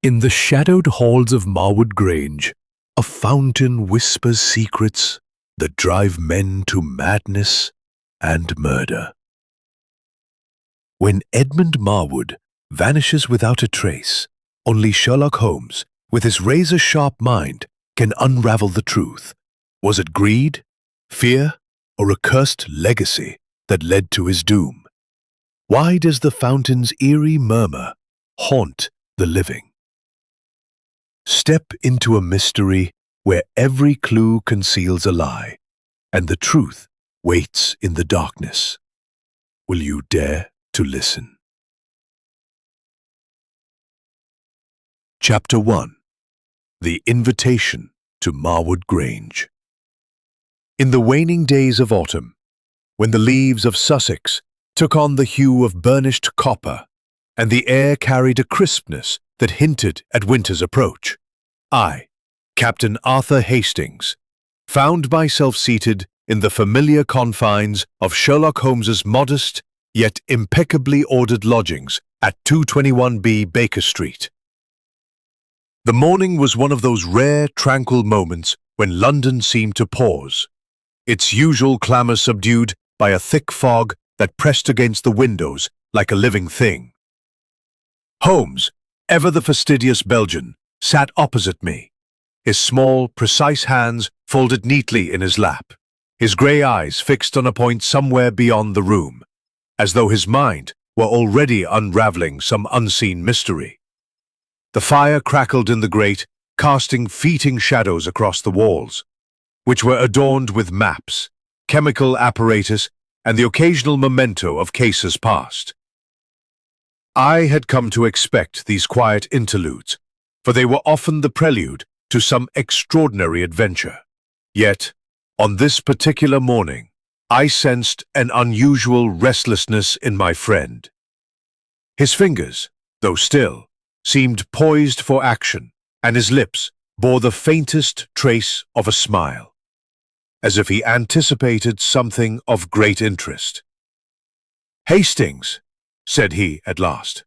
In the shadowed halls of Marwood Grange, a fountain whispers secrets that drive men to madness and murder. When Edmund Marwood vanishes without a trace, only Sherlock Holmes, with his razor-sharp mind, can unravel the truth. Was it greed, fear, or a cursed legacy that led to his doom? Why does the fountain's eerie murmur haunt the living? Step into a mystery where every clue conceals a lie, and the truth waits in the darkness. Will you dare to listen? Chapter 1. The Invitation to Marwood Grange. In the waning days of autumn, when the leaves of Sussex took on the hue of burnished copper, and the air carried a crispness that hinted at winter's approach, I, Captain Arthur Hastings, found myself seated in the familiar confines of Sherlock Holmes's modest yet impeccably ordered lodgings at 221B Baker Street. The morning was one of those rare, tranquil moments when London seemed to pause, its usual clamour subdued by a thick fog that pressed against the windows like a living thing. Holmes, ever the fastidious Belgian, sat opposite me, his small, precise hands folded neatly in his lap, his grey eyes fixed on a point somewhere beyond the room, as though his mind were already unravelling some unseen mystery. The fire crackled in the grate, casting fleeting shadows across the walls, which were adorned with maps, chemical apparatus, and the occasional memento of cases past. I had come to expect these quiet interludes, for they were often the prelude to some extraordinary adventure. Yet, on this particular morning, I sensed an unusual restlessness in my friend. His fingers, though still, seemed poised for action, and his lips bore the faintest trace of a smile, as if he anticipated something of great interest. "Hastings," said he at last,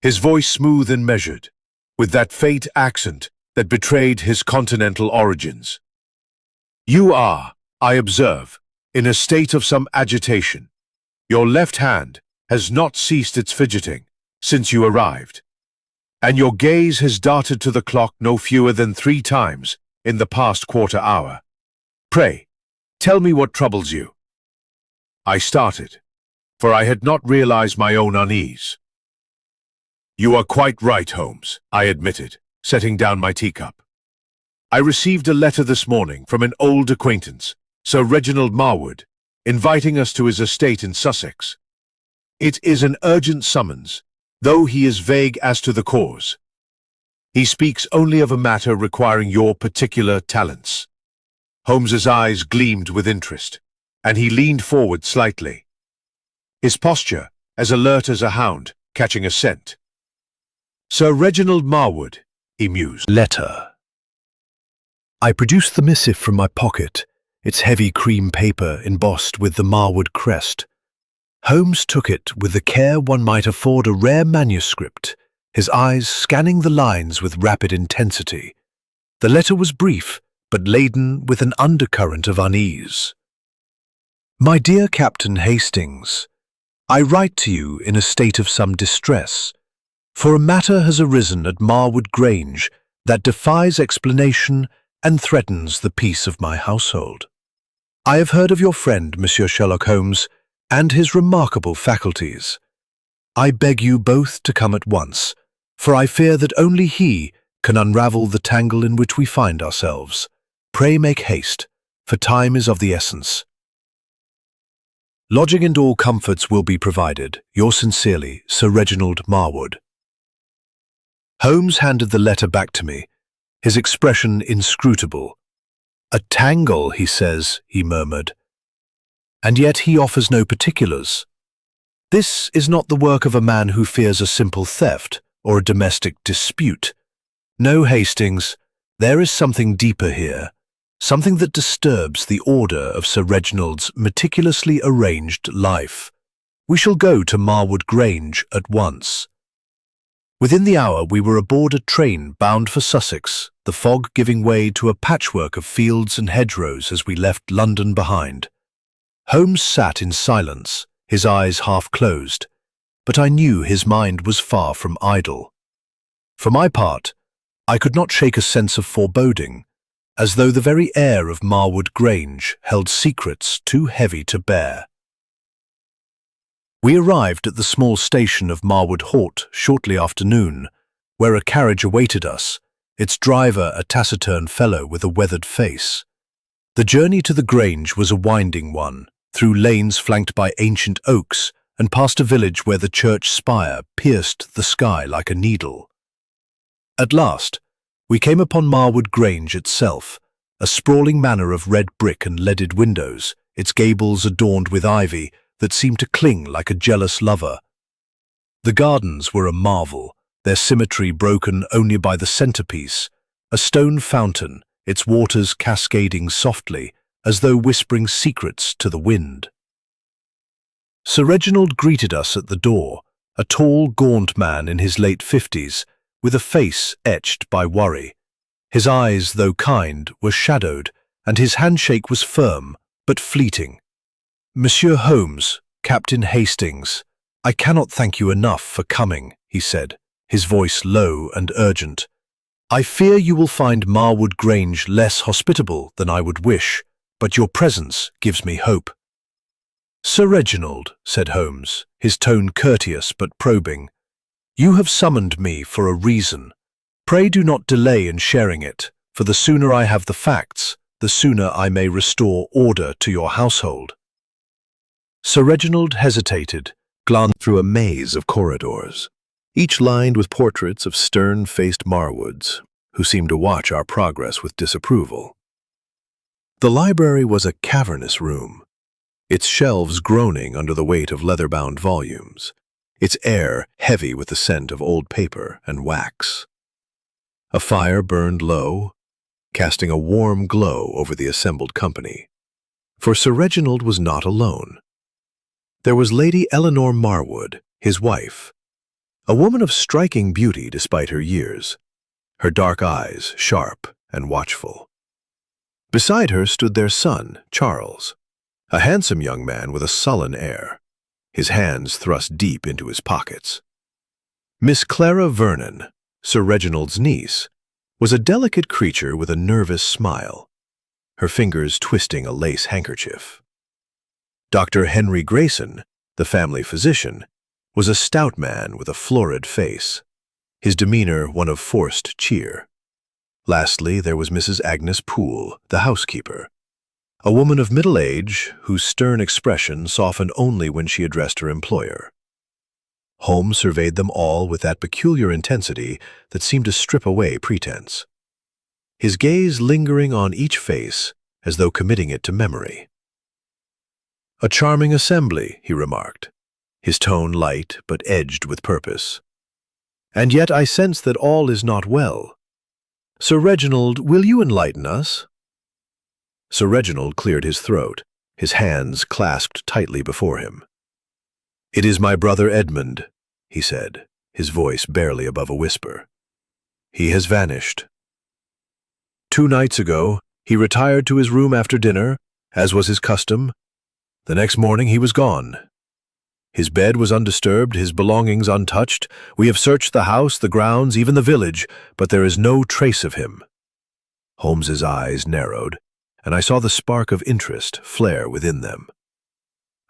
his voice smooth and measured, with that faint accent that betrayed his continental origins. "You are, I observe, in a state of some agitation. Your left hand has not ceased its fidgeting since you arrived, and your gaze has darted to the clock no fewer than 3 times in the past quarter hour. Pray, tell me what troubles you." I started, for I had not realized my own unease. "You are quite right, Holmes," I admitted, setting down my teacup. "I received a letter this morning from an old acquaintance, Sir Reginald Marwood, inviting us to his estate in Sussex. It is an urgent summons, though he is vague as to the cause. He speaks only of a matter requiring your particular talents." Holmes's eyes gleamed with interest, and he leaned forward slightly, his posture as alert as a hound catching a scent. "Sir Reginald Marwood," he mused. "Letter." I produced the missive from my pocket, its heavy cream paper embossed with the Marwood crest. Holmes took it with the care one might afford a rare manuscript, his eyes scanning the lines with rapid intensity. The letter was brief, but laden with an undercurrent of unease. "My dear Captain Hastings, I write to you in a state of some distress, for a matter has arisen at Marwood Grange that defies explanation and threatens the peace of my household. I have heard of your friend, Monsieur Sherlock Holmes, and his remarkable faculties. I beg you both to come at once, for I fear that only he can unravel the tangle in which we find ourselves. Pray make haste, for time is of the essence. Lodging and all comforts will be provided. Yours sincerely, Sir Reginald Marwood." Holmes handed the letter back to me, his expression inscrutable. "A tangle, he says," he murmured. "And yet he offers no particulars. This is not the work of a man who fears a simple theft or a domestic dispute. No, Hastings, there is something deeper here, something that disturbs the order of Sir Reginald's meticulously arranged life. We shall go to Marwood Grange at once." Within the hour, we were aboard a train bound for Sussex, the fog giving way to a patchwork of fields and hedgerows as we left London behind. Holmes sat in silence, his eyes half closed, but I knew his mind was far from idle. For my part, I could not shake a sense of foreboding, as though the very air of Marwood Grange held secrets too heavy to bear. We arrived at the small station of Marwood Halt shortly after noon, where a carriage awaited us, its driver a taciturn fellow with a weathered face. The journey to the Grange was a winding one, through lanes flanked by ancient oaks and past a village where the church spire pierced the sky like a needle. At last, we came upon Marwood Grange itself, a sprawling manor of red brick and leaded windows, its gables adorned with ivy that seemed to cling like a jealous lover. The gardens were a marvel, their symmetry broken only by the centerpiece, a stone fountain, its waters cascading softly, as though whispering secrets to the wind. Sir Reginald greeted us at the door, a tall, gaunt man in his late 50s, with a face etched by worry. His eyes, though kind, were shadowed, and his handshake was firm, but fleeting. "Monsieur Holmes, Captain Hastings, I cannot thank you enough for coming," he said, his voice low and urgent. "I fear you will find Marwood Grange less hospitable than I would wish, but your presence gives me hope." "Sir Reginald," said Holmes, his tone courteous but probing, "you have summoned me for a reason. Pray do not delay in sharing it, for the sooner I have the facts, the sooner I may restore order to your household." Sir Reginald hesitated, glanced through a maze of corridors, each lined with portraits of stern-faced Marwoods, who seemed to watch our progress with disapproval. The library was a cavernous room, its shelves groaning under the weight of leather-bound volumes, its air heavy with the scent of old paper and wax. A fire burned low, casting a warm glow over the assembled company. For Sir Reginald was not alone. There was Lady Eleanor Marwood, his wife, a woman of striking beauty despite her years, her dark eyes sharp and watchful. Beside her stood their son, Charles, a handsome young man with a sullen air, his hands thrust deep into his pockets. Miss Clara Vernon, Sir Reginald's niece, was a delicate creature with a nervous smile, her fingers twisting a lace handkerchief. Dr. Henry Grayson, the family physician, was a stout man with a florid face, his demeanor one of forced cheer. Lastly, there was Mrs. Agnes Poole, the housekeeper, a woman of middle age whose stern expression softened only when she addressed her employer. Holmes surveyed them all with that peculiar intensity that seemed to strip away pretense, his gaze lingering on each face as though committing it to memory. "A charming assembly," he remarked, his tone light but edged with purpose. "And yet I sense that all is not well. Sir Reginald, will you enlighten us?" Sir Reginald cleared his throat, his hands clasped tightly before him. "It is my brother Edmund," he said, his voice barely above a whisper. "He has vanished. 2 nights ago, he retired to his room after dinner, as was his custom. The next morning he was gone. His bed was undisturbed, his belongings untouched. We have searched the house, the grounds, even the village, but there is no trace of him." Holmes's eyes narrowed, and I saw the spark of interest flare within them.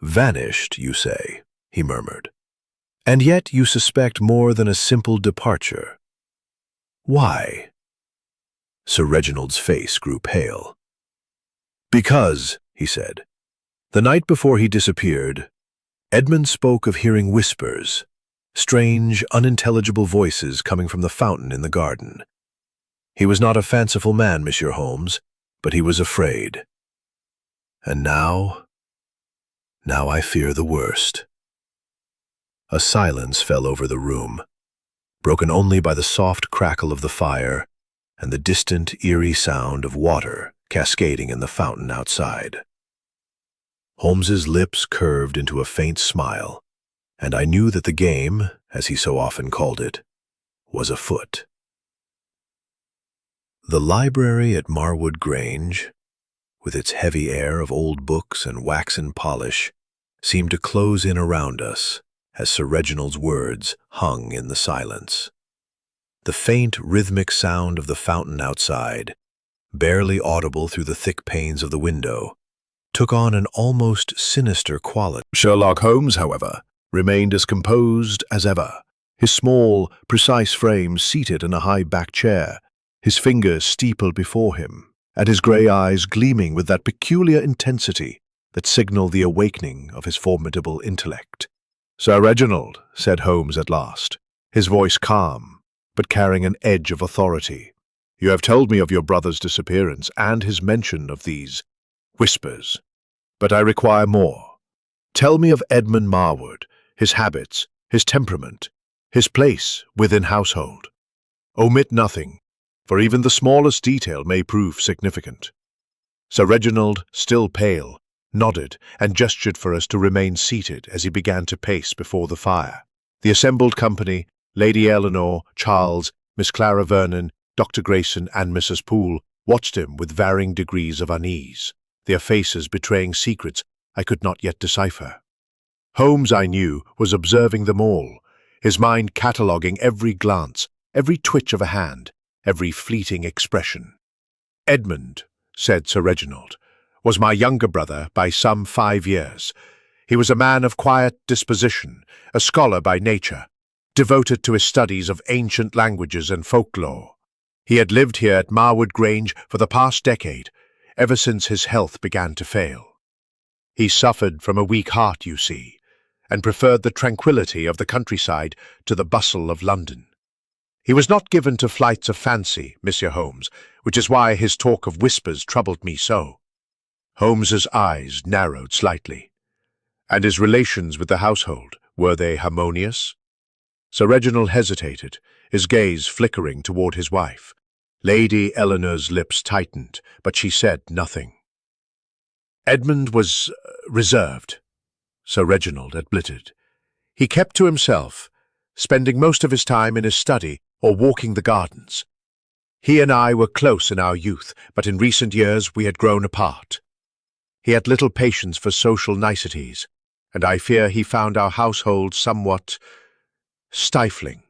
"Vanished, you say," he murmured. "And yet you suspect more than a simple departure. Why?" Sir Reginald's face grew pale. "Because," he said, "the night before he disappeared, Edmund spoke of hearing whispers, strange, unintelligible voices coming from the fountain in the garden. He was not a fanciful man, Monsieur Holmes, but he was afraid. And now I fear the worst." A silence fell over the room, broken only by the soft crackle of the fire and the distant, eerie sound of water cascading in the fountain outside. Holmes's lips curved into a faint smile, and I knew that the game, as he so often called it, was afoot. The library at Marwood Grange, with its heavy air of old books and waxen polish, seemed to close in around us as Sir Reginald's words hung in the silence. The faint, rhythmic sound of the fountain outside, barely audible through the thick panes of the window, took on an almost sinister quality. Sherlock Holmes, however, remained as composed as ever, his small, precise frame seated in a high-backed chair, his fingers steepled before him, and his grey eyes gleaming with that peculiar intensity that signalled the awakening of his formidable intellect. "Sir Reginald," said Holmes at last, his voice calm, but carrying an edge of authority, "you have told me of your brother's disappearance and his mention of these whispers, but I require more. Tell me of Edmund Marwood, his habits, his temperament, his place within household. Omit nothing, for even the smallest detail may prove significant." Sir Reginald, still pale, nodded and gestured for us to remain seated as he began to pace before the fire. The assembled company, Lady Eleanor, Charles, Miss Clara Vernon, Dr. Grayson, and Mrs. Poole, watched him with varying degrees of unease, their faces betraying secrets I could not yet decipher. Holmes, I knew, was observing them all, his mind cataloguing every glance, every twitch of a hand, every fleeting expression. "Edmund," said Sir Reginald, "was my younger brother by some 5 years. He was a man of quiet disposition, a scholar by nature, devoted to his studies of ancient languages and folklore. He had lived here at Marwood Grange for the past decade, ever since his health began to fail. He suffered from a weak heart, you see, and preferred the tranquillity of the countryside to the bustle of London. He was not given to flights of fancy, Monsieur Holmes, which is why his talk of whispers troubled me so." Holmes's eyes narrowed slightly. "And his relations with the household, were they harmonious?" Sir Reginald hesitated, his gaze flickering toward his wife. Lady Eleanor's lips tightened, but she said nothing. "Edmund was reserved," Sir Reginald admitted. "He kept to himself, spending most of his time in his study or walking the gardens. He and I were close in our youth, but in recent years we had grown apart. He had little patience for social niceties, and I fear he found our household somewhat stifling."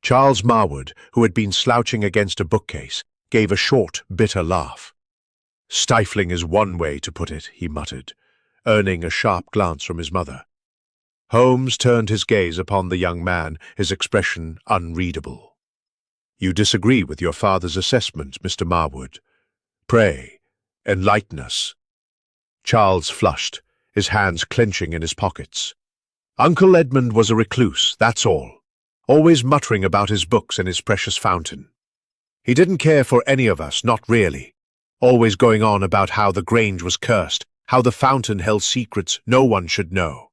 Charles Marwood, who had been slouching against a bookcase, gave a short, bitter laugh. "Stifling is one way to put it," he muttered, earning a sharp glance from his mother. Holmes turned his gaze upon the young man, his expression unreadable. "You disagree with your father's assessment, Mr. Marwood. Pray, enlighten us." Charles flushed, his hands clenching in his pockets. "Uncle Edmund was a recluse, that's all, always muttering about his books and his precious fountain. He didn't care for any of us, not really, always going on about how the Grange was cursed, how the fountain held secrets no one should know.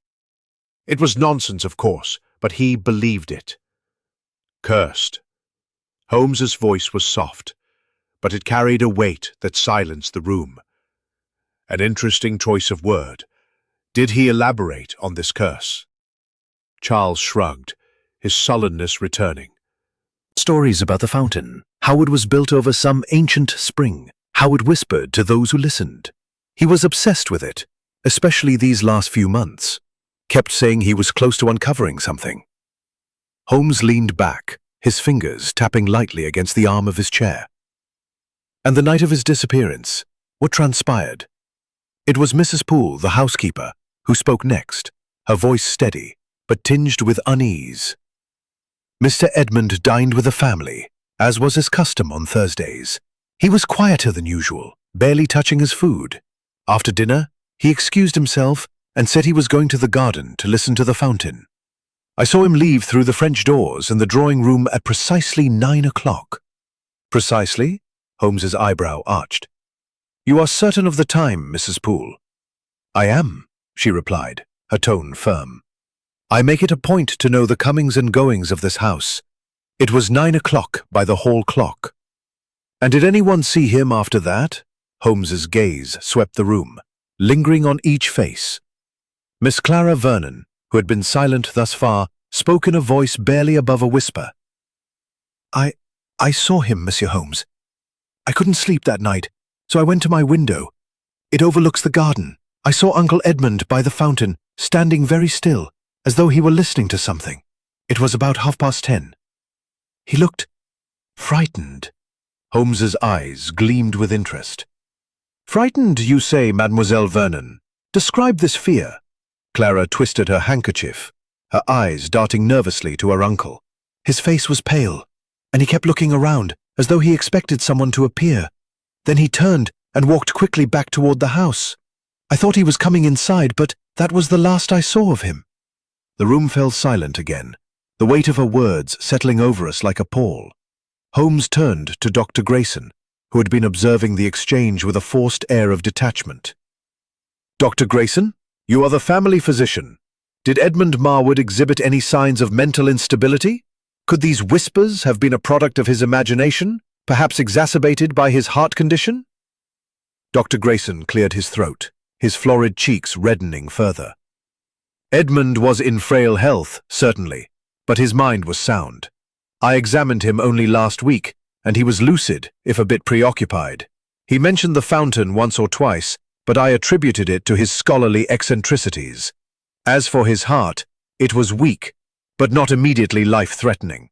It was nonsense, of course, but he believed it." "Cursed." Holmes's voice was soft, but it carried a weight that silenced the room. An interesting choice of word. Did he elaborate on this curse? Charles shrugged, his sullenness returning. Stories about the fountain, how it was built over some ancient spring, how it whispered to those who listened. He was obsessed with it, especially these last few months. Kept saying he was close to uncovering something. Holmes leaned back, his fingers tapping lightly against the arm of his chair. "And the night of his disappearance, what transpired?" It was Mrs. Poole, the housekeeper, who spoke next, her voice steady, but tinged with unease. "Mr. Edmund dined with the family, as was his custom on Thursdays. He was quieter than usual, barely touching his food. After dinner, he excused himself and said he was going to the garden to listen to the fountain. I saw him leave through the French doors in the drawing-room at precisely 9 o'clock. "Precisely?" Holmes's eyebrow arched. "You are certain of the time, Mrs. Poole?" "I am," she replied, her tone firm. "I make it a point to know the comings and goings of this house. It was 9 o'clock by the hall clock." "And did anyone see him after that?" Holmes's gaze swept the room, lingering on each face. Miss Clara Vernon, who had been silent thus far, spoke in a voice barely above a whisper. I saw him, Monsieur Holmes. I couldn't sleep that night, so I went to my window. It overlooks the garden. I saw Uncle Edmund by the fountain, standing very still, as though he were listening to something. It was about 10:30. He looked frightened. Holmes's eyes gleamed with interest. "Frightened, you say, Mademoiselle Vernon? Describe this fear." Clara twisted her handkerchief, her eyes darting nervously to her uncle. His face was pale, and he kept looking around, as though he expected someone to appear. Then he turned and walked quickly back toward the house. I thought he was coming inside, but that was the last I saw of him. The room fell silent again, the weight of her words settling over us like a pall. Holmes turned to Dr. Grayson, who had been observing the exchange with a forced air of detachment. "Dr. Grayson, you are the family physician. Did Edmund Marwood exhibit any signs of mental instability? Could these whispers have been a product of his imagination, perhaps exacerbated by his heart condition?" Dr. Grayson cleared his throat, his florid cheeks reddening further. "Edmund was in frail health, certainly, but his mind was sound. I examined him only last week, and he was lucid, if a bit preoccupied. He mentioned the fountain once or twice, but I attributed it to his scholarly eccentricities. As for his heart, it was weak, but not immediately life-threatening."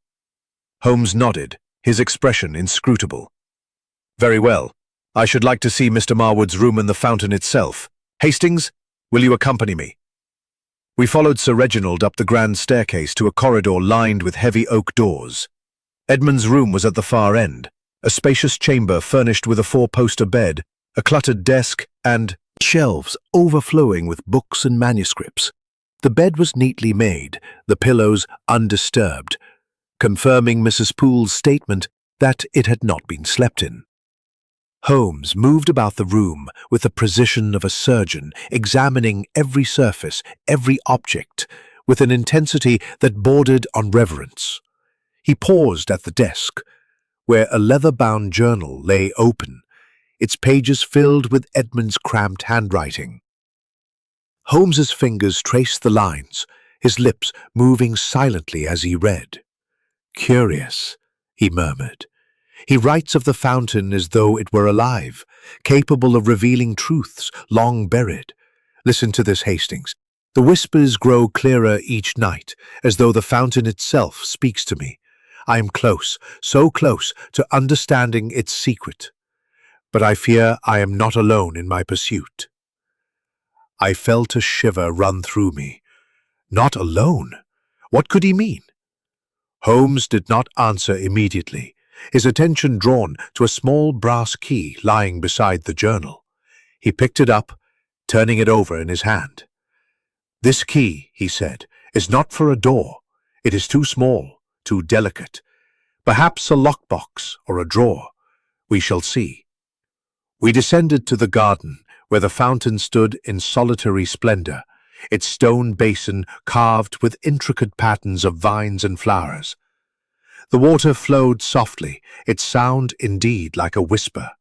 Holmes nodded, his expression inscrutable. "Very well. I should like to see Mr. Marwood's room and the fountain itself. Hastings, will you accompany me?" We followed Sir Reginald up the grand staircase to a corridor lined with heavy oak doors. Edmund's room was at the far end, a spacious chamber furnished with a four-poster bed, a cluttered desk, and shelves overflowing with books and manuscripts. The bed was neatly made, the pillows undisturbed, confirming Mrs. Poole's statement that it had not been slept in. Holmes moved about the room with the precision of a surgeon, examining every surface, every object, with an intensity that bordered on reverence. He paused at the desk, where a leather-bound journal lay open, its pages filled with Edmund's cramped handwriting. Holmes's fingers traced the lines, his lips moving silently as he read. "Curious," he murmured. "He writes of the fountain as though it were alive, capable of revealing truths long buried. Listen to this, Hastings. The whispers grow clearer each night, as though the fountain itself speaks to me. I am close, so close to understanding its secret. But I fear I am not alone in my pursuit." I felt a shiver run through me. Not alone? What could he mean? Holmes did not answer immediately, his attention drawn to a small brass key lying beside the journal. He picked it up, turning it over in his hand. "This key," he said, "is not for a door. It is too small, too delicate. Perhaps a lockbox or a drawer. We shall see." We descended to the garden, where the fountain stood in solitary splendor, its stone basin carved with intricate patterns of vines and flowers. The water flowed softly, its sound indeed like a whisper,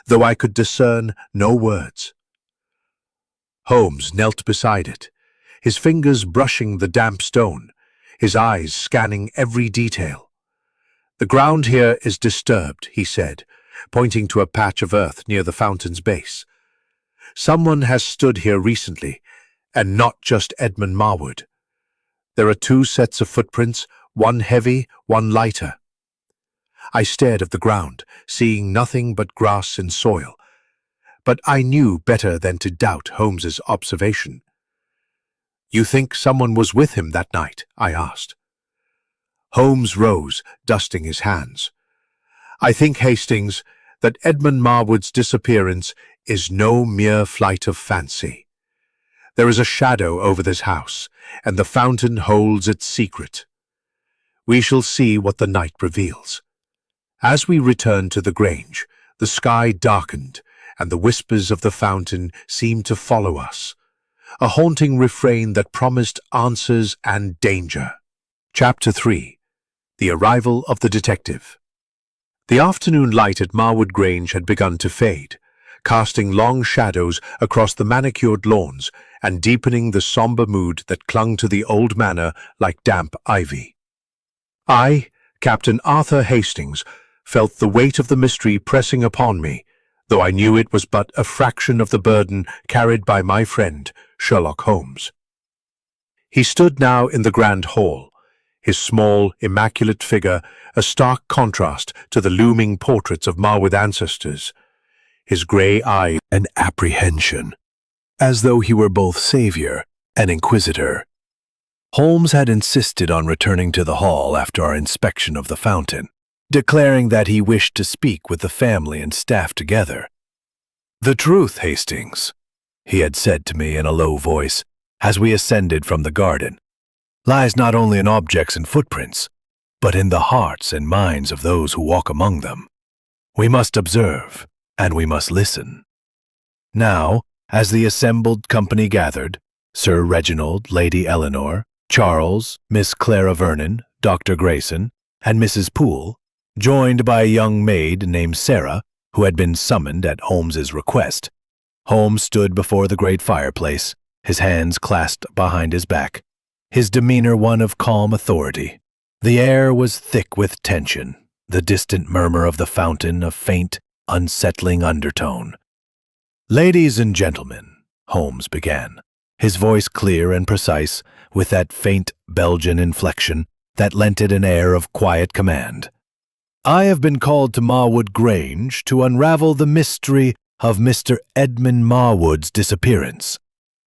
though I could discern no words. Holmes knelt beside it, his fingers brushing the damp stone, his eyes scanning every detail. "The ground here is disturbed," he said, pointing to a patch of earth near the fountain's base. "Someone has stood here recently, and not just Edmund Marwood. There are two sets of footprints, one heavy, one lighter." I stared at the ground, seeing nothing but grass and soil, but I knew better than to doubt Holmes's observation. "You think someone was with him that night?" I asked. Holmes rose, dusting his hands. "I think, Hastings, that Edmund Marwood's disappearance is no mere flight of fancy. There is a shadow over this house, and the fountain holds its secret. We shall see what the night reveals." As we returned to the Grange, the sky darkened, and the whispers of the fountain seemed to follow us, a haunting refrain that promised answers and danger. Chapter 3. The Arrival of the Detective. The afternoon light at Marwood Grange had begun to fade, casting long shadows across the manicured lawns and deepening the sombre mood that clung to the old manor like damp ivy. I, Captain Arthur Hastings, felt the weight of the mystery pressing upon me, though I knew it was but a fraction of the burden carried by my friend, Sherlock Holmes. He stood now in the grand hall, his small, immaculate figure a stark contrast to the looming portraits of Marwood ancestors, his grey eye an apprehension, as though he were both saviour and inquisitor. Holmes had insisted on returning to the hall after our inspection of the fountain, declaring that he wished to speak with the family and staff together. "The truth, Hastings," he had said to me in a low voice as we ascended from the garden, "lies not only in objects and footprints, but in the hearts and minds of those who walk among them. We must observe, and we must listen." Now, as the assembled company gathered, Sir Reginald, Lady Eleanor, Charles, Miss Clara Vernon, Dr. Grayson, and Mrs. Poole, joined by a young maid named Sarah, who had been summoned at Holmes's request, Holmes stood before the great fireplace, his hands clasped behind his back, his demeanor one of calm authority. The air was thick with tension, the distant murmur of the fountain a faint, unsettling undertone. "Ladies and gentlemen," Holmes began, his voice clear and precise, with that faint Belgian inflection that lent it an air of quiet command. "I have been called to Marwood Grange to unravel the mystery of Mr. Edmund Marwood's disappearance.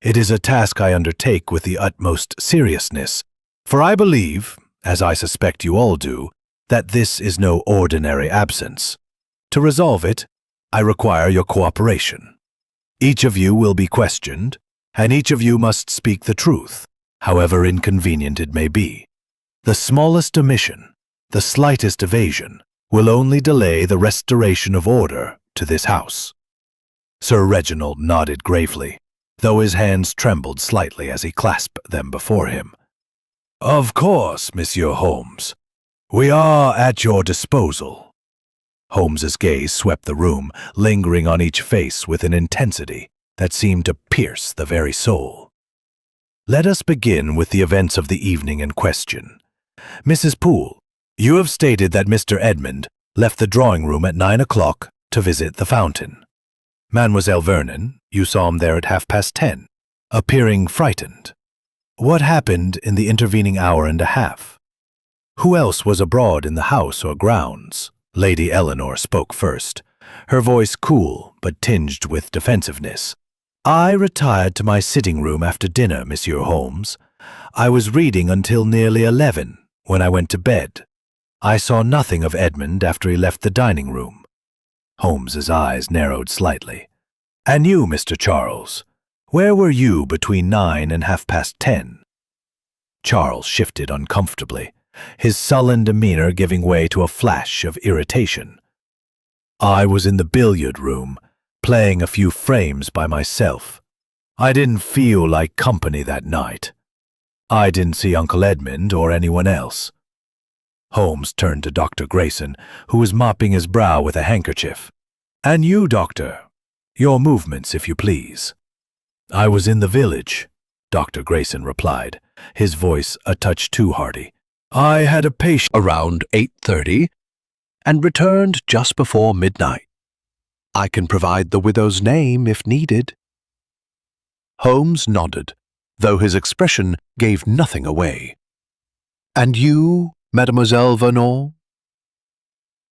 It is a task I undertake with the utmost seriousness, for I believe, as I suspect you all do, that this is no ordinary absence. To resolve it, I require your cooperation. Each of you will be questioned, and each of you must speak the truth, however inconvenient it may be. The smallest omission, the slightest evasion, will only delay the restoration of order to this house." Sir Reginald nodded gravely, though his hands trembled slightly as he clasped them before him. "Of course, Monsieur Holmes. We are at your disposal." Holmes's gaze swept the room, lingering on each face with an intensity that seemed to pierce the very soul. "Let us begin with the events of the evening in question. Mrs. Poole, you have stated that Mr. Edmund left the drawing-room at 9 o'clock to visit the fountain. Mademoiselle Vernon, you saw him there at 10:30, appearing frightened. What happened in the intervening hour and a half? Who else was abroad in the house or grounds?" Lady Eleanor spoke first, her voice cool but tinged with defensiveness. "I retired to my sitting-room after dinner, Monsieur Holmes. I was reading until nearly 11 when I went to bed. I saw nothing of Edmund after he left the dining-room." Holmes's eyes narrowed slightly. "And you, Mr. Charles, where were you between 9 and 10:30? Charles shifted uncomfortably, his sullen demeanor giving way to a flash of irritation. "I was in the billiard room, playing a few frames by myself. I didn't feel like company that night. I didn't see Uncle Edmund or anyone else." Holmes turned to Dr. Grayson, who was mopping his brow with a handkerchief. "And you, Doctor? Your movements, if you please." "I was in the village," Dr. Grayson replied, his voice a touch too hearty. "I had a patient around 8:30 and returned just before midnight. I can provide the widow's name if needed." Holmes nodded, though his expression gave nothing away. "And you, Mademoiselle Vernon?"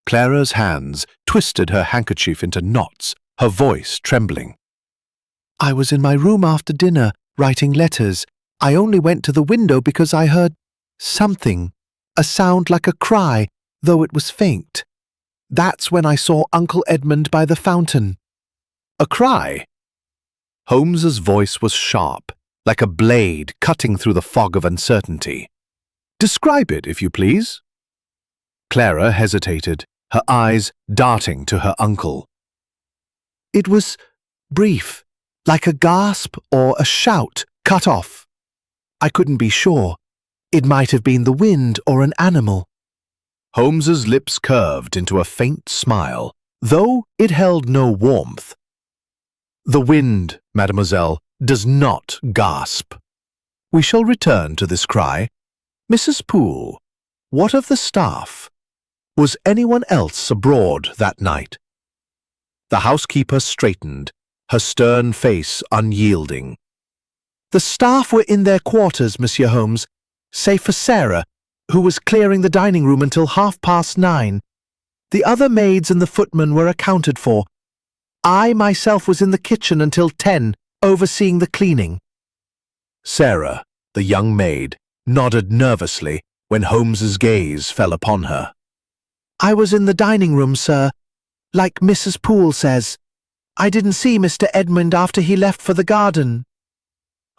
Clara's hands twisted her handkerchief into knots, her voice trembling. "I was in my room after dinner, writing letters. I only went to the window because I heard something, a sound like a cry, though it was faint. That's when I saw Uncle Edmund by the fountain." "A cry?" Holmes's voice was sharp, like a blade cutting through the fog of uncertainty. "Describe it, if you please." Clara hesitated, her eyes darting to her uncle. "It was brief, like a gasp or a shout cut off. I couldn't be sure. It might have been the wind or an animal." Holmes's lips curved into a faint smile, though it held no warmth. "The wind, mademoiselle, does not gasp. We shall return to this cry. Mrs. Poole, What of the staff? Was anyone else abroad that night? The housekeeper straightened, her stern face unyielding. The staff were in their quarters, Monsieur Holmes, save for Sarah, who was clearing the dining room until 9:30. The other maids and the footman were accounted for. I myself was in the kitchen until 10, overseeing the cleaning. Sarah, the young maid, nodded nervously when Holmes's gaze fell upon her. I was in the dining room, sir, like Mrs. Poole says. I didn't see Mr. Edmund after he left for the garden.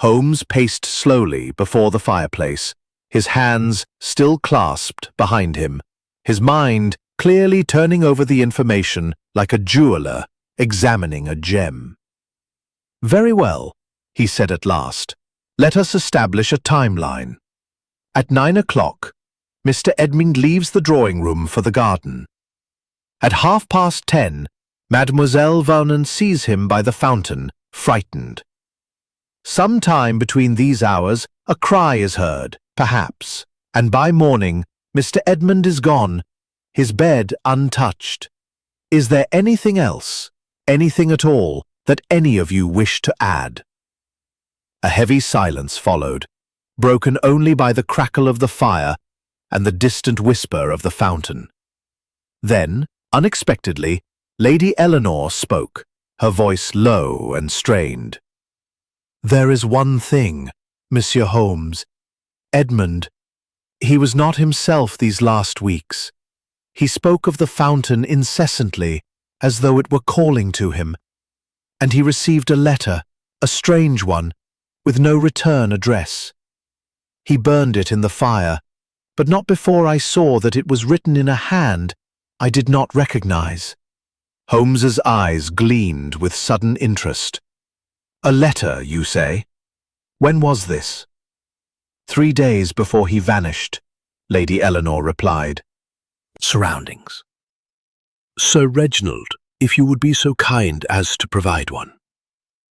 Holmes paced slowly before the fireplace, his hands still clasped behind him, his mind clearly turning over the information like a jeweller examining a gem. Very well, he said at last. Let us establish a timeline. At 9 o'clock, Mr. Edmund leaves the drawing-room for the garden. At 10:30, Mademoiselle Vernon sees him by the fountain, frightened. Some time between these hours, a cry is heard, perhaps, and by morning, Mr. Edmund is gone, his bed untouched. Is there anything else, anything at all, that any of you wish to add? A heavy silence followed, broken only by the crackle of the fire and the distant whisper of the fountain. Then, unexpectedly, Lady Eleanor spoke, her voice low and strained. There is one thing, Monsieur Holmes. Edmund, he was not himself these last weeks. He spoke of the fountain incessantly, as though it were calling to him. And he received a letter, a strange one, with no return address. He burned it in the fire, but not before I saw that it was written in a hand I did not recognize. Holmes's eyes gleamed with sudden interest. A letter, you say? When was this? 3 days before he vanished, Lady Eleanor replied. Surroundings. Sir Reginald, if you would be so kind as to provide one.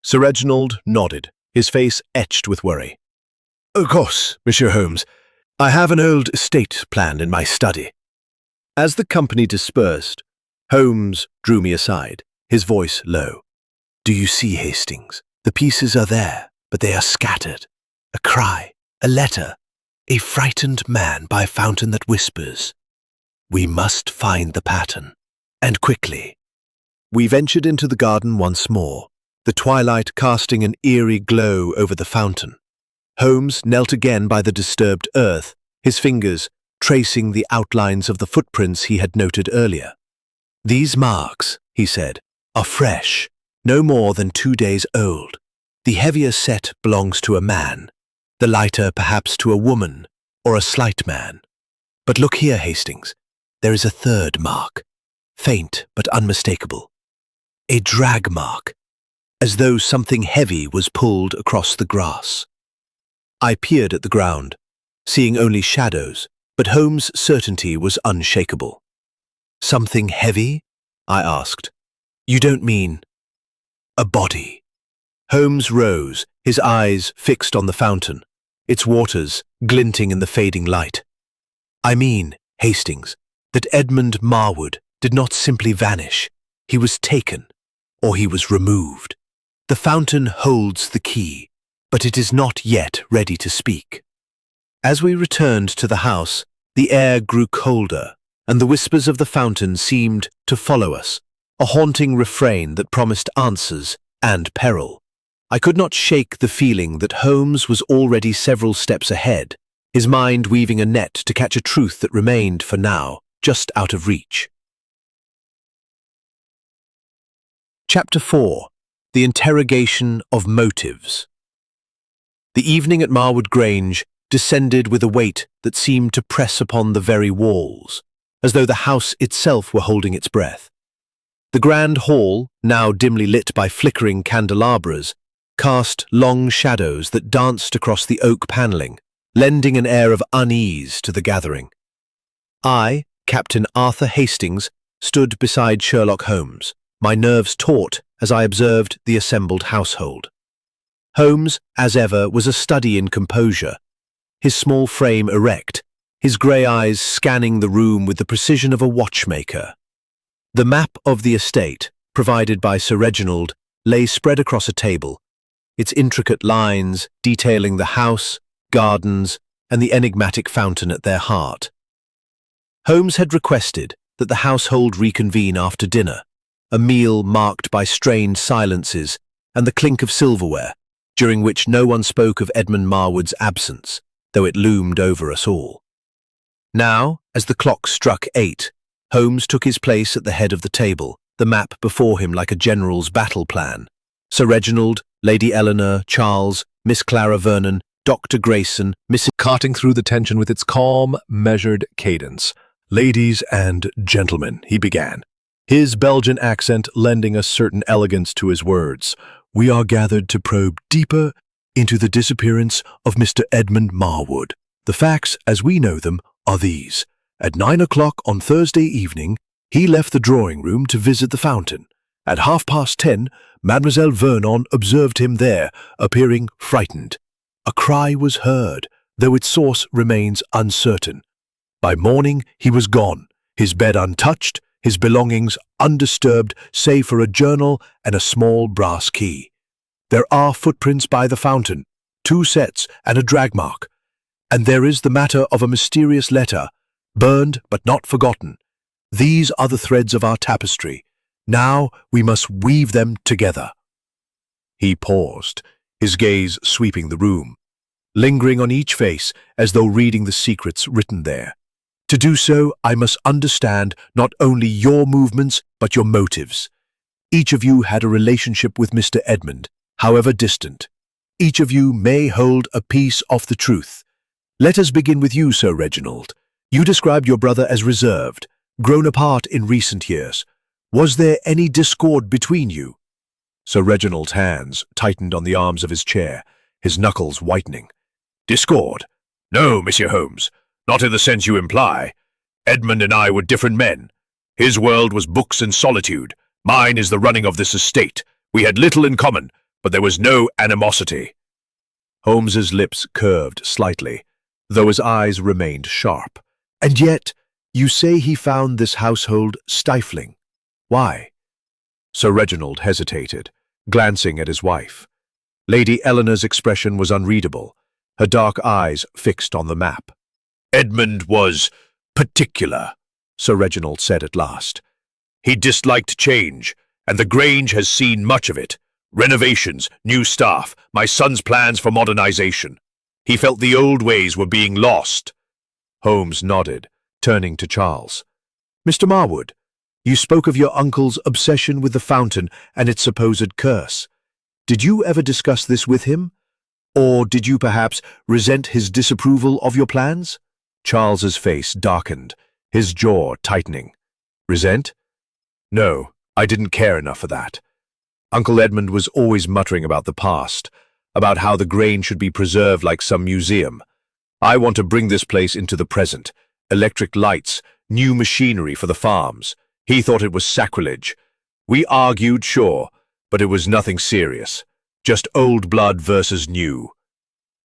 Sir Reginald nodded, his face etched with worry. Of course, Monsieur Holmes. I have an old estate plan in my study. As the company dispersed, Holmes drew me aside, his voice low. Do you see, Hastings? The pieces are there, but they are scattered. A cry, a letter, a frightened man by a fountain that whispers. We must find the pattern, and quickly. We ventured into the garden once more, the twilight casting an eerie glow over the fountain. Holmes knelt again by the disturbed earth, his fingers tracing the outlines of the footprints he had noted earlier. These marks, he said, are fresh, no more than 2 days old. The heavier set belongs to a man, the lighter perhaps to a woman or a slight man. But look here, Hastings, there is a third mark, faint but unmistakable. A drag mark, as though something heavy was pulled across the grass. I peered at the ground, seeing only shadows, but Holmes' certainty was unshakable. Something heavy? I asked. You don't mean a body? Holmes rose, his eyes fixed on the fountain, its waters glinting in the fading light. I mean, Hastings, that Edmund Marwood did not simply vanish. He was taken, or he was removed. The fountain holds the key, but it is not yet ready to speak. As we returned to the house, the air grew colder, and the whispers of the fountain seemed to follow us, a haunting refrain that promised answers and peril. I could not shake the feeling that Holmes was already several steps ahead, his mind weaving a net to catch a truth that remained, for now, just out of reach. Chapter 4. The Interrogation of Motives. The evening at Marwood Grange descended with a weight that seemed to press upon the very walls, as though the house itself were holding its breath. The grand hall, now dimly lit by flickering candelabras, cast long shadows that danced across the oak panelling, lending an air of unease to the gathering. I, Captain Arthur Hastings, stood beside Sherlock Holmes, my nerves taut as I observed the assembled household. Holmes, as ever, was a study in composure, his small frame erect, his grey eyes scanning the room with the precision of a watchmaker. The map of the estate, provided by Sir Reginald, lay spread across a table, its intricate lines detailing the house, gardens, and the enigmatic fountain at their heart. Holmes had requested that the household reconvene after dinner, a meal marked by strained silences and the clink of silverware, during which no one spoke of Edmund Marwood's absence, though it loomed over us all. Now, as the clock struck 8, Holmes took his place at the head of the table, the map before him like a general's battle plan. Sir Reginald, Lady Eleanor, Charles, Miss Clara Vernon, Dr. Grayson, Mrs. Cutting through the tension with its calm, measured cadence. "Ladies and gentlemen," he began, his Belgian accent lending a certain elegance to his words, "we are gathered to probe deeper into the disappearance of Mr. Edmund Marwood. The facts, as we know them, are these. At 9 o'clock on Thursday evening, he left the drawing-room to visit the fountain. At 10:30, Mademoiselle Vernon observed him there, appearing frightened. A cry was heard, though its source remains uncertain. By morning, he was gone, his bed untouched, his belongings undisturbed save for a journal and a small brass key. There are footprints by the fountain, 2 sets and a drag mark. And there is the matter of a mysterious letter, burned but not forgotten. These are the threads of our tapestry. Now we must weave them together." He paused, his gaze sweeping the room, lingering on each face as though reading the secrets written there. "To do so, I must understand not only your movements but your motives. Each of you had a relationship with Mr. Edmund, however distant. Each of you may hold a piece of the truth. Let us begin with you, Sir Reginald. You described your brother as reserved, grown apart in recent years. Was there any discord between you?" Sir Reginald's hands tightened on the arms of his chair, his knuckles whitening. "Discord? No, Monsieur Holmes, not in the sense you imply. Edmund and I were different men. His world was books and solitude. Mine is the running of this estate. We had little in common, but there was no animosity." Holmes's lips curved slightly, though his eyes remained sharp. "And yet, you say he found this household stifling. Why?" Sir Reginald hesitated, glancing at his wife. Lady Eleanor's expression was unreadable, her dark eyes fixed on the map. "Edmund was particular," Sir Reginald said at last. "He disliked change, and the Grange has seen much of it. Renovations, new staff, my son's plans for modernization. He felt the old ways were being lost." Holmes nodded, turning to Charles. "Mr. Marwood, you spoke of your uncle's obsession with the fountain and its supposed curse. Did you ever discuss this with him? Or did you perhaps resent his disapproval of your plans?" Charles's face darkened, his jaw tightening. "Resent? No, I didn't care enough for that. Uncle Edmund was always muttering about the past, about how the Grange should be preserved like some museum. I want to bring this place into the present. Electric lights, new machinery for the farms. He thought it was sacrilege. We argued, sure, but it was nothing serious. Just old blood versus new."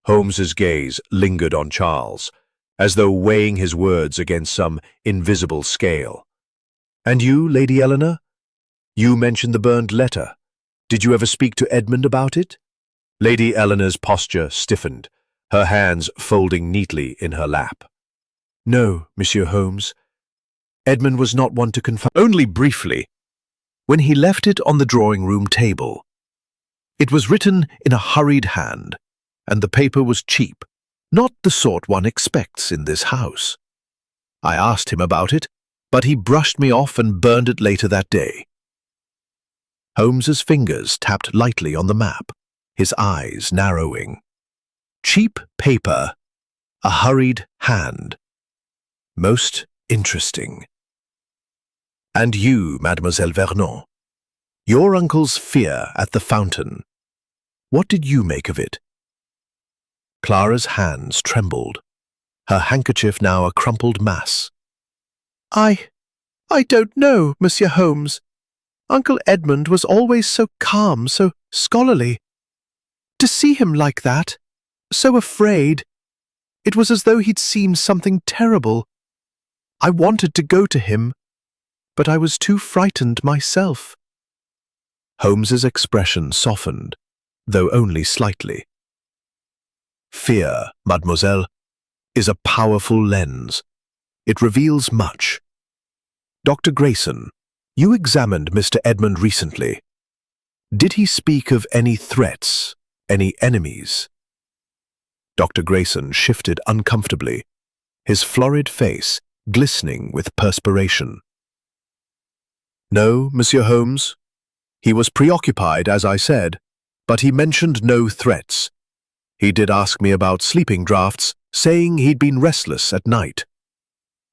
Holmes's gaze lingered on Charles, as though weighing his words against some invisible scale. "And you, Lady Eleanor? You mentioned the burned letter. Did you ever speak to Edmund about it?" Lady Eleanor's posture stiffened, her hands folding neatly in her lap. "No, Monsieur Holmes. Edmund was not one to confide. Only briefly, when he left it on the drawing-room table. It was written in a hurried hand, and the paper was cheap, not the sort one expects in this house. I asked him about it, but he brushed me off and burned it later that day." Holmes's fingers tapped lightly on the map, his eyes narrowing. "Cheap paper, a hurried hand. Most interesting. And you, Mademoiselle Vernon, your uncle's fear at the fountain. What did you make of it?" Clara's hands trembled, her handkerchief now a crumpled mass. I don't know, Monsieur Holmes. Uncle Edmund was always so calm, so scholarly. To see him like that, so afraid, It was as though he'd seen something terrible. I wanted to go to him, but I was too frightened myself. Holmes's expression softened, though only slightly. Fear, mademoiselle, is a powerful lens. It reveals much. Dr. Grayson, you examined Mr. Edmund recently. Did he speak of any threats, any enemies? Dr. Grayson shifted uncomfortably, his florid face glistening with perspiration. No, Monsieur Holmes. He was preoccupied, as I said, but he mentioned no threats. He did ask me about sleeping draughts, saying he'd been restless at night.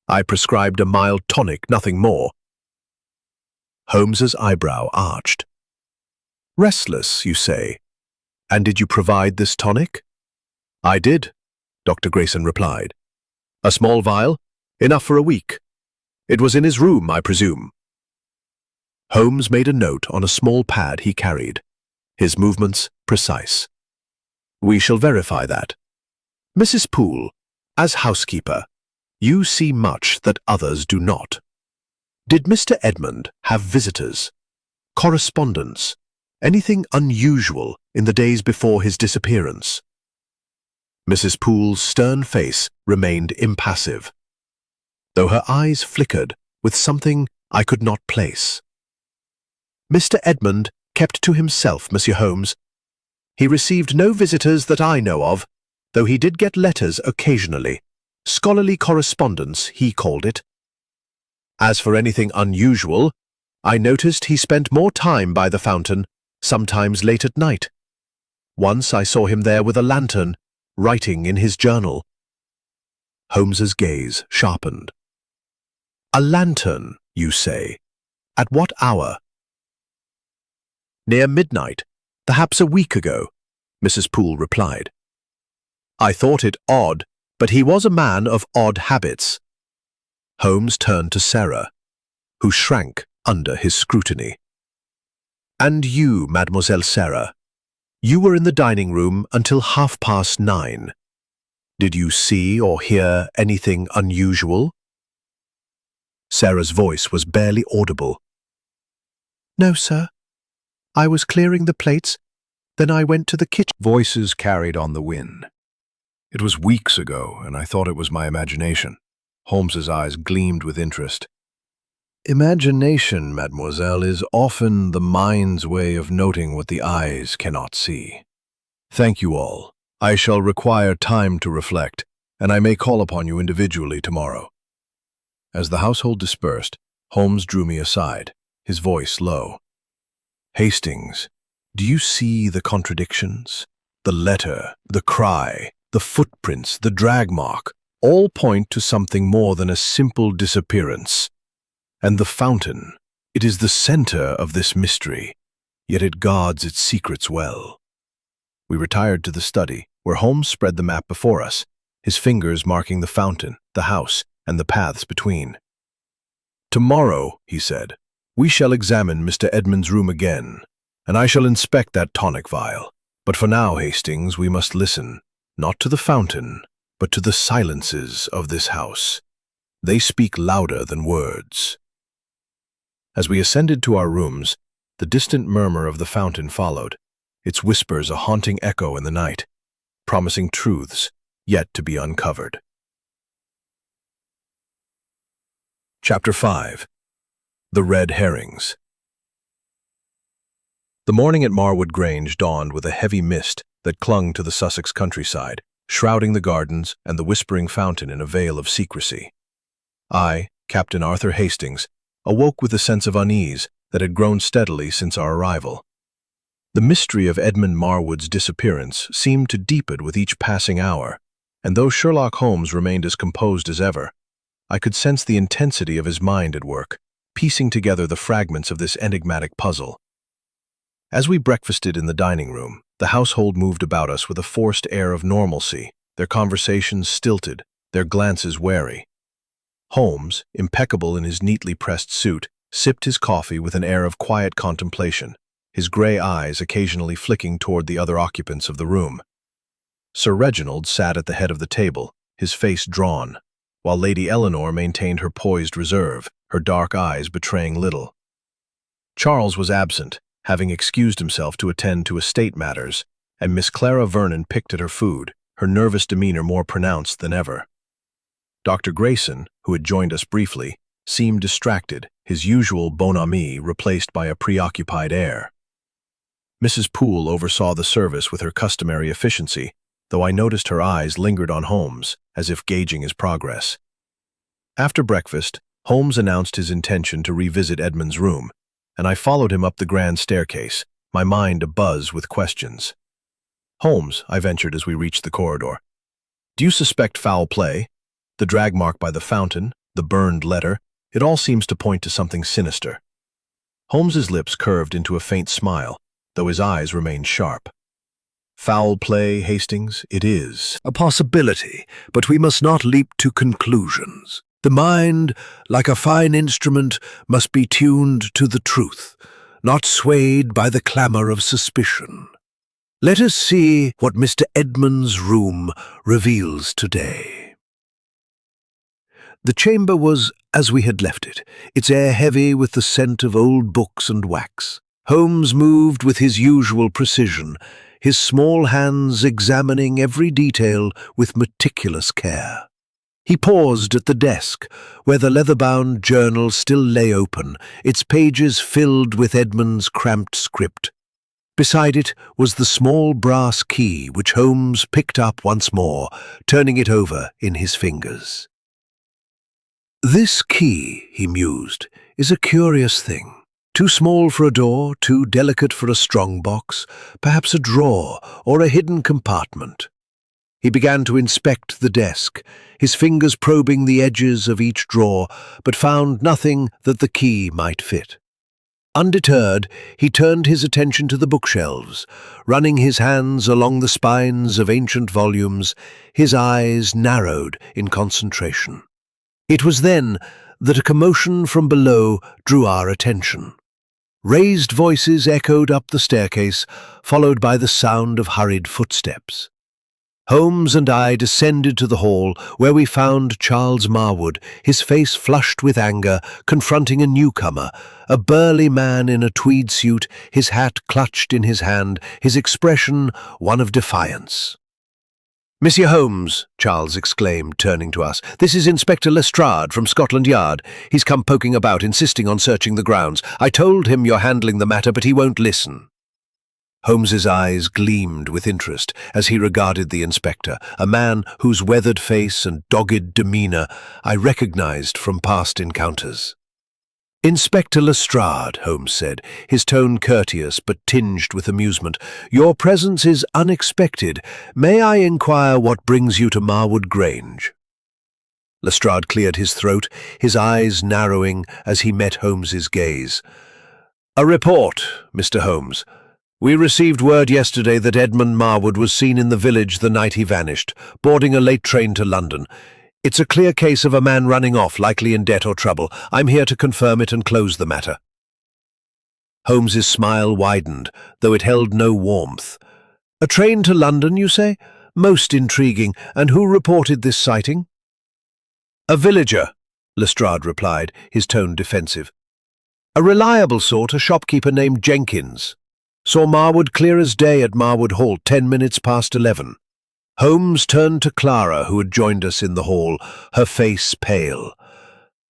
I prescribed a mild tonic, nothing more. Holmes's eyebrow arched. Restless, you say? And did you provide this tonic? I did, Dr. Grayson replied. A small vial, enough for a week. It was in his room, I presume. Holmes made a note on a small pad he carried, his movements precise. We shall verify that. Mrs. Poole, as housekeeper, you see much that others do not. Did Mr. Edmund have visitors, correspondence, anything unusual in the days before his disappearance? Mrs. Poole's stern face remained impassive, though her eyes flickered with something I could not place. Mr. Edmund kept to himself, Monsieur Holmes. He received no visitors that I know of, though he did get letters occasionally. Scholarly correspondence, he called it. As for anything unusual, I noticed he spent more time by the fountain, sometimes late at night. Once I saw him there with a lantern, writing in his journal. Holmes's gaze sharpened. A lantern, you say? At what hour? Near midnight, perhaps a week ago, Mrs. Poole replied. I thought it odd, but he was a man of odd habits. Holmes turned to Sarah, who shrank under his scrutiny. And you, Mademoiselle Sarah, you were in the dining room until 9:30. Did you see or hear anything unusual? Sarah's voice was barely audible. No, sir. I was clearing the plates, then I went to the kitchen. Voices carried on the wind. It was weeks ago, and I thought it was my imagination. Holmes's eyes gleamed with interest. Imagination, mademoiselle, is often the mind's way of noting what the eyes cannot see. Thank you all. I shall require time to reflect, and I may call upon you individually tomorrow. As the household dispersed, Holmes drew me aside, his voice low. Hastings, do you see the contradictions? The letter, the cry, the footprints, the drag mark, all point to something more than a simple disappearance. And the fountain, it is the center of this mystery, yet it guards its secrets well. We retired to the study, where Holmes spread the map before us, his fingers marking the fountain, the house, and the paths between. Tomorrow, he said, we shall examine Mr. Edmund's room again, and I shall inspect that tonic vial. But for now, Hastings, we must listen, not to the fountain, but to the silences of this house. They speak louder than words. As we ascended to our rooms, the distant murmur of the fountain followed, its whispers a haunting echo in the night, promising truths yet to be uncovered. Chapter 5. The Red Herrings. The morning at Marwood Grange dawned with a heavy mist that clung to the Sussex countryside, shrouding the gardens and the whispering fountain in a veil of secrecy. I, Captain Arthur Hastings, awoke with a sense of unease that had grown steadily since our arrival. The mystery of Edmund Marwood's disappearance seemed to deepen with each passing hour, and though Sherlock Holmes remained as composed as ever, I could sense the intensity of his mind at work, piecing together the fragments of this enigmatic puzzle. As we breakfasted in the dining room, the household moved about us with a forced air of normalcy, their conversations stilted, their glances wary. Holmes, impeccable in his neatly pressed suit, sipped his coffee with an air of quiet contemplation, his gray eyes occasionally flicking toward the other occupants of the room. Sir Reginald sat at the head of the table, his face drawn, while Lady Eleanor maintained her poised reserve, her dark eyes betraying little. Charles was absent, having excused himself to attend to estate matters, and Miss Clara Vernon picked at her food, her nervous demeanor more pronounced than ever. Dr. Grayson, who had joined us briefly, seemed distracted, his usual bonhomie replaced by a preoccupied air. Mrs. Poole oversaw the service with her customary efficiency, though I noticed her eyes lingered on Holmes, as if gauging his progress. After breakfast, Holmes announced his intention to revisit Edmund's room, and I followed him up the grand staircase, my mind abuzz with questions. "Holmes," I ventured as we reached the corridor, "do you suspect foul play? The drag mark by the fountain, the burned letter, it all seems to point to something sinister." Holmes's lips curved into a faint smile, though his eyes remained sharp. "Foul play, Hastings, it is." A possibility, but we must not leap to conclusions. The mind, like a fine instrument, must be tuned to the truth, not swayed by the clamour of suspicion. Let us see what Mr. Edmund's room reveals today. The chamber was as we had left it, its air heavy with the scent of old books and wax. Holmes moved with his usual precision, his small hands examining every detail with meticulous care. He paused at the desk, where the leather-bound journal still lay open, its pages filled with Edmund's cramped script. Beside it was the small brass key which Holmes picked up once more, turning it over in his fingers. "This key," he mused, "is a curious thing. Too small for a door, too delicate for a strong box, perhaps a drawer or a hidden compartment." He began to inspect the desk, his fingers probing the edges of each drawer, but found nothing that the key might fit. Undeterred, he turned his attention to the bookshelves, running his hands along the spines of ancient volumes, his eyes narrowed in concentration. It was then that a commotion from below drew our attention. Raised voices echoed up the staircase, followed by the sound of hurried footsteps. Holmes and I descended to the hall, where we found Charles Marwood, his face flushed with anger, confronting a newcomer, a burly man in a tweed suit, his hat clutched in his hand, his expression one of defiance. "Monsieur Holmes," Charles exclaimed, turning to us, "this is Inspector Lestrade from Scotland Yard. He's come poking about, insisting on searching the grounds. I told him you're handling the matter, but he won't listen." Holmes's eyes gleamed with interest as he regarded the inspector, a man whose weathered face and dogged demeanour I recognized from past encounters. "Inspector Lestrade," Holmes said, his tone courteous but tinged with amusement, "your presence is unexpected. May I inquire what brings you to Marwood Grange?" Lestrade cleared his throat, his eyes narrowing as he met Holmes's gaze. "A report, Mr. Holmes. We received word yesterday that Edmund Marwood was seen in the village the night he vanished, boarding a late train to London. It's a clear case of a man running off, likely in debt or trouble. I'm here to confirm it and close the matter." Holmes's smile widened, though it held no warmth. "A train to London, you say? Most intriguing. And who reported this sighting?" "A villager," Lestrade replied, his tone defensive. "A reliable sort, a shopkeeper named Jenkins. Saw Marwood clear as day at Marwood Hall, 10 minutes past 11. Holmes turned to Clara, who had joined us in the hall, her face pale.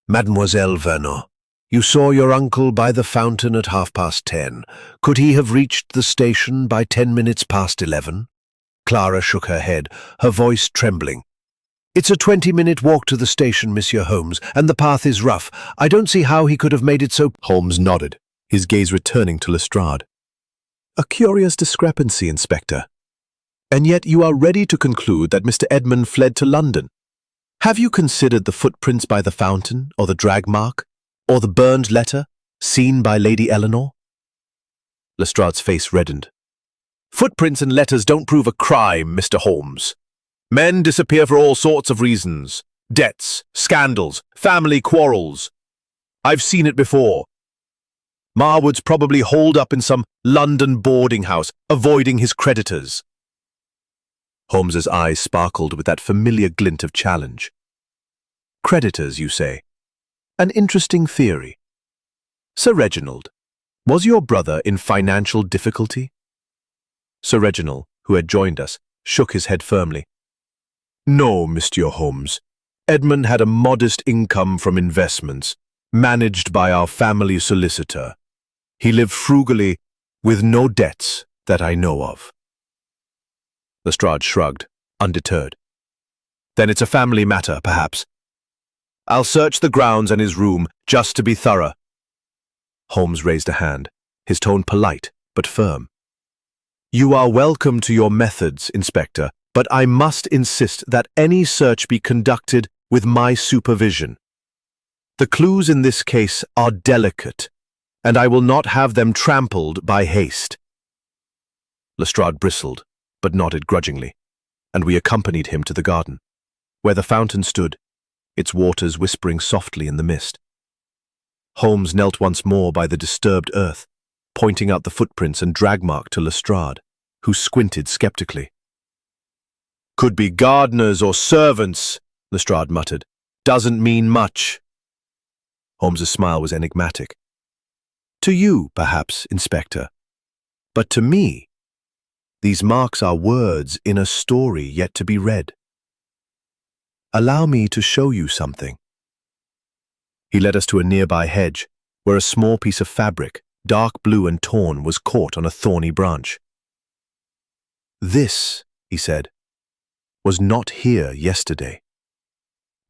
"Mademoiselle Vernon, you saw your uncle by the fountain at 10:30. Could he have reached the station by 10 minutes past 11? Clara shook her head, her voice trembling. "It's a 20-minute walk to the station, Monsieur Holmes, and the path is rough. I don't see how he could have made it so—" Holmes nodded, his gaze returning to Lestrade. "A curious discrepancy, Inspector. And yet you are ready to conclude that Mr. Edmund fled to London. Have you considered the footprints by the fountain, or the drag mark, or the burned letter, seen by Lady Eleanor?" Lestrade's face reddened. "Footprints and letters don't prove a crime, Mr. Holmes. Men disappear for all sorts of reasons. Debts, scandals, family quarrels. I've seen it before. Marwood's probably holed up in some London boarding house, avoiding his creditors." Holmes's eyes sparkled with that familiar glint of challenge. Creditors, you say? An interesting theory. Sir Reginald, was your brother in financial difficulty? Sir Reginald, who had joined us, shook his head firmly. No, Mr. Holmes. Edmund had a modest income from investments, managed by our family solicitor. He lived frugally, with no debts that I know of. Lestrade shrugged, undeterred. Then it's a family matter, perhaps. I'll search the grounds and his room, just to be thorough. Holmes raised a hand, his tone polite but firm. You are welcome to your methods, Inspector, but I must insist that any search be conducted with my supervision. The clues in this case are delicate, and I will not have them trampled by haste. Lestrade bristled, but nodded grudgingly, and we accompanied him to the garden, where the fountain stood, its waters whispering softly in the mist. Holmes knelt once more by the disturbed earth, pointing out the footprints and drag mark to Lestrade, who squinted skeptically. Could be gardeners or servants, Lestrade muttered. Doesn't mean much. Holmes's smile was enigmatic. To you, perhaps, Inspector. But to me, these marks are words in a story yet to be read. Allow me to show you something. He led us to a nearby hedge, where a small piece of fabric, dark blue and torn, was caught on a thorny branch. This, he said, was not here yesterday.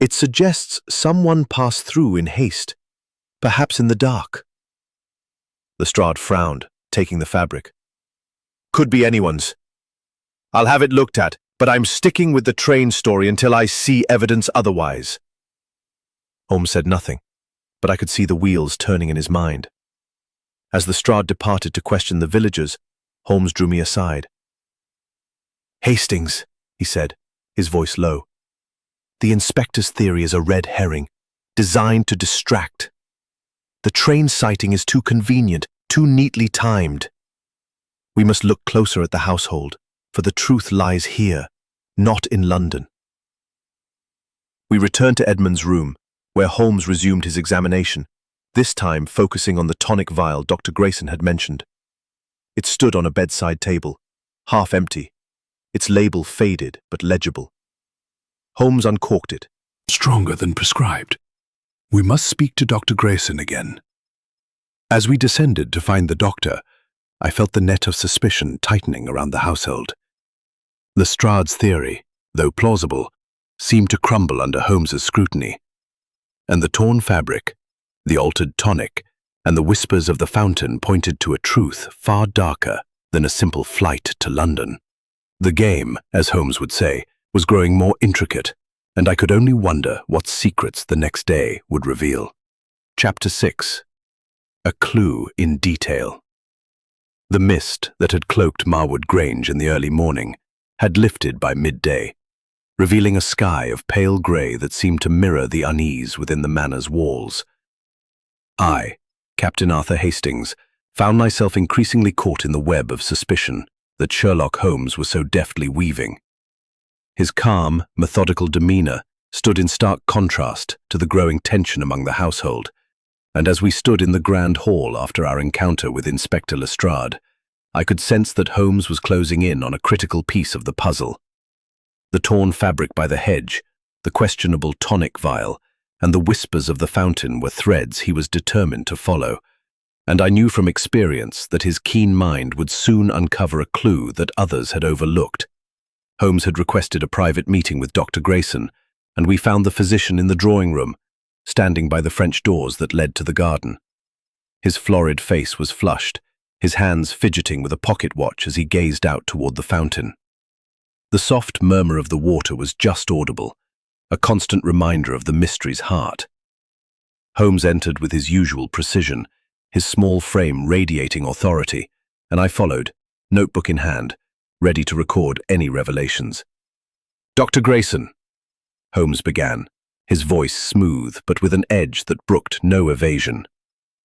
It suggests someone passed through in haste, perhaps in the dark. Lestrade frowned, taking the fabric. Could be anyone's. I'll have it looked at, but I'm sticking with the train story until I see evidence otherwise. Holmes said nothing, but I could see the wheels turning in his mind. As Lestrade departed to question the villagers, Holmes drew me aside. Hastings, he said, his voice low. The inspector's theory is a red herring, designed to distract. The train sighting is too convenient, too neatly timed. We must look closer at the household, for the truth lies here, not in London. We returned to Edmund's room, where Holmes resumed his examination, this time focusing on the tonic vial Dr. Grayson had mentioned. It stood on a bedside table, half empty, its label faded but legible. Holmes uncorked it. Stronger than prescribed. We must speak to Dr. Grayson again. As we descended to find the doctor, I felt the net of suspicion tightening around the household. Lestrade's theory, though plausible, seemed to crumble under Holmes's scrutiny. And the torn fabric, the altered tonic, and the whispers of the fountain pointed to a truth far darker than a simple flight to London. The game, as Holmes would say, was growing more intricate, and I could only wonder what secrets the next day would reveal. Chapter 6. A Clue in Detail. The mist that had cloaked Marwood Grange in the early morning had lifted by midday, revealing a sky of pale grey that seemed to mirror the unease within the manor's walls. I, Captain Arthur Hastings, found myself increasingly caught in the web of suspicion that Sherlock Holmes was so deftly weaving. His calm, methodical demeanour stood in stark contrast to the growing tension among the household, and as we stood in the grand hall after our encounter with Inspector Lestrade, I could sense that Holmes was closing in on a critical piece of the puzzle. The torn fabric by the hedge, the questionable tonic vial, and the whispers of the fountain were threads he was determined to follow, and I knew from experience that his keen mind would soon uncover a clue that others had overlooked. Holmes had requested a private meeting with Dr. Grayson, and we found the physician in the drawing room, standing by the French doors that led to the garden. His florid face was flushed, his hands fidgeting with a pocket watch as he gazed out toward the fountain. The soft murmur of the water was just audible, a constant reminder of the mystery's heart. Holmes entered with his usual precision, his small frame radiating authority, and I followed, notebook in hand, ready to record any revelations. Dr. Grayson, Holmes began, his voice smooth but with an edge that brooked no evasion.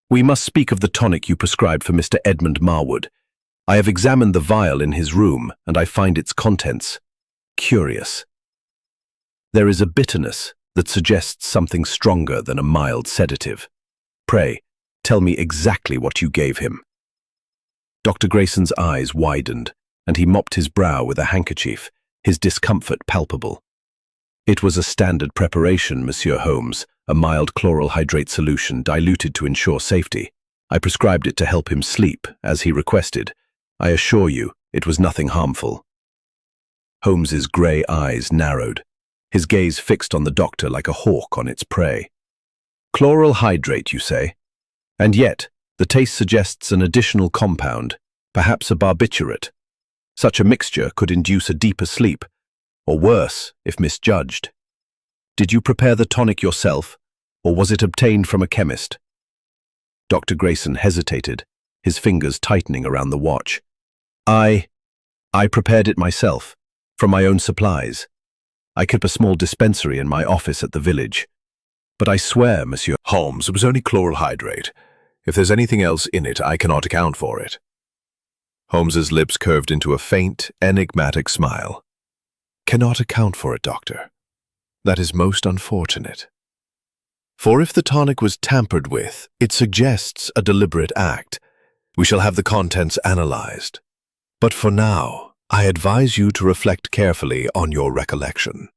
We must speak of the tonic you prescribed for Mr. Edmund Marwood. I have examined the vial in his room, and I find its contents curious. There is a bitterness that suggests something stronger than a mild sedative. Pray, tell me exactly what you gave him. Dr. Grayson's eyes widened, and he mopped his brow with a handkerchief, his discomfort palpable. It was a standard preparation, Monsieur Holmes, a mild chloral hydrate solution diluted to ensure safety. I prescribed it to help him sleep, as he requested. I assure you, it was nothing harmful. Holmes's grey eyes narrowed, his gaze fixed on the doctor like a hawk on its prey. Chloral hydrate, you say? And yet, the taste suggests an additional compound, perhaps a barbiturate. Such a mixture could induce a deeper sleep, or worse, if misjudged. Did you prepare the tonic yourself, or was it obtained from a chemist? Dr. Grayson hesitated, his fingers tightening around the watch. I prepared it myself, from my own supplies. I keep a small dispensary in my office at the village. But I swear, Monsieur Holmes, it was only chloral hydrate. If there's anything else in it, I cannot account for it. Holmes's lips curved into a faint, enigmatic smile. Cannot account for it, Doctor. That is most unfortunate. For if the tonic was tampered with, it suggests a deliberate act. We shall have the contents analyzed. But for now, I advise you to reflect carefully on your recollection.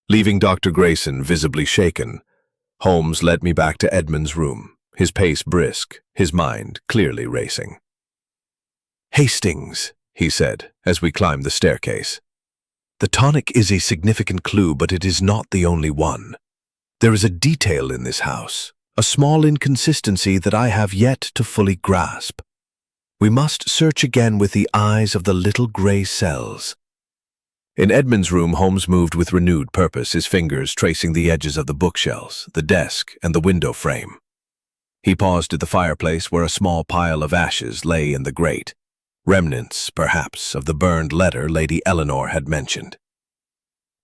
Leaving Dr. Grayson visibly shaken, Holmes led me back to Edmund's room, his pace brisk, his mind clearly racing. Hastings, he said, as we climbed the staircase. The tonic is a significant clue, but it is not the only one. There is a detail in this house, a small inconsistency that I have yet to fully grasp. We must search again with the eyes of the little grey cells. In Edmund's room, Holmes moved with renewed purpose, his fingers tracing the edges of the bookshelves, the desk, and the window frame. He paused at the fireplace where a small pile of ashes lay in the grate, remnants, perhaps, of the burned letter Lady Eleanor had mentioned.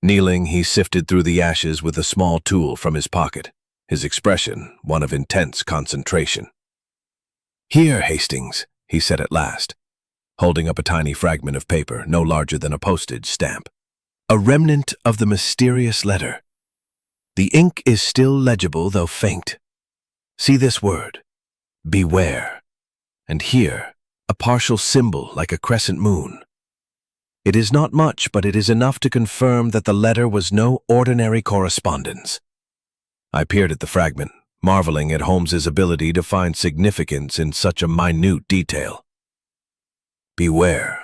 Kneeling, he sifted through the ashes with a small tool from his pocket, his expression one of intense concentration. Here, Hastings, he said at last, holding up a tiny fragment of paper no larger than a postage stamp. A remnant of the mysterious letter. The ink is still legible, though faint. See this word, beware, and here, a partial symbol like a crescent moon. It is not much, but it is enough to confirm that the letter was no ordinary correspondence. I peered at the fragment, marveling at Holmes's ability to find significance in such a minute detail. Beware,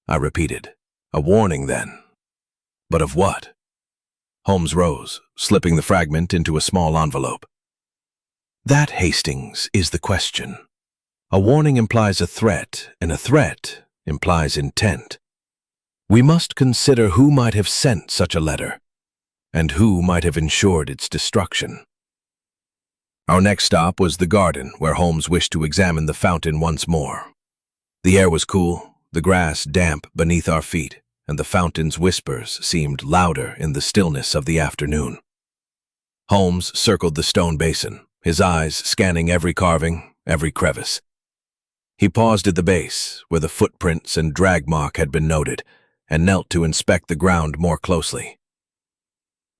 I repeated. A warning, then. But of what? Holmes rose, slipping the fragment into a small envelope. That, Hastings, is the question. A warning implies a threat, and a threat implies intent. We must consider who might have sent such a letter, and who might have ensured its destruction. Our next stop was the garden, where Holmes wished to examine the fountain once more. The air was cool, the grass damp beneath our feet, and the fountain's whispers seemed louder in the stillness of the afternoon. Holmes circled the stone basin, his eyes scanning every carving, every crevice. He paused at the base, where the footprints and drag mark had been noted, and knelt to inspect the ground more closely.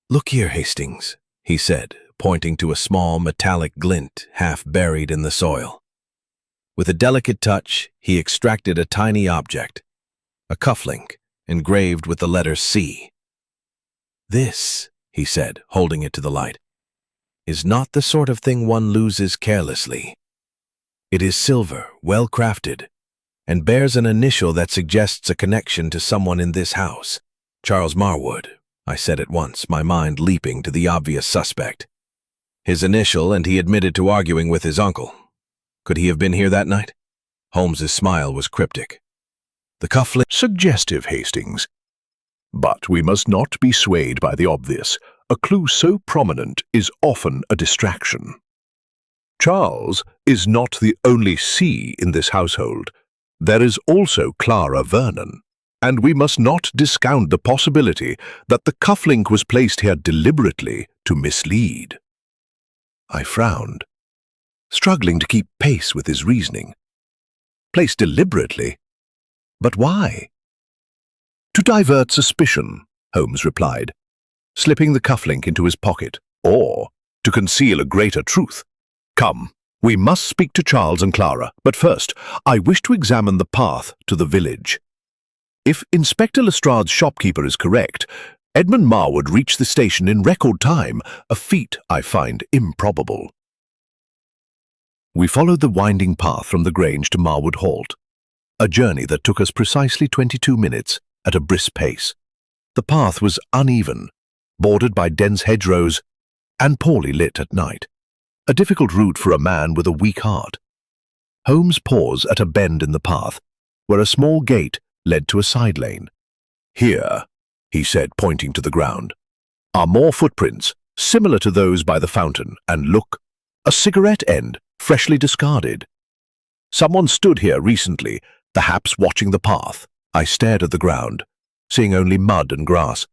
Look here, Hastings, he said, pointing to a small metallic glint half buried in the soil. With a delicate touch, he extracted a tiny object, a cufflink, engraved with the letter C. This, he said, holding it to the light, is not the sort of thing one loses carelessly. It is silver, well crafted, and bears an initial that suggests a connection to someone in this house. Charles Marwood, I said at once, my mind leaping to the obvious suspect. His initial, and he admitted to arguing with his uncle. Could he have been here that night? Holmes's smile was cryptic. The cufflink... Suggestive, Hastings. But we must not be swayed by the obvious. A clue so prominent is often a distraction. Charles is not the only C in this household. There is also Clara Vernon, and we must not discount the possibility that the cufflink was placed here deliberately to mislead. I frowned, struggling to keep pace with his reasoning. Placed deliberately? But why? To divert suspicion, Holmes replied, slipping the cufflink into his pocket, or to conceal a greater truth. Come, we must speak to Charles and Clara, but first, I wish to examine the path to the village. If Inspector Lestrade's shopkeeper is correct, Edmund Marwood reached the station in record time, a feat I find improbable. We followed the winding path from the Grange to Marwood Halt, a journey that took us precisely 22 minutes at a brisk pace. The path was uneven, bordered by dense hedgerows, and poorly lit at night, a difficult route for a man with a weak heart. Holmes paused at a bend in the path, where a small gate led to a side lane. Here, he said, pointing to the ground, are more footprints, similar to those by the fountain, and look, a cigarette end, freshly discarded. Someone stood here recently, perhaps watching the path. I stared at the ground, seeing only mud and grass,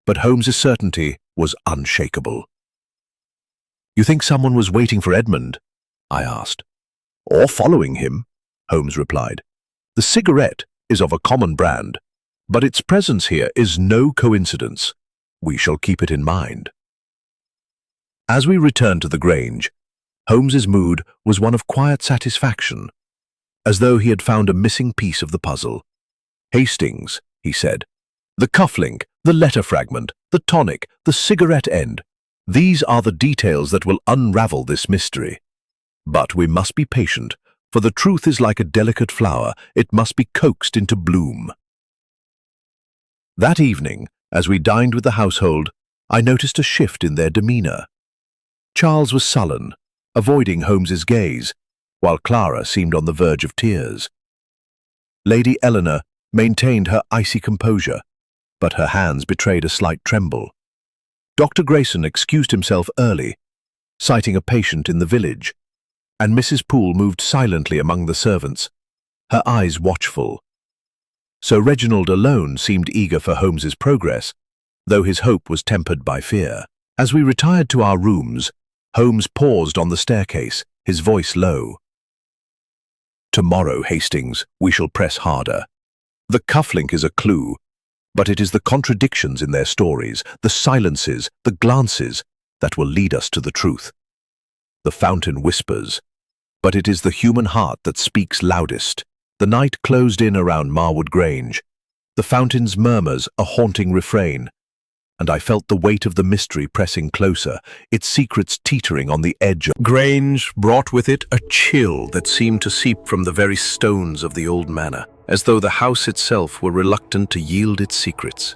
but Holmes's certainty was unshakable. You think someone was waiting for Edmund? I asked. Or following him, Holmes replied. The cigarette is of a common brand, but its presence here is no coincidence. We shall keep it in mind. As we returned to the Grange, Holmes's mood was one of quiet satisfaction, as though he had found a missing piece of the puzzle. Hastings, he said, the cufflink, the letter fragment, the tonic, the cigarette end. These are the details that will unravel this mystery. But we must be patient, for the truth is like a delicate flower, it must be coaxed into bloom. That evening, as we dined with the household, I noticed a shift in their demeanour. Charles was sullen, avoiding Holmes's gaze, while Clara seemed on the verge of tears. Lady Eleanor maintained her icy composure, but her hands betrayed a slight tremble. Dr. Grayson excused himself early, citing a patient in the village, and Mrs. Poole moved silently among the servants, her eyes watchful. So Reginald alone seemed eager for Holmes's progress, though his hope was tempered by fear. As we retired to our rooms, Holmes paused on the staircase, his voice low. Tomorrow, Hastings, we shall press harder. The cufflink is a clue, but it is the contradictions in their stories, the silences, the glances, that will lead us to the truth. The fountain whispers, but it is the human heart that speaks loudest. The night closed in around Marwood Grange. The fountain's murmurs a haunting refrain, and I felt the weight of the mystery pressing closer, its secrets teetering on the edge. Grange brought with it a chill that seemed to seep from the very stones of the old manor, as though the house itself were reluctant to yield its secrets.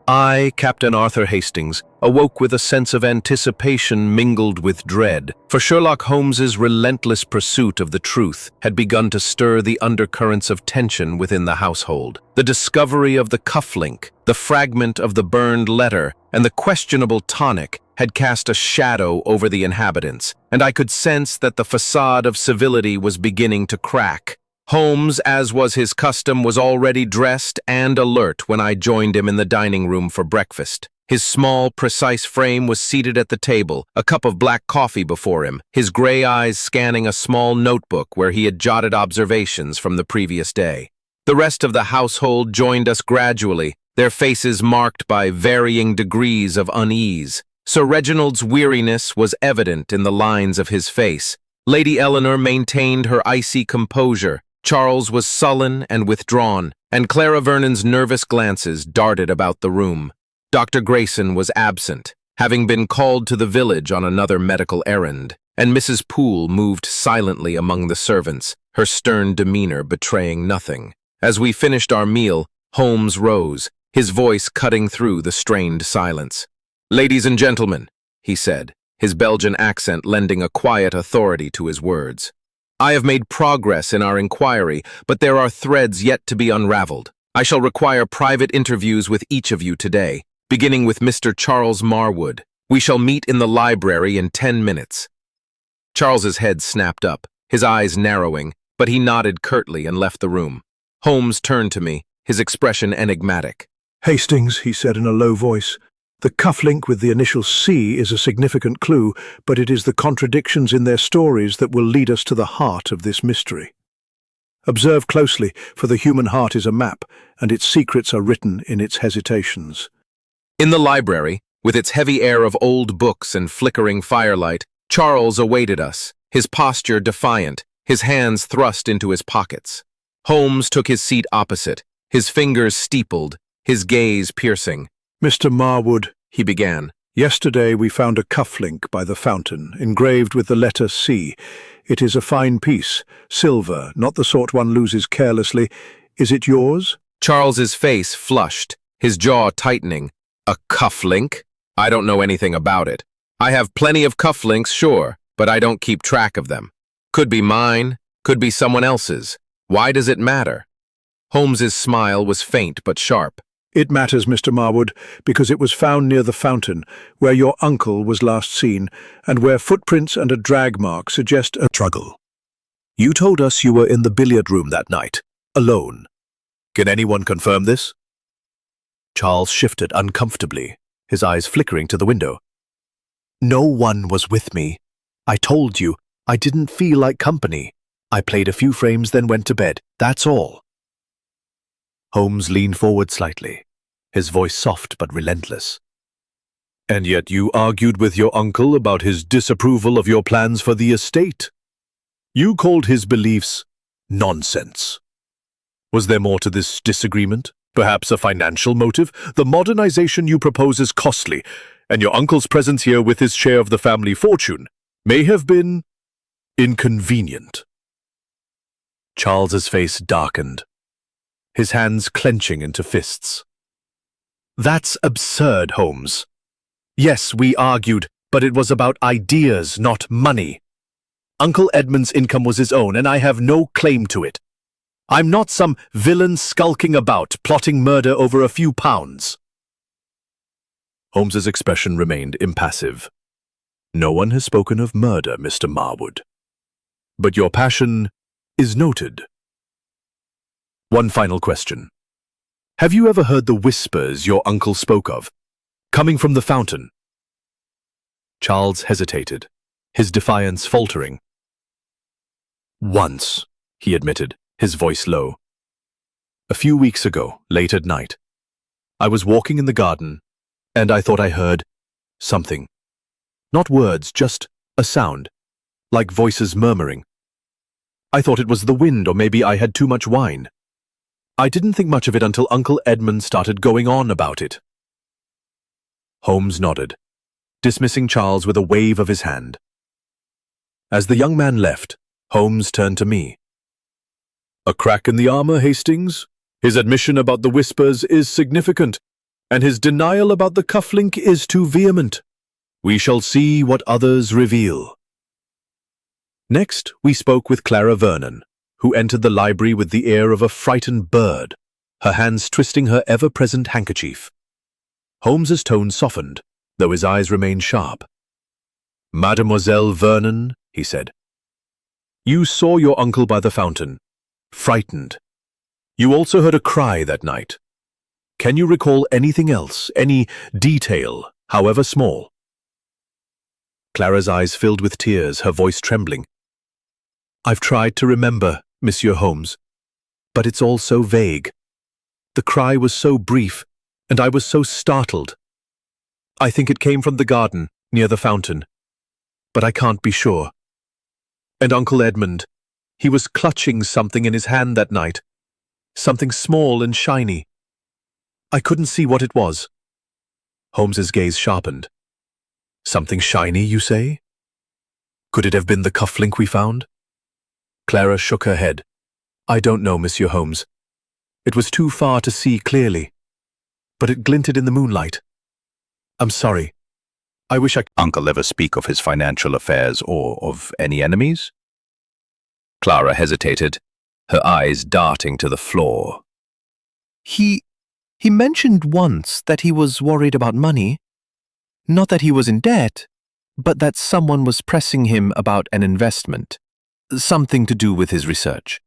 I, Captain Arthur Hastings, awoke with a sense of anticipation mingled with dread, for Sherlock Holmes's relentless pursuit of the truth had begun to stir the undercurrents of tension within the household. The discovery of the cufflink, the fragment of the burned letter, and the questionable tonic had cast a shadow over the inhabitants, and I could sense that the facade of civility was beginning to crack. Holmes, as was his custom, was already dressed and alert when I joined him in the dining room for breakfast. His small, precise frame was seated at the table, a cup of black coffee before him, his gray eyes scanning a small notebook where he had jotted observations from the previous day. The rest of the household joined us gradually, their faces marked by varying degrees of unease. Sir Reginald's weariness was evident in the lines of his face. Lady Eleanor maintained her icy composure. Charles was sullen and withdrawn, and Clara Vernon's nervous glances darted about the room. Dr. Grayson was absent, having been called to the village on another medical errand, and Mrs. Poole moved silently among the servants, her stern demeanor betraying nothing. As we finished our meal, Holmes rose, his voice cutting through the strained silence. "Ladies and gentlemen," he said, his Belgian accent lending a quiet authority to his words. "I have made progress in our inquiry, but there are threads yet to be unraveled. I shall require private interviews with each of you today, beginning with Mr. Charles Marwood. We shall meet in the library in 10 minutes. Charles's head snapped up, his eyes narrowing, but he nodded curtly and left the room. Holmes turned to me, his expression enigmatic. "Hastings," he said in a low voice, "the cufflink with the initial C is a significant clue, but it is the contradictions in their stories that will lead us to the heart of this mystery." Observe closely, for the human heart is a map, and its secrets are written in its hesitations. In the library, with its heavy air of old books and flickering firelight, Charles awaited us, his posture defiant, his hands thrust into his pockets. Holmes took his seat opposite, his fingers steepled, his gaze piercing. "Mr. Marwood," He began. "yesterday we found a cufflink by the fountain, engraved with the letter C. It is a fine piece, silver, not the sort one loses carelessly. Is it yours?" Charles's face flushed, his jaw tightening. A cufflink? I don't know anything about it. I have plenty of cufflinks, sure, but I don't keep track of them. Could be mine, could be someone else's. Why does it matter? Holmes's smile was faint but sharp. "It matters, Mr. Marwood, because it was found near the fountain, where your uncle was last seen, and where footprints and a drag mark suggest a Struggle. You told us you were in the billiard room that night, alone. Can anyone confirm this? Charles shifted uncomfortably, his eyes flickering to the window. No one was with me. I told you, I didn't feel like company. I played a few frames, then went to bed. That's all. Holmes leaned forward slightly, his voice soft but relentless. And yet you argued with your uncle about his disapproval of your plans for the estate. You called his beliefs nonsense. Was there more to this disagreement? Perhaps a financial motive? The modernization you propose is costly, and your uncle's presence here with his share of the family fortune may have been inconvenient. Charles's face darkened, his hands clenching into fists. That's absurd, Holmes. Yes, we argued, but it was about ideas, not money. Uncle Edmund's income was his own, and I have no claim to it. I'm not some villain skulking about, plotting murder over a few pounds. Holmes's expression remained impassive. No one has spoken of murder, Mr. Marwood. But your passion is noted. One final question. Have you ever heard the whispers your uncle spoke of, coming from the fountain? Charles hesitated, his defiance faltering. Once, he admitted, his voice low. A few weeks ago, late at night, I was walking in the garden, and I thought I heard something. Not words, just a sound, like voices murmuring. I thought it was the wind, or maybe I had too much wine. I didn't think much of it until Uncle Edmund started going on about it. Holmes nodded, dismissing Charles with a wave of his hand. As the young man left, Holmes turned to me. A crack in the armor, Hastings? His admission about the whispers is significant, and his denial about the cufflink is too vehement. We shall see what others reveal. Next, we spoke with Clara Vernon, who entered the library with the air of a frightened bird, her hands twisting her ever-present handkerchief. Holmes's tone softened, though his eyes remained sharp. Mademoiselle Vernon, he said, you saw your uncle by the fountain, frightened. You also heard a cry that night. Can you recall anything else, any detail, however small? Clara's eyes filled with tears, her voice trembling. I've tried to remember, Monsieur Holmes, but it's all so vague. The cry was so brief, and I was so startled. I think it came from the garden, near the fountain, but I can't be sure. And Uncle Edmund, he was clutching something in his hand that night, something small and shiny. I couldn't see what it was. Holmes's gaze sharpened. Something shiny, you say? Could it have been the cufflink we found? Clara shook her head. I don't know, Monsieur Holmes. It was too far to see clearly, but it glinted in the moonlight. I'm sorry. I wish I could. Uncle ever speak of his financial affairs or of any enemies? Clara hesitated, her eyes darting to the floor. He mentioned once that he was worried about money. Not that he was in debt, but that someone was pressing him about an investment, something to do with his research.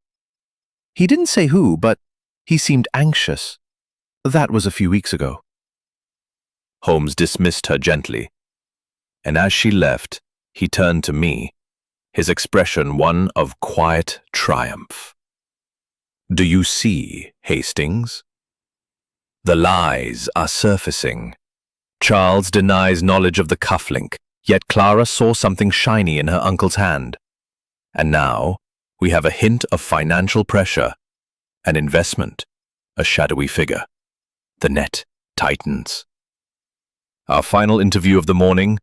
He didn't say who, but he seemed anxious. That was a few weeks ago. Holmes dismissed her gently, and as she left, he turned to me, his expression one of quiet triumph. Do you see, Hastings? The lies are surfacing. Charles denies knowledge of the cufflink, yet Clara saw something shiny in her uncle's hand. And now, we have a hint of financial pressure, an investment, a shadowy figure. The net tightens. Our final interview of the morning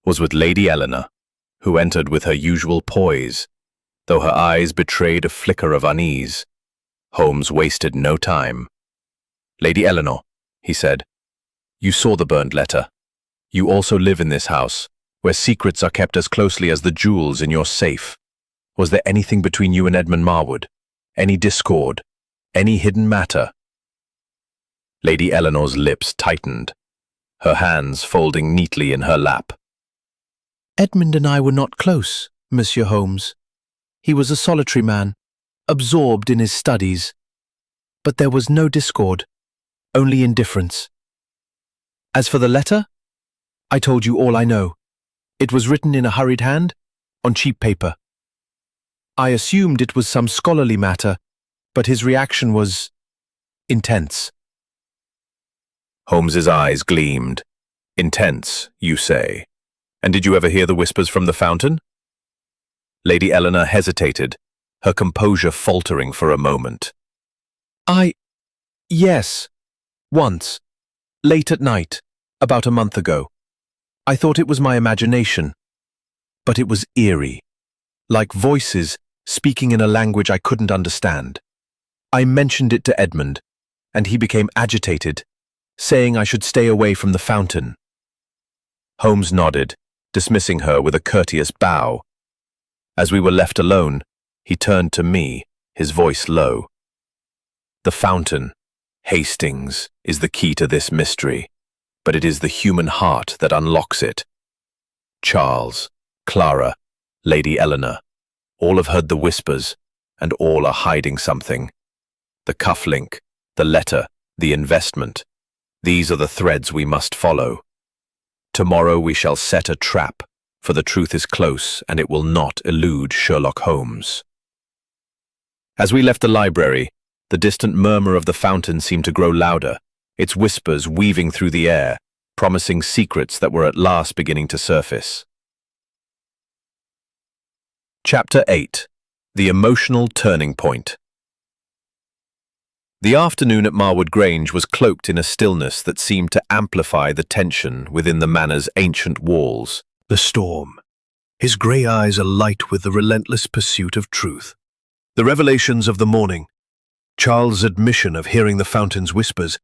was with Lady Eleanor, who entered with her usual poise, though her eyes betrayed a flicker of unease. Holmes wasted no time. "Lady Eleanor," he said, "you saw the burned letter. You also live in this house, where secrets are kept as closely as the jewels in your safe. Was there anything between you and Edmund Marwood? Any discord? Any hidden matter?" Lady Eleanor's lips tightened, her hands folding neatly in her lap. Edmund and I were not close, Monsieur Holmes. He was a solitary man, absorbed in his studies. But there was no discord, only indifference. As for the letter, I told you all I know. It was written in a hurried hand, on cheap paper. I assumed it was some scholarly matter, but his reaction was intense. Holmes's eyes gleamed. "Intense, you say? And did you ever hear the whispers from the fountain?" Lady Eleanor hesitated, her composure faltering for a moment. Yes, once, late at night, about a month ago. I thought it was my imagination, but it was eerie, like voices speaking in a language I couldn't understand. I mentioned it to Edmund, and he became agitated, saying I should stay away from the fountain. Holmes nodded, dismissing her with a courteous bow. As we were left alone, he turned to me, his voice low. "The fountain, Hastings, is the key to this mystery, but it is the human heart that unlocks it. Charles, Clara, Lady Eleanor, all have heard the whispers, and all are hiding something. The cufflink, the letter, the investment. These are the threads we must follow. Tomorrow we shall set a trap, for the truth is close and it will not elude Sherlock Holmes." As we left the library, the distant murmur of the fountain seemed to grow louder, its whispers weaving through the air, promising secrets that were at last beginning to surface. Chapter 8. The Emotional Turning Point. The afternoon at Marwood Grange was cloaked in a stillness that seemed to amplify the tension within the manor's ancient walls. The storm, his grey eyes alight with the relentless pursuit of truth. The revelations of the morning, Charles' admission of hearing the fountain's whispers,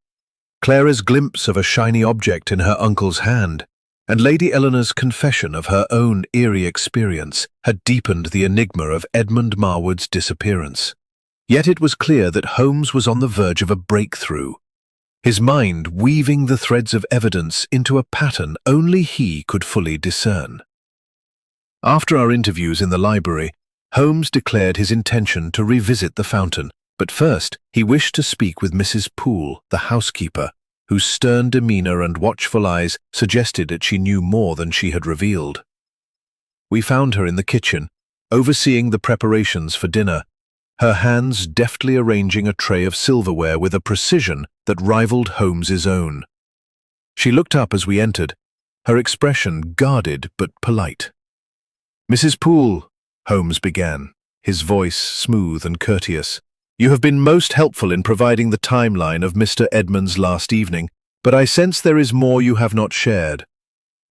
Clara's glimpse of a shiny object in her uncle's hand, and Lady Eleanor's confession of her own eerie experience had deepened the enigma of Edmund Marwood's disappearance. Yet it was clear that Holmes was on the verge of a breakthrough, his mind weaving the threads of evidence into a pattern only he could fully discern. After our interviews in the library, Holmes declared his intention to revisit the fountain, but first he wished to speak with Mrs. Poole, the housekeeper, whose stern demeanour and watchful eyes suggested that she knew more than she had revealed. We found her in the kitchen, overseeing the preparations for dinner, her hands deftly arranging a tray of silverware with a precision that rivaled Holmes's own. She looked up as we entered, her expression guarded but polite. "Mrs. Poole," Holmes began, his voice smooth and courteous, "you have been most helpful in providing the timeline of Mr. Edmund's last evening, but I sense there is more you have not shared.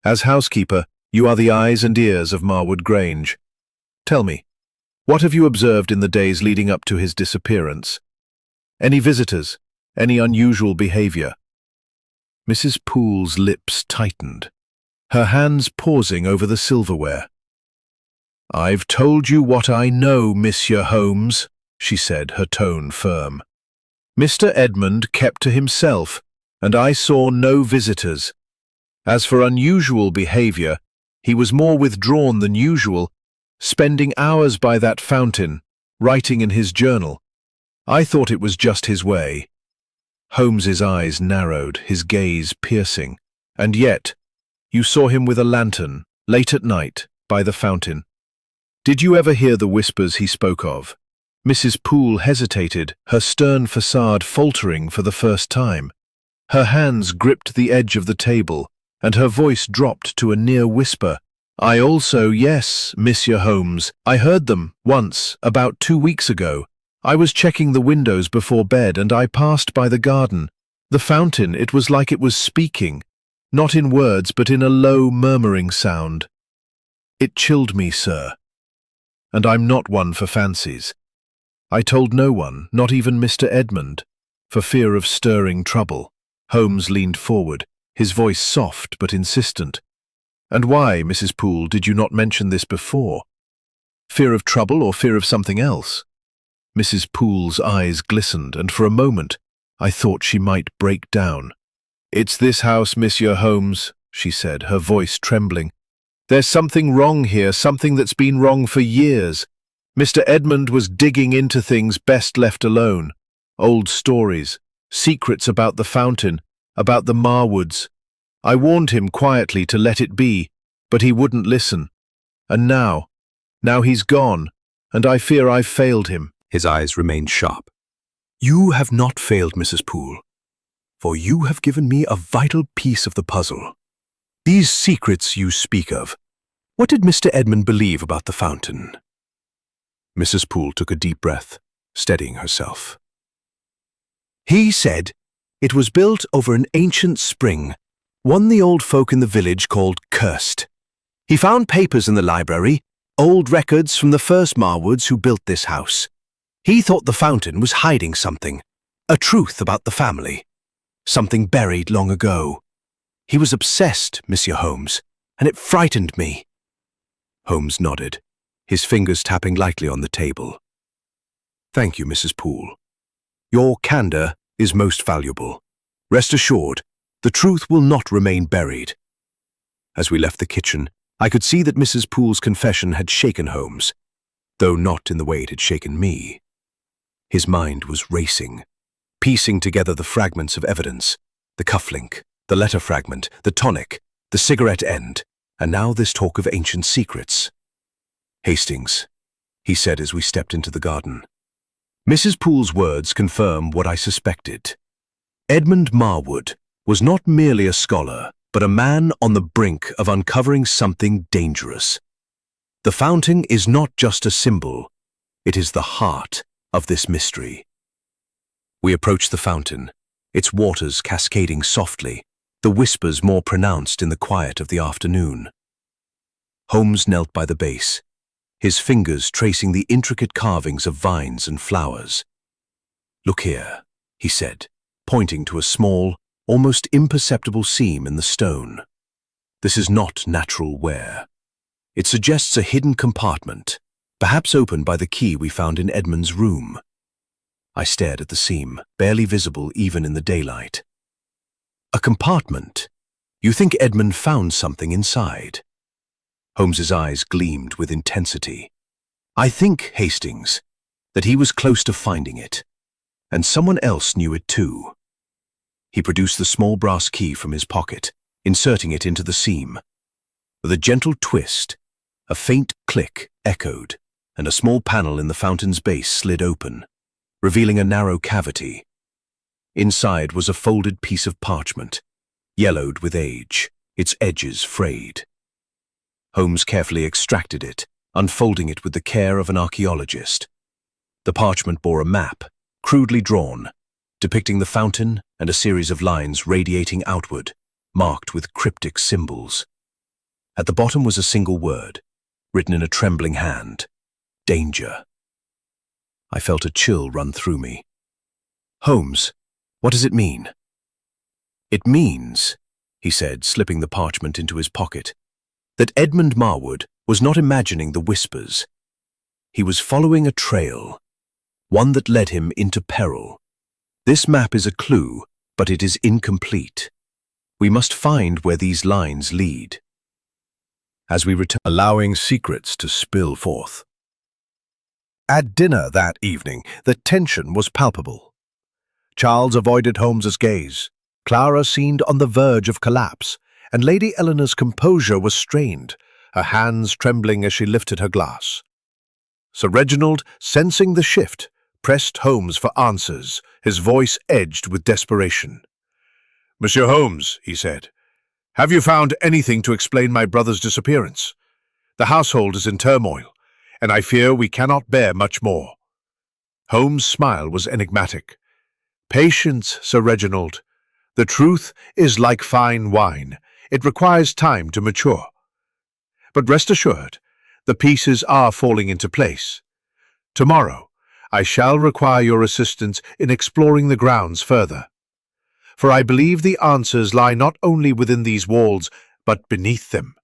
As housekeeper, you are the eyes and ears of Marwood Grange. Tell me, what have you observed in the days leading up to his disappearance? Any visitors? Any unusual behaviour?" Mrs. Poole's lips tightened, her hands pausing over the silverware. "I've told you what I know, Monsieur Holmes," she said, her tone firm. "Mr. Edmund kept to himself, and I saw no visitors. As for unusual behaviour, he was more withdrawn than usual, spending hours by that fountain, writing in his journal. I thought it was just his way." Holmes's eyes narrowed, his gaze piercing. "And yet, you saw him with a lantern, late at night, by the fountain. Did you ever hear the whispers he spoke of? Mrs. Poole hesitated, her stern facade faltering for the first time. Her hands gripped the edge of the table, and her voice dropped to a near whisper. "I also, yes, Monsieur Holmes. I heard them, once, about 2 weeks ago. I was checking the windows before bed, and I passed by the garden. The fountain, it was like it was speaking, not in words, but in a low, murmuring sound. It chilled me, sir. And I'm not one for fancies. I told no one, not even Mr. Edmund, for fear of stirring trouble." Holmes leaned forward, his voice soft but insistent. "And why, Mrs. Poole, did you not mention this before? Fear of trouble or fear of something else?" Mrs. Poole's eyes glistened, and for a moment I thought she might break down. "It's this house, Monsieur Holmes," she said, her voice trembling. "There's something wrong here, something that's been wrong for years. Mr. Edmund was digging into things best left alone. Old stories, secrets about the fountain, about the Marwoods. I warned him quietly to let it be, but he wouldn't listen. And now he's gone, and I fear I've failed him." His eyes remained sharp. "You have not failed, Mrs. Poole, for you have given me a vital piece of the puzzle. These secrets you speak of, what did Mr. Edmund believe about the fountain?" Mrs. Poole took a deep breath, steadying herself. "He said it was built over an ancient spring, one the old folk in the village called cursed. He found papers in the library, old records from the first Marwoods who built this house. He thought the fountain was hiding something, a truth about the family, something buried long ago. He was obsessed, Monsieur Holmes, and it frightened me." Holmes nodded, his fingers tapping lightly on the table. "Thank you, Mrs. Poole. Your candor is most valuable. Rest assured, the truth will not remain buried." As we left the kitchen, I could see that Mrs. Poole's confession had shaken Holmes, though not in the way it had shaken me. His mind was racing, piecing together the fragments of evidence, the cufflink, the letter fragment, the tonic, the cigarette end, and now this talk of ancient secrets. "Hastings," he said as we stepped into the garden. "Mrs. Poole's words confirm what I suspected. Edmund Marwood was not merely a scholar, but a man on the brink of uncovering something dangerous. The fountain is not just a symbol, it is the heart of this mystery." We approached the fountain, its waters cascading softly, the whispers more pronounced in the quiet of the afternoon. Holmes knelt by the base, his fingers tracing the intricate carvings of vines and flowers. "Look here," he said, pointing to a small, almost imperceptible seam in the stone. "This is not natural wear. It suggests a hidden compartment, perhaps opened by the key we found in Edmund's room." I stared at the seam, barely visible even in the daylight. "A compartment? You think Edmund found something inside?" Holmes's eyes gleamed with intensity. "I think, Hastings, that he was close to finding it, and someone else knew it too." He produced the small brass key from his pocket, inserting it into the seam. With a gentle twist, a faint click echoed, and a small panel in the fountain's base slid open, revealing a narrow cavity. Inside was a folded piece of parchment, yellowed with age, its edges frayed. Holmes carefully extracted it, unfolding it with the care of an archaeologist. The parchment bore a map, crudely drawn, depicting the fountain and a series of lines radiating outward, marked with cryptic symbols. At the bottom was a single word, written in a trembling hand: danger. I felt a chill run through me. "Holmes, what does it mean?" "It means," he said, slipping the parchment into his pocket, "that Edmund Marwood was not imagining the whispers. He was following a trail, one that led him into peril. This map is a clue, but it is incomplete. We must find where these lines lead." As we returned, allowing secrets to spill forth. At dinner that evening, the tension was palpable. Charles avoided Holmes's gaze. Clara seemed on the verge of collapse, and Lady Eleanor's composure was strained, her hands trembling as she lifted her glass. Sir Reginald, sensing the shift, pressed Holmes for answers, his voice edged with desperation. "Monsieur Holmes," he said, "have you found anything to explain my brother's disappearance? The household is in turmoil, and I fear we cannot bear much more." Holmes' smile was enigmatic. "Patience, Sir Reginald. The truth is like fine wine. It requires time to mature. But rest assured, the pieces are falling into place. Tomorrow, I shall require your assistance in exploring the grounds further, for I believe the answers lie not only within these walls, but beneath them."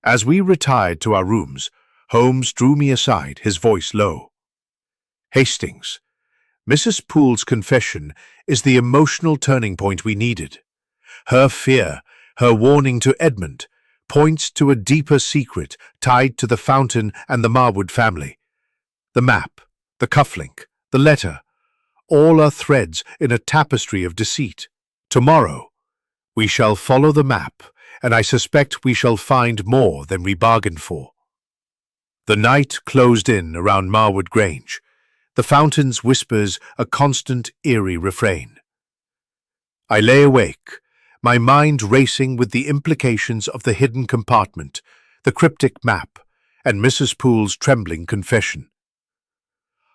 As we retired to our rooms, Holmes drew me aside, his voice low. "Hastings, Mrs. Poole's confession is the emotional turning point we needed. Her fear, her warning to Edmund, points to a deeper secret tied to the fountain and the Marwood family. The map, the cufflink, the letter, all are threads in a tapestry of deceit. Tomorrow, we shall follow the map, and I suspect we shall find more than we bargained for." The night closed in around Marwood Grange, the fountain's whispers a constant eerie refrain. I lay awake, my mind racing with the implications of the hidden compartment, the cryptic map, and Mrs. Poole's trembling confession.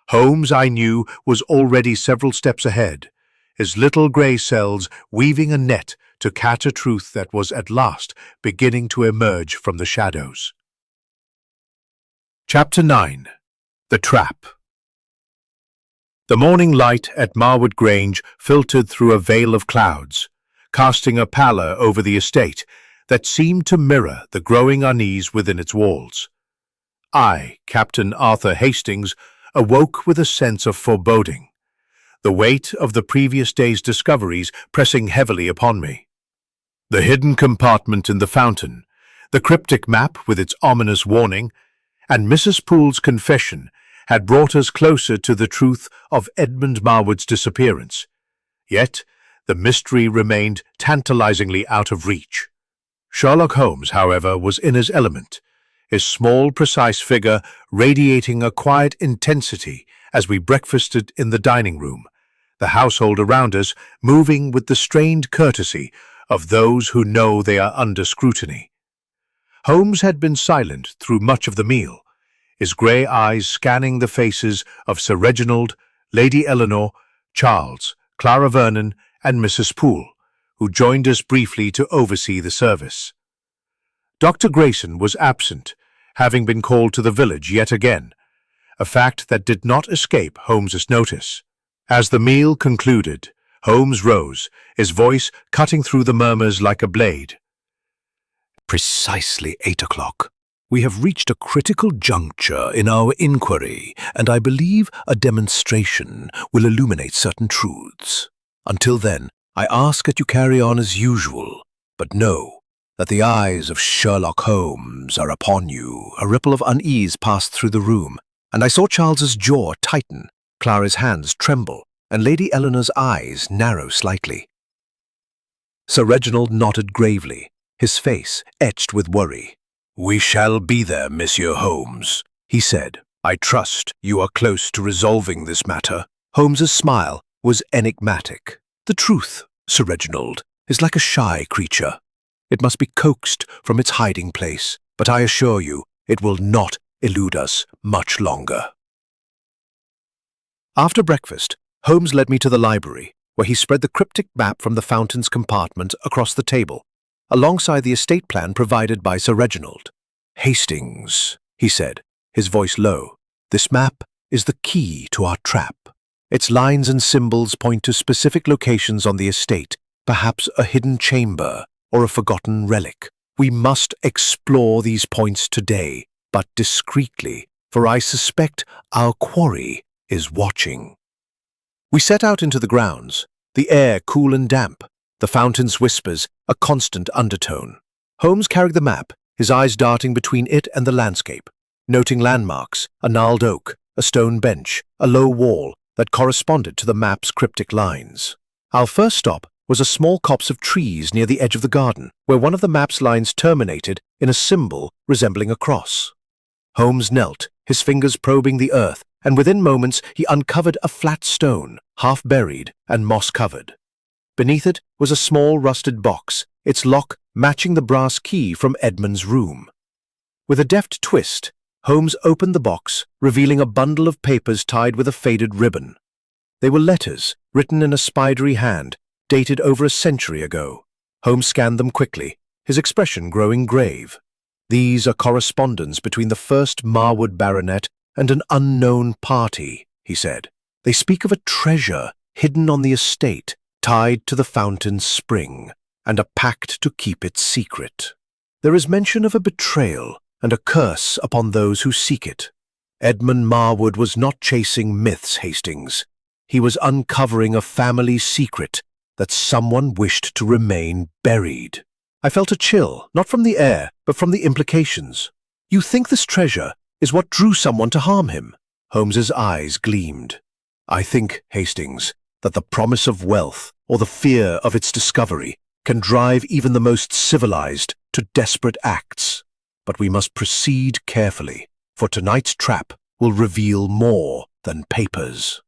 Holmes, I knew, was already several steps ahead, his little grey cells weaving a net to catch a truth that was at last beginning to emerge from the shadows. Chapter 9. The Trap. The morning light at Marwood Grange filtered through a veil of clouds, casting a pallor over the estate that seemed to mirror the growing unease within its walls. I, Captain Arthur Hastings, awoke with a sense of foreboding, the weight of the previous day's discoveries pressing heavily upon me. The hidden compartment in the fountain, the cryptic map with its ominous warning, and Mrs. Poole's confession had brought us closer to the truth of Edmund Marwood's disappearance. Yet, the mystery remained tantalizingly out of reach. Sherlock Holmes, however, was in his element, his small, precise figure radiating a quiet intensity as we breakfasted in the dining room, the household around us moving with the strained courtesy of those who know they are under scrutiny. Holmes had been silent through much of the meal, his grey eyes scanning the faces of Sir Reginald, Lady Eleanor, Charles, Clara Vernon, and Mrs. Poole, who joined us briefly to oversee the service. Dr. Grayson was absent, having been called to the village yet again, a fact that did not escape Holmes's notice. As the meal concluded, Holmes rose, his voice cutting through the murmurs like a blade. Precisely 8 o'clock. We have reached a critical juncture in our inquiry, and I believe a demonstration will illuminate certain truths. Until then, I ask that you carry on as usual, but know that the eyes of Sherlock Holmes are upon you. A ripple of unease passed through the room, and I saw Charles's jaw tighten, Clara's hands tremble, and Lady Eleanor's eyes narrow slightly. Sir Reginald nodded gravely, his face etched with worry. "We shall be there, Monsieur Holmes," he said. "I trust you are close to resolving this matter." Holmes's smile was enigmatic. "The truth, Sir Reginald, is like a shy creature. It must be coaxed from its hiding place, but I assure you it will not elude us much longer." After breakfast, Holmes led me to the library, where he spread the cryptic map from the fountain's compartment across the table, alongside the estate plan provided by Sir Reginald. "Hastings," he said, his voice low, "this map is the key to our trap. Its lines and symbols point to specific locations on the estate, perhaps a hidden chamber or a forgotten relic. We must explore these points today, but discreetly, for I suspect our quarry is watching." We set out into the grounds, the air cool and damp, the fountain's whispers a constant undertone. Holmes carried the map, his eyes darting between it and the landscape, noting landmarks, a gnarled oak, a stone bench, a low wall that corresponded to the map's cryptic lines. Our first stop was a small copse of trees near the edge of the garden, where one of the map's lines terminated in a symbol resembling a cross. Holmes knelt, his fingers probing the earth, and within moments he uncovered a flat stone, half buried and moss-covered. Beneath it was a small rusted box, its lock matching the brass key from Edmund's room. With a deft twist, Holmes opened the box, revealing a bundle of papers tied with a faded ribbon. They were letters, written in a spidery hand, dated over a century ago. Holmes scanned them quickly, his expression growing grave. "These are correspondence between the first Marwood baronet and an unknown party," he said. "They speak of a treasure hidden on the estate, tied to the fountain's spring, and a pact to keep it secret. There is mention of a betrayal and a curse upon those who seek it. Edmund Marwood was not chasing myths, Hastings. He was uncovering a family secret that someone wished to remain buried." I felt a chill, not from the air, but from the implications. "You think this treasure is what drew someone to harm him?" Holmes's eyes gleamed. "I think, Hastings, that the promise of wealth or the fear of its discovery can drive even the most civilized to desperate acts. But we must proceed carefully, for tonight's trap will reveal more than papers."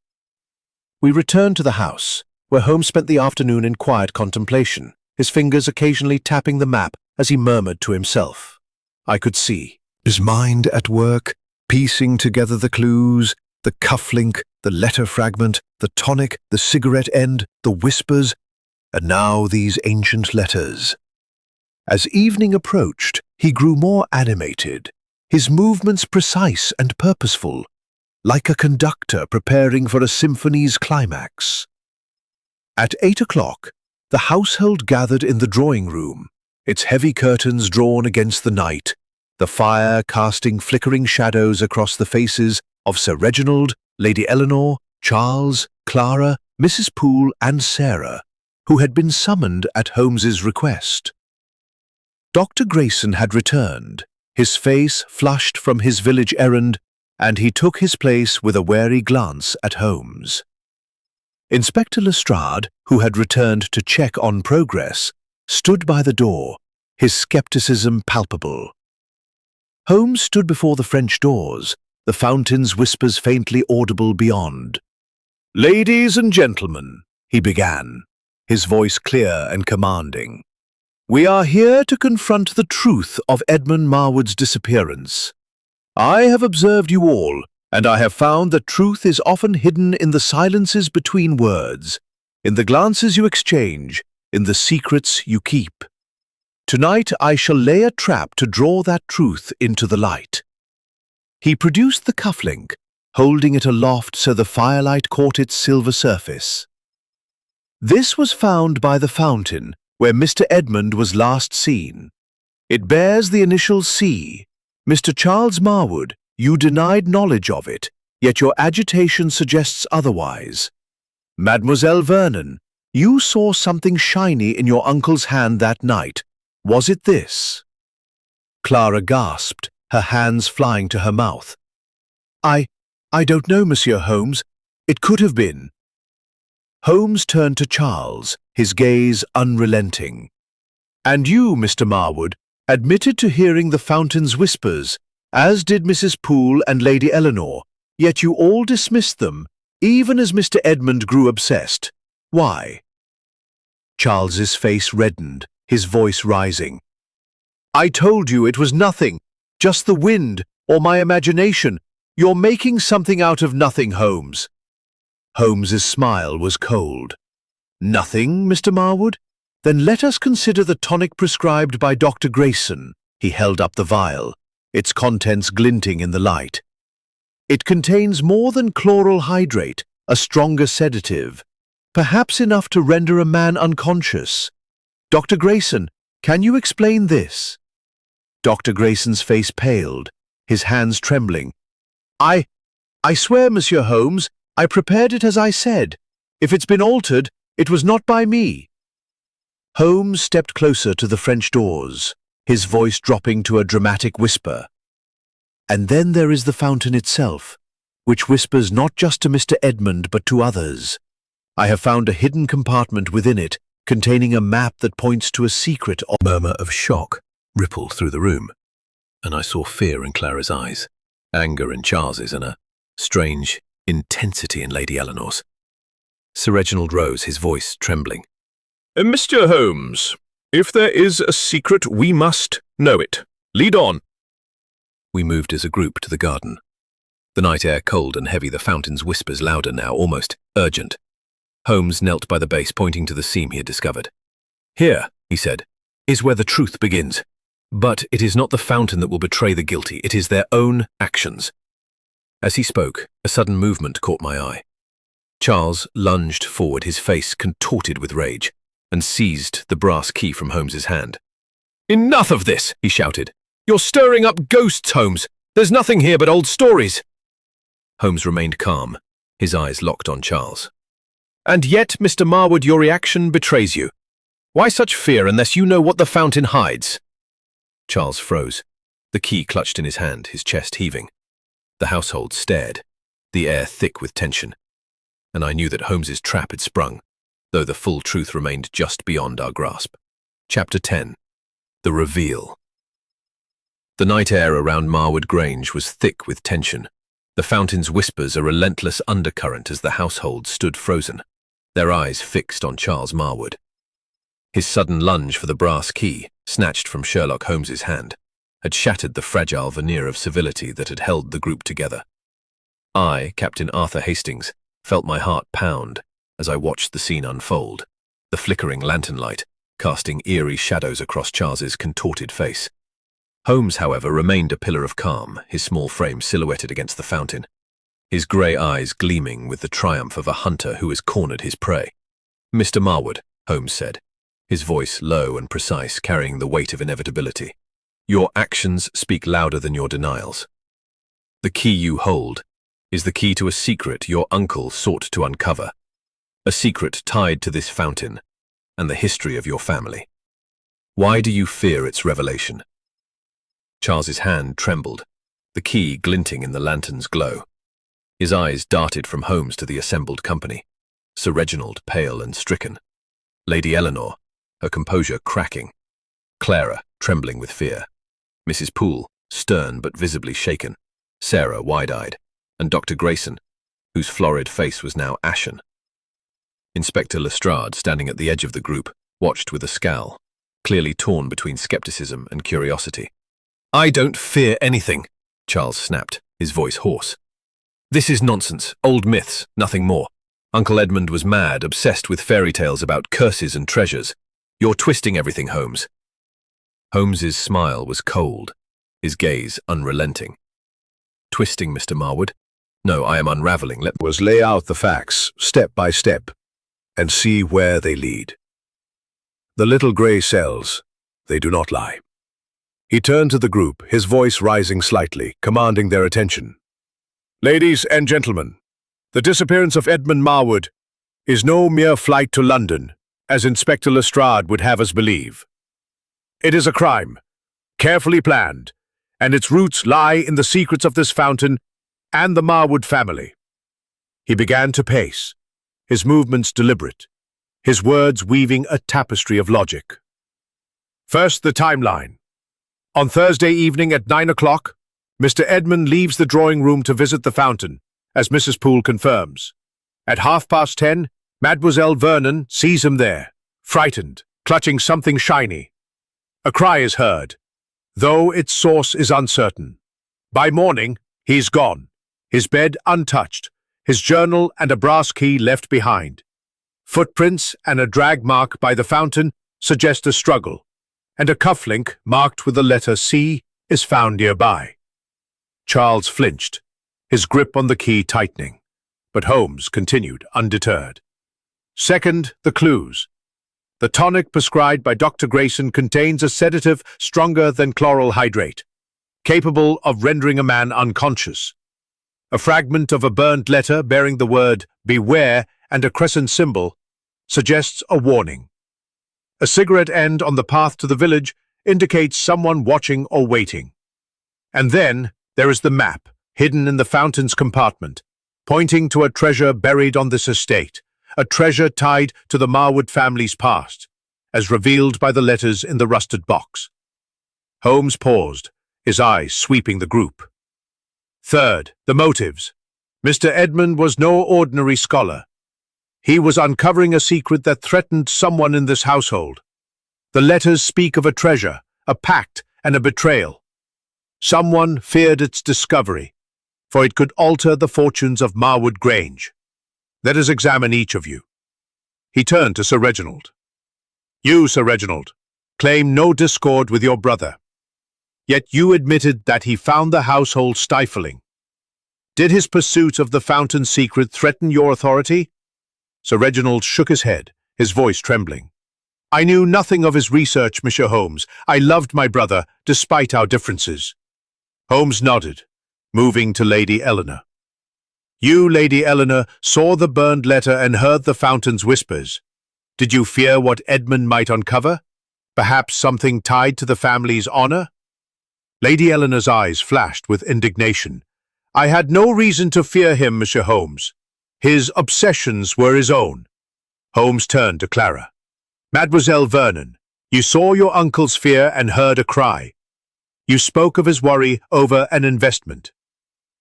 We returned to the house, where Holmes spent the afternoon in quiet contemplation, his fingers occasionally tapping the map as he murmured to himself. I could see his mind at work, piecing together the clues, the cufflink, the letter fragment, the tonic, the cigarette end, the whispers, and now these ancient letters. As evening approached, he grew more animated, his movements precise and purposeful, like a conductor preparing for a symphony's climax. At 8 o'clock, the household gathered in the drawing room, its heavy curtains drawn against the night, the fire casting flickering shadows across the faces of Sir Reginald, Lady Eleanor, Charles, Clara, Mrs. Poole, and Sarah, who had been summoned at Holmes's request. Dr. Grayson had returned, his face flushed from his village errand, and he took his place with a wary glance at Holmes. Inspector Lestrade, who had returned to check on progress, stood by the door, his skepticism palpable. Holmes stood before the French doors, the fountain's whispers faintly audible beyond. "Ladies and gentlemen," he began, his voice clear and commanding, "we are here to confront the truth of Edmund Marwood's disappearance. I have observed you all, and I have found that truth is often hidden in the silences between words, in the glances you exchange, in the secrets you keep. Tonight I shall lay a trap to draw that truth into the light." He produced the cufflink, holding it aloft so the firelight caught its silver surface. "This was found by the fountain where Mr. Edmund was last seen. It bears the initial C. Mr. Charles Marwood, you denied knowledge of it, yet your agitation suggests otherwise. Mademoiselle Vernon, you saw something shiny in your uncle's hand that night. Was it this?" Clara gasped, her hands flying to her mouth. I don't know, Monsieur Holmes. It could have been." Holmes turned to Charles, his gaze unrelenting. "And you, Mr. Marwood, admitted to hearing the fountain's whispers, as did Mrs. Poole and Lady Eleanor, yet you all dismissed them, even as Mr. Edmund grew obsessed. Why?" Charles's face reddened, his voice rising. "I told you it was nothing, just the wind, or my imagination. You're making something out of nothing, Holmes." Holmes's smile was cold. "Nothing, Mr. Marwood? Then let us consider the tonic prescribed by Dr. Grayson." He held up the vial, its contents glinting in the light. "It contains more than chloral hydrate, a stronger sedative, perhaps enough to render a man unconscious. Dr. Grayson, can you explain this?" Dr. Grayson's face paled, his hands trembling. I swear, Monsieur Holmes, I prepared it as I said. If it's been altered, it was not by me." Holmes stepped closer to the French doors, his voice dropping to a dramatic whisper. "And then there is the fountain itself, which whispers not just to Mr. Edmund but to others. I have found a hidden compartment within it, containing a map that points to a secret." A murmur of shock rippled through the room, and I saw fear in Clara's eyes. Anger in Charles's and a strange intensity in Lady Eleanor's. Sir Reginald rose, his voice trembling. Mr. Holmes, if there is a secret, we must know it. Lead on. We moved as a group to the garden. The night air cold and heavy, the fountain's whispers louder now, almost urgent. Holmes knelt by the base, pointing to the seam he had discovered. Here, he said, is where the truth begins. But it is not the fountain that will betray the guilty, it is their own actions. As he spoke, a sudden movement caught my eye. Charles lunged forward, his face contorted with rage, and seized the brass key from Holmes's hand. "Enough of this!" he shouted. "You're stirring up ghosts, Holmes. There's nothing here but old stories." Holmes remained calm, his eyes locked on Charles. "And yet, Mr. Marwood, your reaction betrays you. Why such fear unless you know what the fountain hides?" Charles froze, the key clutched in his hand, his chest heaving. The household stared, the air thick with tension. And I knew that Holmes's trap had sprung, though the full truth remained just beyond our grasp. Chapter 10. The Reveal. The night air around Marwood Grange was thick with tension, the fountain's whispers a relentless undercurrent as the household stood frozen, their eyes fixed on Charles Marwood. His sudden lunge for the brass key, snatched from Sherlock Holmes's hand, had shattered the fragile veneer of civility that had held the group together. I, Captain Arthur Hastings, felt my heart pound as I watched the scene unfold, the flickering lantern light casting eerie shadows across Charles's contorted face. Holmes, however, remained a pillar of calm, his small frame silhouetted against the fountain, his grey eyes gleaming with the triumph of a hunter who has cornered his prey. "Mr. Marwood," Holmes said, his voice low and precise, carrying the weight of inevitability, "your actions speak louder than your denials. The key you hold is the key to a secret your uncle sought to uncover, a secret tied to this fountain and the history of your family. Why do you fear its revelation?" Charles's hand trembled, the key glinting in the lantern's glow. His eyes darted from Holmes to the assembled company, Sir Reginald pale and stricken, Lady Eleanor, her composure cracking, Clara trembling with fear, Mrs. Poole stern but visibly shaken, Sarah wide-eyed, and Dr. Grayson, whose florid face was now ashen. Inspector Lestrade, standing at the edge of the group, watched with a scowl, clearly torn between skepticism and curiosity. "I don't fear anything," Charles snapped, his voice hoarse. "This is nonsense, old myths, nothing more. Uncle Edmund was mad, obsessed with fairy tales about curses and treasures. You're twisting everything, Holmes." Holmes's smile was cold, his gaze unrelenting. "Twisting, Mr. Marwood? No, I am unraveling. Let Was lay out the facts, step by step, and see where they lead. The little grey cells, they do not lie." He turned to the group, his voice rising slightly, commanding their attention. "Ladies and gentlemen, the disappearance of Edmund Marwood is no mere flight to London, as Inspector Lestrade would have us believe. It is a crime, carefully planned, and its roots lie in the secrets of this fountain and the Marwood family." He began to pace, his movements deliberate, his words weaving a tapestry of logic. First, the timeline. On Thursday evening at 9 o'clock, Mr. Edmund leaves the drawing room to visit the fountain, as Mrs. Poole confirms. At 10:30, Mademoiselle Vernon sees him there, frightened, clutching something shiny. A cry is heard, though its source is uncertain. By morning, he's gone, his bed untouched, his journal and a brass key left behind. Footprints and a drag mark by the fountain suggest a struggle, and a cufflink marked with the letter C is found nearby. Charles flinched, his grip on the key tightening, but Holmes continued undeterred. Second, the clues. The tonic prescribed by Dr. Grayson contains a sedative stronger than chloral hydrate, capable of rendering a man unconscious. A fragment of a burnt letter bearing the word "Beware" and a crescent symbol suggests a warning. A cigarette end on the path to the village indicates someone watching or waiting. And then there is the map, hidden in the fountain's compartment, pointing to a treasure buried on this estate, a treasure tied to the Marwood family's past, as revealed by the letters in the rusted box. Holmes paused, his eyes sweeping the group. Third, the motives. Mr. Edmund was no ordinary scholar. He was uncovering a secret that threatened someone in this household. The letters speak of a treasure, a pact, and a betrayal. Someone feared its discovery, for it could alter the fortunes of Marwood Grange. Let us examine each of you. He turned to Sir Reginald. You, Sir Reginald, claim no discord with your brother. Yet you admitted that he found the household stifling. Did his pursuit of the fountain secret threaten your authority? Sir Reginald shook his head, his voice trembling. I knew nothing of his research, Monsieur Holmes. I loved my brother, despite our differences. Holmes nodded, moving to Lady Eleanor. You, Lady Eleanor, saw the burned letter and heard the fountain's whispers. Did you fear what Edmund might uncover? Perhaps something tied to the family's honor? Lady Eleanor's eyes flashed with indignation. I had no reason to fear him, Monsieur Holmes. His obsessions were his own. Holmes turned to Clara. Mademoiselle Vernon, you saw your uncle's fear and heard a cry. You spoke of his worry over an investment.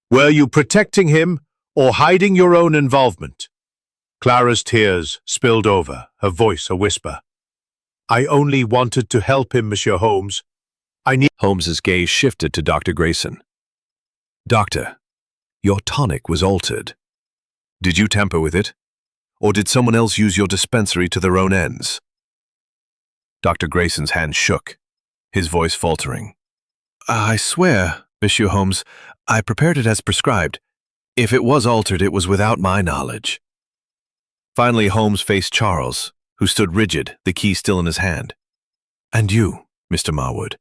Were you protecting him or hiding your own involvement? Clara's tears spilled over, her voice a whisper. I only wanted to help him, Monsieur Holmes. Holmes's gaze shifted to Dr. Grayson. Doctor, your tonic was altered. Did you tamper with it? Or did someone else use your dispensary to their own ends? Dr. Grayson's hand shook, his voice faltering. I swear, Monsieur Holmes, I prepared it as prescribed. If it was altered, it was without my knowledge. Finally, Holmes faced Charles, who stood rigid, the key still in his hand. And you, Mr. Marwood,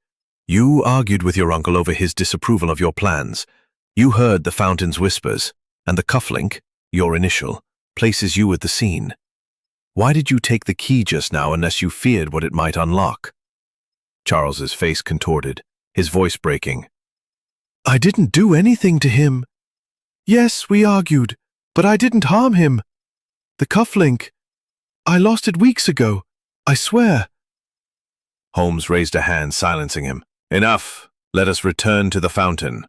you argued with your uncle over his disapproval of your plans. You heard the fountain's whispers, and the cufflink, your initial, places you at the scene. Why did you take the key just now unless you feared what it might unlock? Charles's face contorted, his voice breaking. I didn't do anything to him. Yes, we argued, but I didn't harm him. The cufflink, I lost it weeks ago, I swear. Holmes raised a hand, silencing him. Enough. Let us return to the fountain.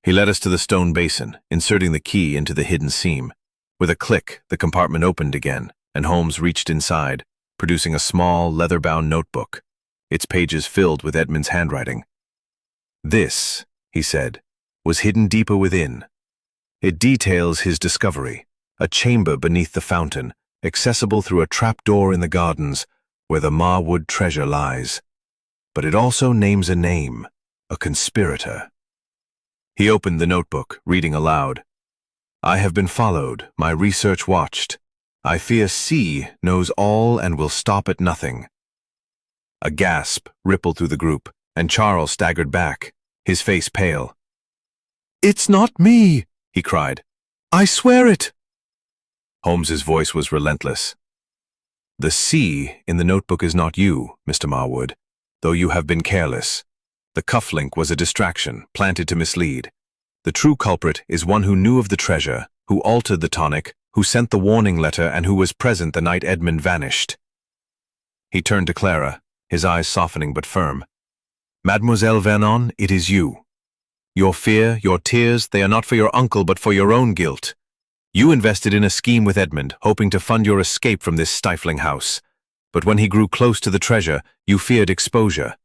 He led us to the stone basin, inserting the key into the hidden seam. With a click, the compartment opened again, and Holmes reached inside, producing a small, leather-bound notebook, its pages filled with Edmund's handwriting. This, he said, was hidden deeper within. It details his discovery, a chamber beneath the fountain, accessible through a trapdoor in the gardens, where the Marwood treasure lies. But it also names a name, a conspirator. He opened the notebook, reading aloud. I have been followed, my research watched. I fear C knows all and will stop at nothing. A gasp rippled through the group, and Charles staggered back, his face pale. It's not me, he cried. I swear it. Holmes's voice was relentless. The C in the notebook is not you, Mr. Marwood, though you have been careless. The cufflink was a distraction, planted to mislead. The true culprit is one who knew of the treasure, who altered the tonic, who sent the warning letter, and who was present the night Edmund vanished. He turned to Clara, his eyes softening but firm. Mademoiselle Vernon, it is you. Your fear, your tears, they are not for your uncle but for your own guilt. You invested in a scheme with Edmund, hoping to fund your escape from this stifling house. But when he grew close to the treasure, you feared exposure.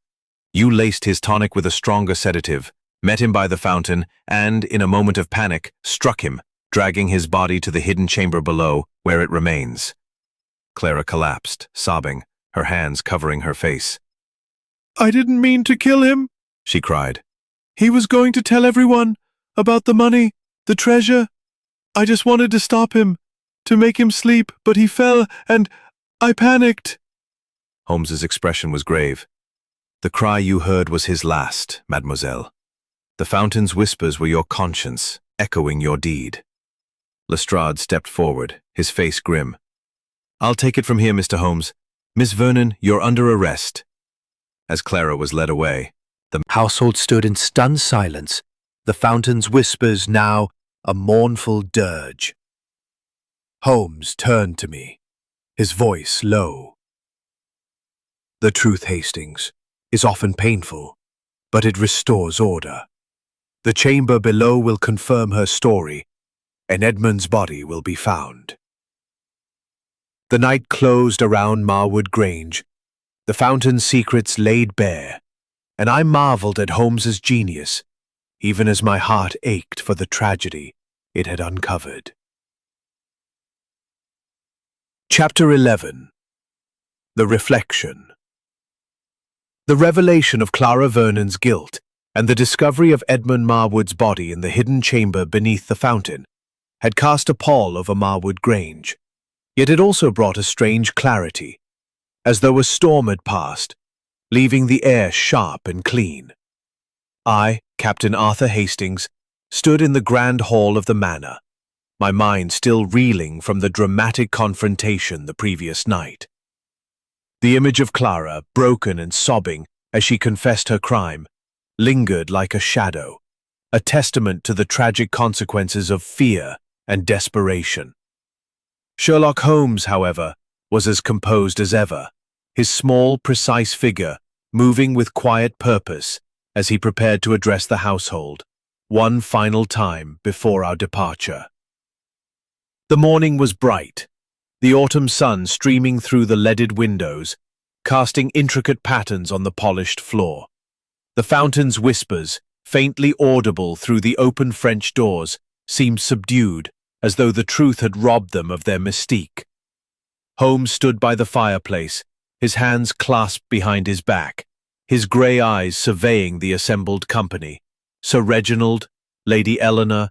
You laced his tonic with a stronger sedative, met him by the fountain, and, in a moment of panic, struck him, dragging his body to the hidden chamber below, where it remains. Clara collapsed, sobbing, her hands covering her face. I didn't mean to kill him, she cried. He was going to tell everyone about the money, the treasure. I just wanted to stop him, to make him sleep, but he fell, and I panicked. Holmes's expression was grave. The cry you heard was his last, mademoiselle. The fountain's whispers were your conscience, echoing your deed. Lestrade stepped forward, his face grim. I'll take it from here, Mr. Holmes. Miss Vernon, you're under arrest. As Clara was led away, the household stood in stunned silence, the fountain's whispers now a mournful dirge. Holmes turned to me, his voice low. The truth, Hastings, is often painful, but it restores order. The chamber below will confirm her story, and Edmund's body will be found. The night closed around Marwood Grange, the fountain's secrets laid bare, and I marveled at Holmes's genius, even as my heart ached for the tragedy it had uncovered. Chapter 11. The Reflection. The revelation of Clara Vernon's guilt and the discovery of Edmund Marwood's body in the hidden chamber beneath the fountain had cast a pall over Marwood Grange, yet it also brought a strange clarity, as though a storm had passed, leaving the air sharp and clean. I, Captain Arthur Hastings, stood in the grand hall of the manor, my mind still reeling from the dramatic confrontation the previous night. The image of Clara, broken and sobbing as she confessed her crime, lingered like a shadow, a testament to the tragic consequences of fear and desperation. Sherlock Holmes, however, was as composed as ever, his small, precise figure moving with quiet purpose as he prepared to address the household, one final time before our departure. The morning was bright, the autumn sun streaming through the leaded windows, casting intricate patterns on the polished floor. The fountain's whispers, faintly audible through the open French doors, seemed subdued, as though the truth had robbed them of their mystique. Holmes stood by the fireplace, his hands clasped behind his back, his grey eyes surveying the assembled company, Sir Reginald, Lady Eleanor,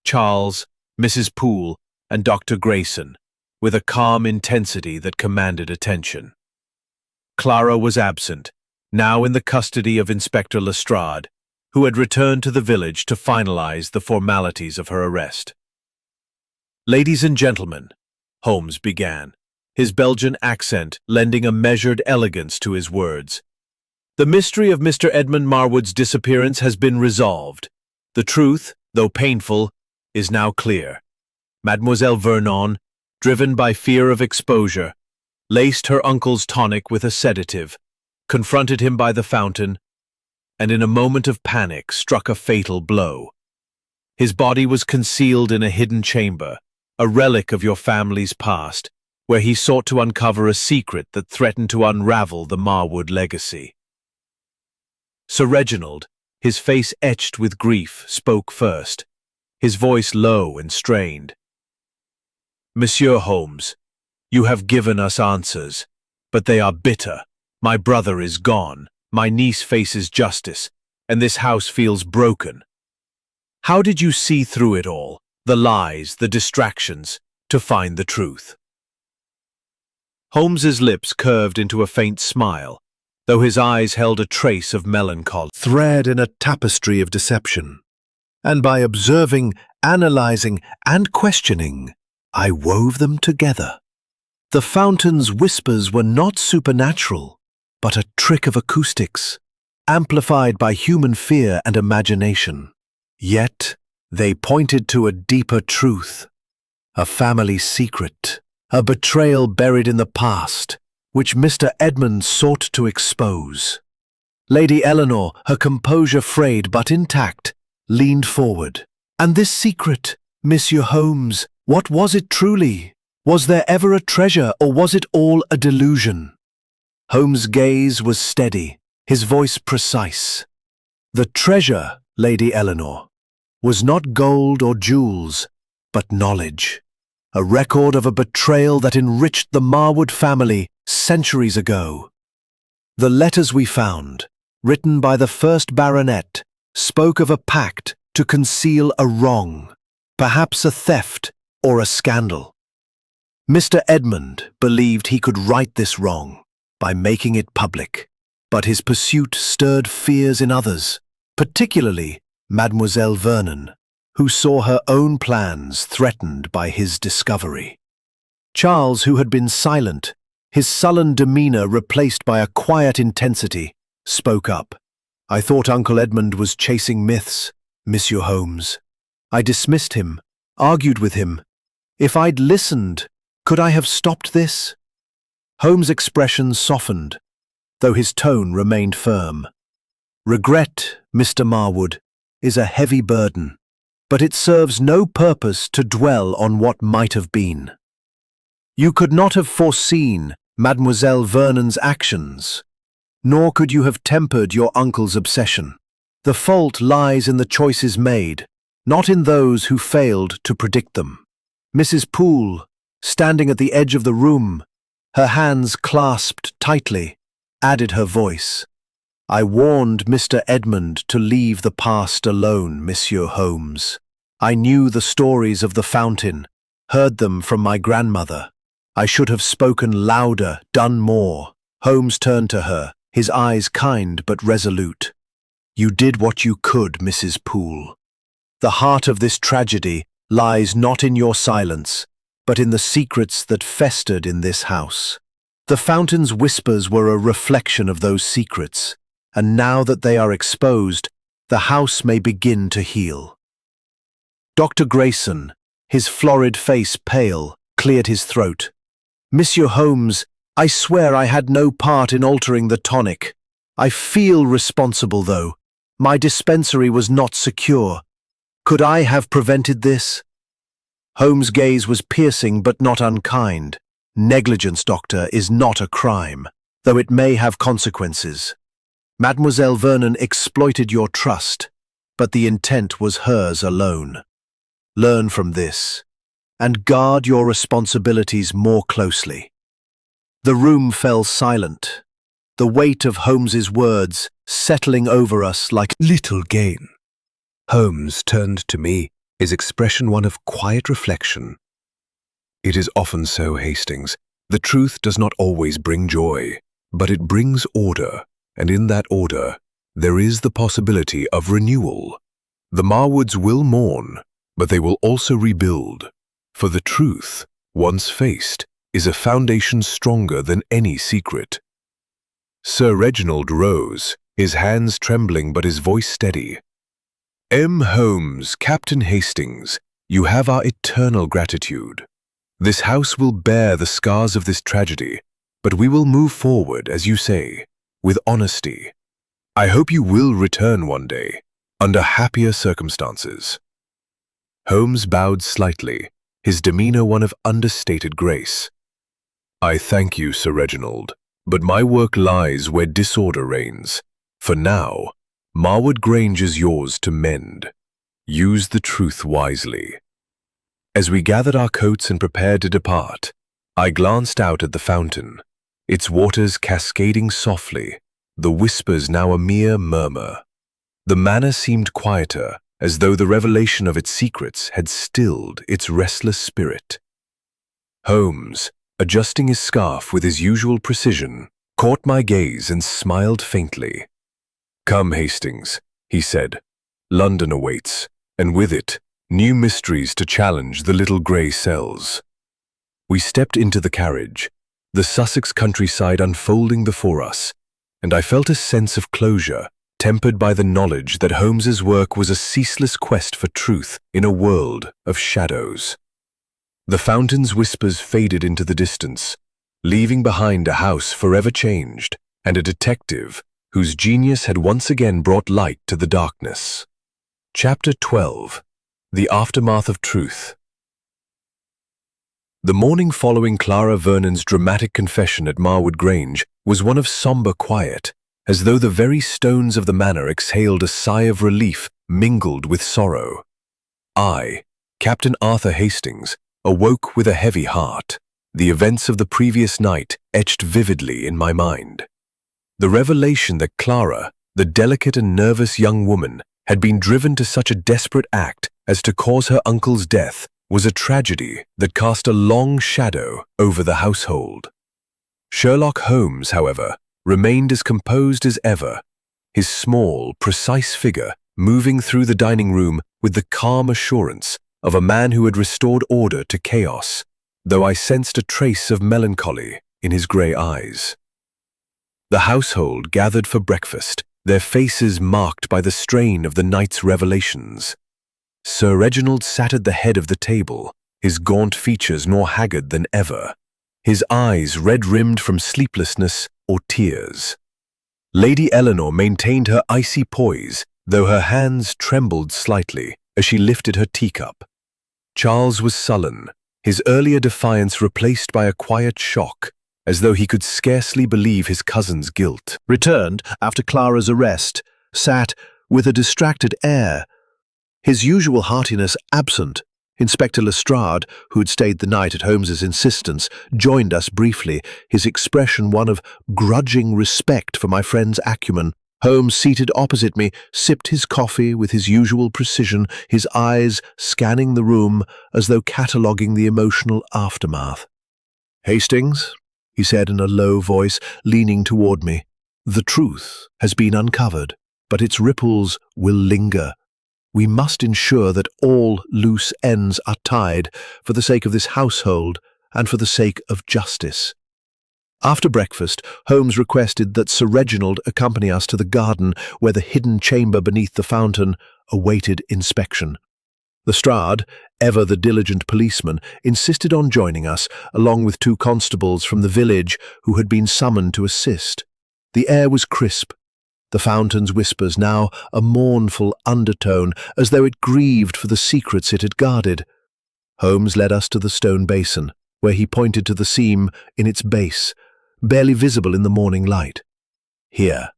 Charles, Mrs. Poole, and Dr. Grayson, with a calm intensity that commanded attention. Clara was absent, now in the custody of Inspector Lestrade, who had returned to the village to finalize the formalities of her arrest. "Ladies and gentlemen," Holmes began, his Belgian accent lending a measured elegance to his words, "the mystery of Mr. Edmund Marwood's disappearance has been resolved. The truth, though painful, is now clear. Mademoiselle Vernon, driven by fear of exposure, laced her uncle's tonic with a sedative, confronted him by the fountain, and in a moment of panic struck a fatal blow. His body was concealed in a hidden chamber, a relic of your family's past, where he sought to uncover a secret that threatened to unravel the Marwood legacy." Sir Reginald, his face etched with grief, spoke first, his voice low and strained. "Monsieur Holmes, you have given us answers, but they are bitter. My brother is gone, my niece faces justice, and this house feels broken. How did you see through it all, the lies, the distractions, to find the truth?" Holmes's lips curved into a faint smile, though his eyes held a trace of melancholy. "Thread in a tapestry of deception, and by observing, analyzing, and questioning, I wove them together. The fountain's whispers were not supernatural, but a trick of acoustics, amplified by human fear and imagination. Yet they pointed to a deeper truth, a family secret, a betrayal buried in the past, which Mr. Edmund sought to expose." Lady Eleanor, her composure frayed but intact, leaned forward. "And this secret, Monsieur Holmes, what was it truly? Was there ever a treasure, or was it all a delusion?" Holmes' gaze was steady, his voice precise. "The treasure, Lady Eleanor, was not gold or jewels, but knowledge, a record of a betrayal that enriched the Marwood family centuries ago. The letters we found, written by the first baronet, spoke of a pact to conceal a wrong, perhaps a theft or a scandal. Mr. Edmund believed he could right this wrong by making it public, but his pursuit stirred fears in others, particularly Mademoiselle Vernon, who saw her own plans threatened by his discovery. Charles, who had been silent, his sullen demeanor replaced by a quiet intensity, spoke up. "I thought Uncle Edmund was chasing myths, Monsieur Holmes. I dismissed him, argued with him. If I'd listened, could I have stopped this?" Holmes' expression softened, though his tone remained firm. "Regret, Mr. Marwood, is a heavy burden, but it serves no purpose to dwell on what might have been. You could not have foreseen Mademoiselle Vernon's actions, nor could you have tempered your uncle's obsession. The fault lies in the choices made, not in those who failed to predict them. Mrs. Poole, standing at the edge of the room, her hands clasped tightly, added her voice. I warned Mr. Edmund to leave the past alone, Monsieur Holmes. I knew the stories of the fountain, heard them from my grandmother. I should have spoken louder, done more. Holmes turned to her, his eyes kind but resolute. You did what you could, Mrs. Poole. The heart of this tragedy lies not in your silence, but in the secrets that festered in this house. The fountain's whispers were a reflection of those secrets, and now that they are exposed, the house may begin to heal. Dr. Grayson, his florid face pale, cleared his throat. Monsieur Holmes, I swear I had no part in altering the tonic. I feel responsible, though. My dispensary was not secure. Could I have prevented this? Holmes' gaze was piercing but not unkind. Negligence, doctor, is not a crime, though it may have consequences. Mademoiselle Vernon exploited your trust, but the intent was hers alone. Learn from this, and guard your responsibilities more closely. The room fell silent, the weight of Holmes's words settling over us like Little gain. Holmes turned to me, his expression one of quiet reflection. It is often so, Hastings. The truth does not always bring joy, but it brings order, and in that order, there is the possibility of renewal. The Marwoods will mourn, but they will also rebuild, for the truth, once faced, is a foundation stronger than any secret. Sir Reginald rose, his hands trembling but his voice steady. M. Holmes, Captain Hastings, you have our eternal gratitude. This house will bear the scars of this tragedy, but we will move forward, as you say, with honesty. I hope you will return one day, under happier circumstances. Holmes bowed slightly, his demeanor one of understated grace. I thank you, Sir Reginald, but my work lies where disorder reigns. For now, Marwood Grange is yours to mend. Use the truth wisely. As we gathered our coats and prepared to depart, I glanced out at the fountain, its waters cascading softly, the whispers now a mere murmur. The manor seemed quieter, as though the revelation of its secrets had stilled its restless spirit. Holmes, adjusting his scarf with his usual precision, caught my gaze and smiled faintly. Come, Hastings, he said. London awaits, and with it, new mysteries to challenge the little grey cells. We stepped into the carriage, the Sussex countryside unfolding before us, and I felt a sense of closure, tempered by the knowledge that Holmes's work was a ceaseless quest for truth in a world of shadows. The fountain's whispers faded into the distance, leaving behind a house forever changed and a detective whose genius had once again brought light to the darkness. Chapter 12. The Aftermath of Truth. The morning following Clara Vernon's dramatic confession at Marwood Grange was one of somber quiet, as though the very stones of the manor exhaled a sigh of relief mingled with sorrow. I, Captain Arthur Hastings, awoke with a heavy heart, the events of the previous night etched vividly in my mind. The revelation that Clara, the delicate and nervous young woman, had been driven to such a desperate act as to cause her uncle's death was a tragedy that cast a long shadow over the household. Sherlock Holmes, however, remained as composed as ever, his small, precise figure moving through the dining room with the calm assurance of a man who had restored order to chaos, though I sensed a trace of melancholy in his grey eyes. The household gathered for breakfast, their faces marked by the strain of the night's revelations. Sir Reginald sat at the head of the table, his gaunt features more haggard than ever, his eyes red-rimmed from sleeplessness or tears. Lady Eleanor maintained her icy poise, though her hands trembled slightly as she lifted her teacup. Charles was sullen, his earlier defiance replaced by a quiet shock, as though he could scarcely believe his cousin's guilt. Returned after Clara's arrest, sat with a distracted air, his usual heartiness absent. Inspector Lestrade, who had stayed the night at Holmes's insistence, joined us briefly, his expression one of grudging respect for my friend's acumen. Holmes, seated opposite me, sipped his coffee with his usual precision, his eyes scanning the room as though cataloguing the emotional aftermath. "Hastings," he said in a low voice, leaning toward me, "the truth has been uncovered, but its ripples will linger. We must ensure that all loose ends are tied for the sake of this household and for the sake of justice." After breakfast, Holmes requested that Sir Reginald accompany us to the garden where the hidden chamber beneath the fountain awaited inspection. Lestrade, ever the diligent policeman, insisted on joining us, along with 2 constables from the village who had been summoned to assist. The air was crisp, the fountain's whispers now a mournful undertone, as though it grieved for the secrets it had guarded. Holmes led us to the stone basin, where he pointed to the seam in its base, barely visible in the morning light. "Here,"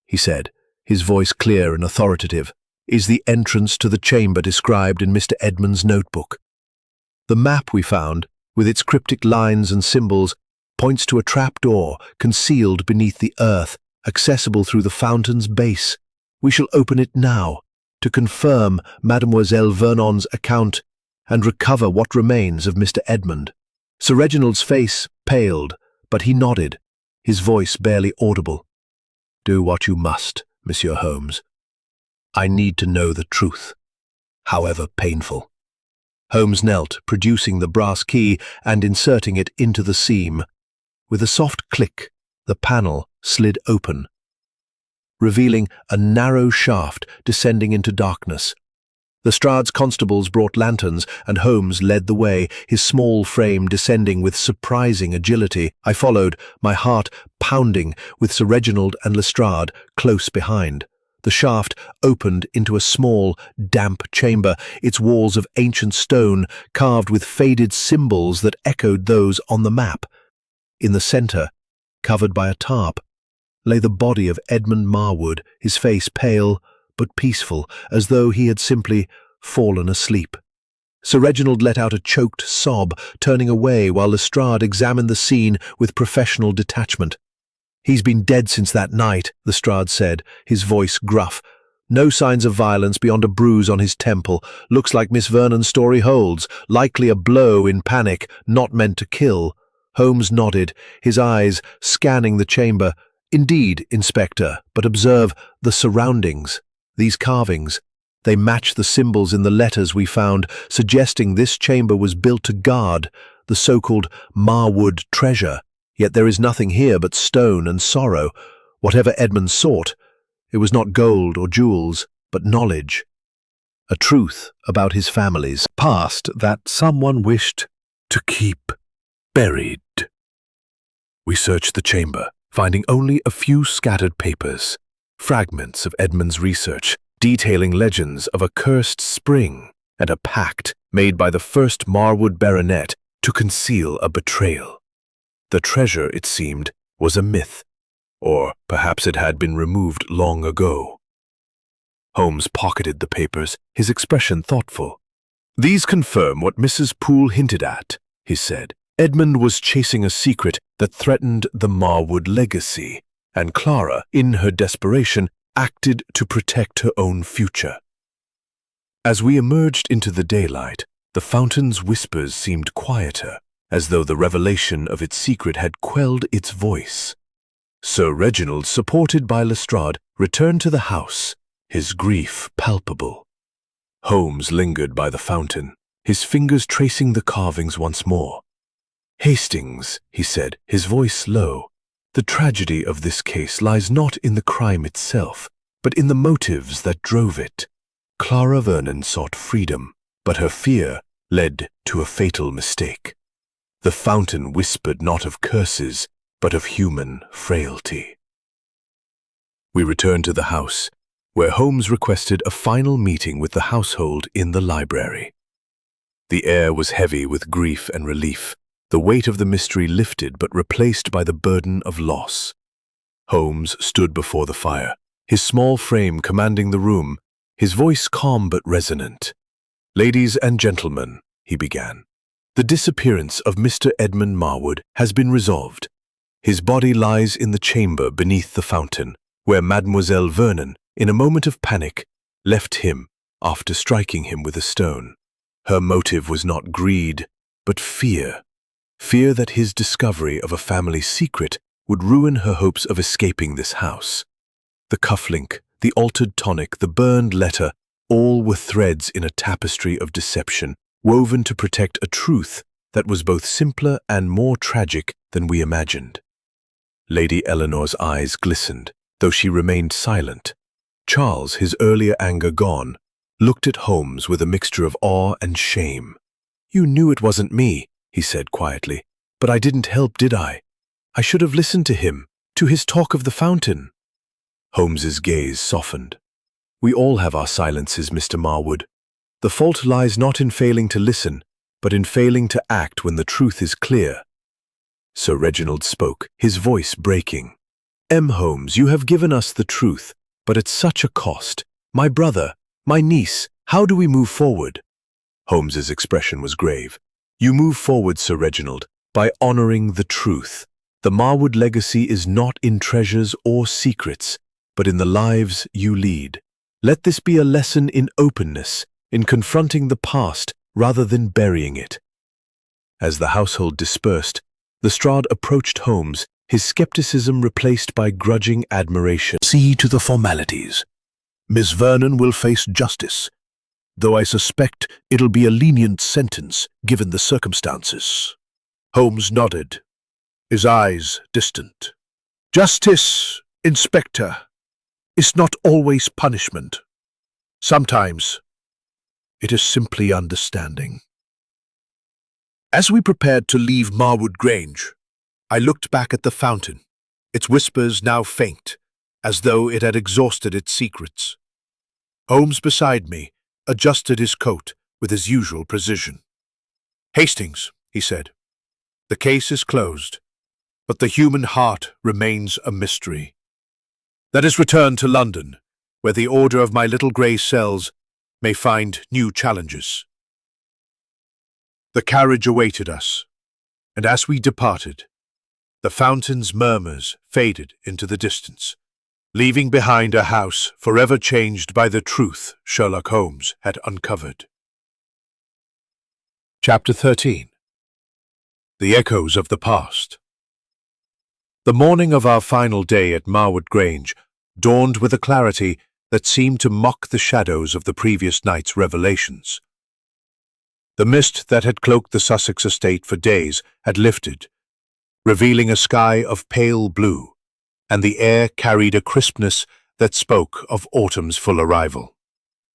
he said, his voice clear and authoritative, "is the entrance to the chamber described in Mr. Edmund's notebook. The map we found, with its cryptic lines and symbols, points to a trapdoor concealed beneath the earth, accessible through the fountain's base. We shall open it now, to confirm Mademoiselle Vernon's account and recover what remains of Mr. Edmund." Sir Reginald's face paled, but he nodded, his voice barely audible. "Do what you must, Monsieur Holmes. I need to know the truth, however painful." Holmes knelt, producing the brass key and inserting it into the seam. With a soft click, the panel slid open, revealing a narrow shaft descending into darkness. Lestrade's constables brought lanterns, and Holmes led the way, his small frame descending with surprising agility. I followed, my heart pounding, with Sir Reginald and Lestrade close behind. The shaft opened into a small, damp chamber, its walls of ancient stone carved with faded symbols that echoed those on the map. In the centre, covered by a tarp, lay the body of Edmund Marwood, his face pale but peaceful, as though he had simply fallen asleep. Sir Reginald let out a choked sob, turning away while Lestrade examined the scene with professional detachment. "He's been dead since that night," Lestrade said, his voice gruff. "No signs of violence beyond a bruise on his temple. Looks like Miss Vernon's story holds, likely a blow in panic, not meant to kill." Holmes nodded, his eyes scanning the chamber. "Indeed, Inspector, but observe the surroundings. These carvings, they match the symbols in the letters we found, suggesting this chamber was built to guard the so-called Marwood treasure. Yet there is nothing here but stone and sorrow. Whatever Edmund sought, it was not gold or jewels, but knowledge. A truth about his family's past that someone wished to keep buried." We searched the chamber, finding only a few scattered papers, fragments of Edmund's research, detailing legends of a cursed spring and a pact made by the first Marwood baronet to conceal a betrayal. The treasure, it seemed, was a myth, or perhaps it had been removed long ago. Holmes pocketed the papers, his expression thoughtful. "These confirm what Mrs. Poole hinted at," he said. "Edmund was chasing a secret that threatened the Marwood legacy, and Clara, in her desperation, acted to protect her own future." As we emerged into the daylight, the fountain's whispers seemed quieter, as though the revelation of its secret had quelled its voice. Sir Reginald, supported by Lestrade, returned to the house, his grief palpable. Holmes lingered by the fountain, his fingers tracing the carvings once more. "Hastings," he said, his voice low, "the tragedy of this case lies not in the crime itself, but in the motives that drove it. Clara Vernon sought freedom, but her fear led to a fatal mistake. The fountain whispered not of curses, but of human frailty." We returned to the house, where Holmes requested a final meeting with the household in the library. The air was heavy with grief and relief, the weight of the mystery lifted but replaced by the burden of loss. Holmes stood before the fire, his small frame commanding the room, his voice calm but resonant. "Ladies and gentlemen," he began, "the disappearance of Mr. Edmund Marwood has been resolved. His body lies in the chamber beneath the fountain, where Mademoiselle Vernon, in a moment of panic, left him after striking him with a stone. Her motive was not greed, but fear. Fear that his discovery of a family secret would ruin her hopes of escaping this house. The cufflink, the altered tonic, the burned letter, all were threads in a tapestry of deception, woven to protect a truth that was both simpler and more tragic than we imagined." Lady Eleanor's eyes glistened, though she remained silent. Charles, his earlier anger gone, looked at Holmes with a mixture of awe and shame. "You knew it wasn't me," he said quietly, "but I didn't help, did I? I should have listened to him, to his talk of the fountain." Holmes's gaze softened. "We all have our silences, Mr. Marwood. The fault lies not in failing to listen, but in failing to act when the truth is clear." Sir Reginald spoke, his voice breaking. "M. Holmes, you have given us the truth, but at such a cost. My brother, my niece, how do we move forward?" Holmes's expression was grave. "You move forward, Sir Reginald, by honoring the truth. The Marwood legacy is not in treasures or secrets, but in the lives you lead. Let this be a lesson in openness, in confronting the past rather than burying it." As the household dispersed, Lestrade approached Holmes, his skepticism replaced by grudging admiration. "See to the formalities. Miss Vernon will face justice, though I suspect it'll be a lenient sentence given the circumstances." Holmes nodded, his eyes distant. "Justice, Inspector, is not always punishment. Sometimes it is simply understanding." As we prepared to leave Marwood Grange, I looked back at the fountain, its whispers now faint, as though it had exhausted its secrets. Holmes beside me adjusted his coat with his usual precision. "Hastings," he said, "the case is closed, but the human heart remains a mystery. Let us return to London, where the order of my little grey cells may find new challenges." The carriage awaited us, and as we departed, the fountain's murmurs faded into the distance, leaving behind a house forever changed by the truth Sherlock Holmes had uncovered. Chapter 13. The Echoes of the Past. The morning of our final day at Marwood Grange dawned with a clarity that seemed to mock the shadows of the previous night's revelations. The mist that had cloaked the Sussex estate for days had lifted, revealing a sky of pale blue, and the air carried a crispness that spoke of autumn's full arrival.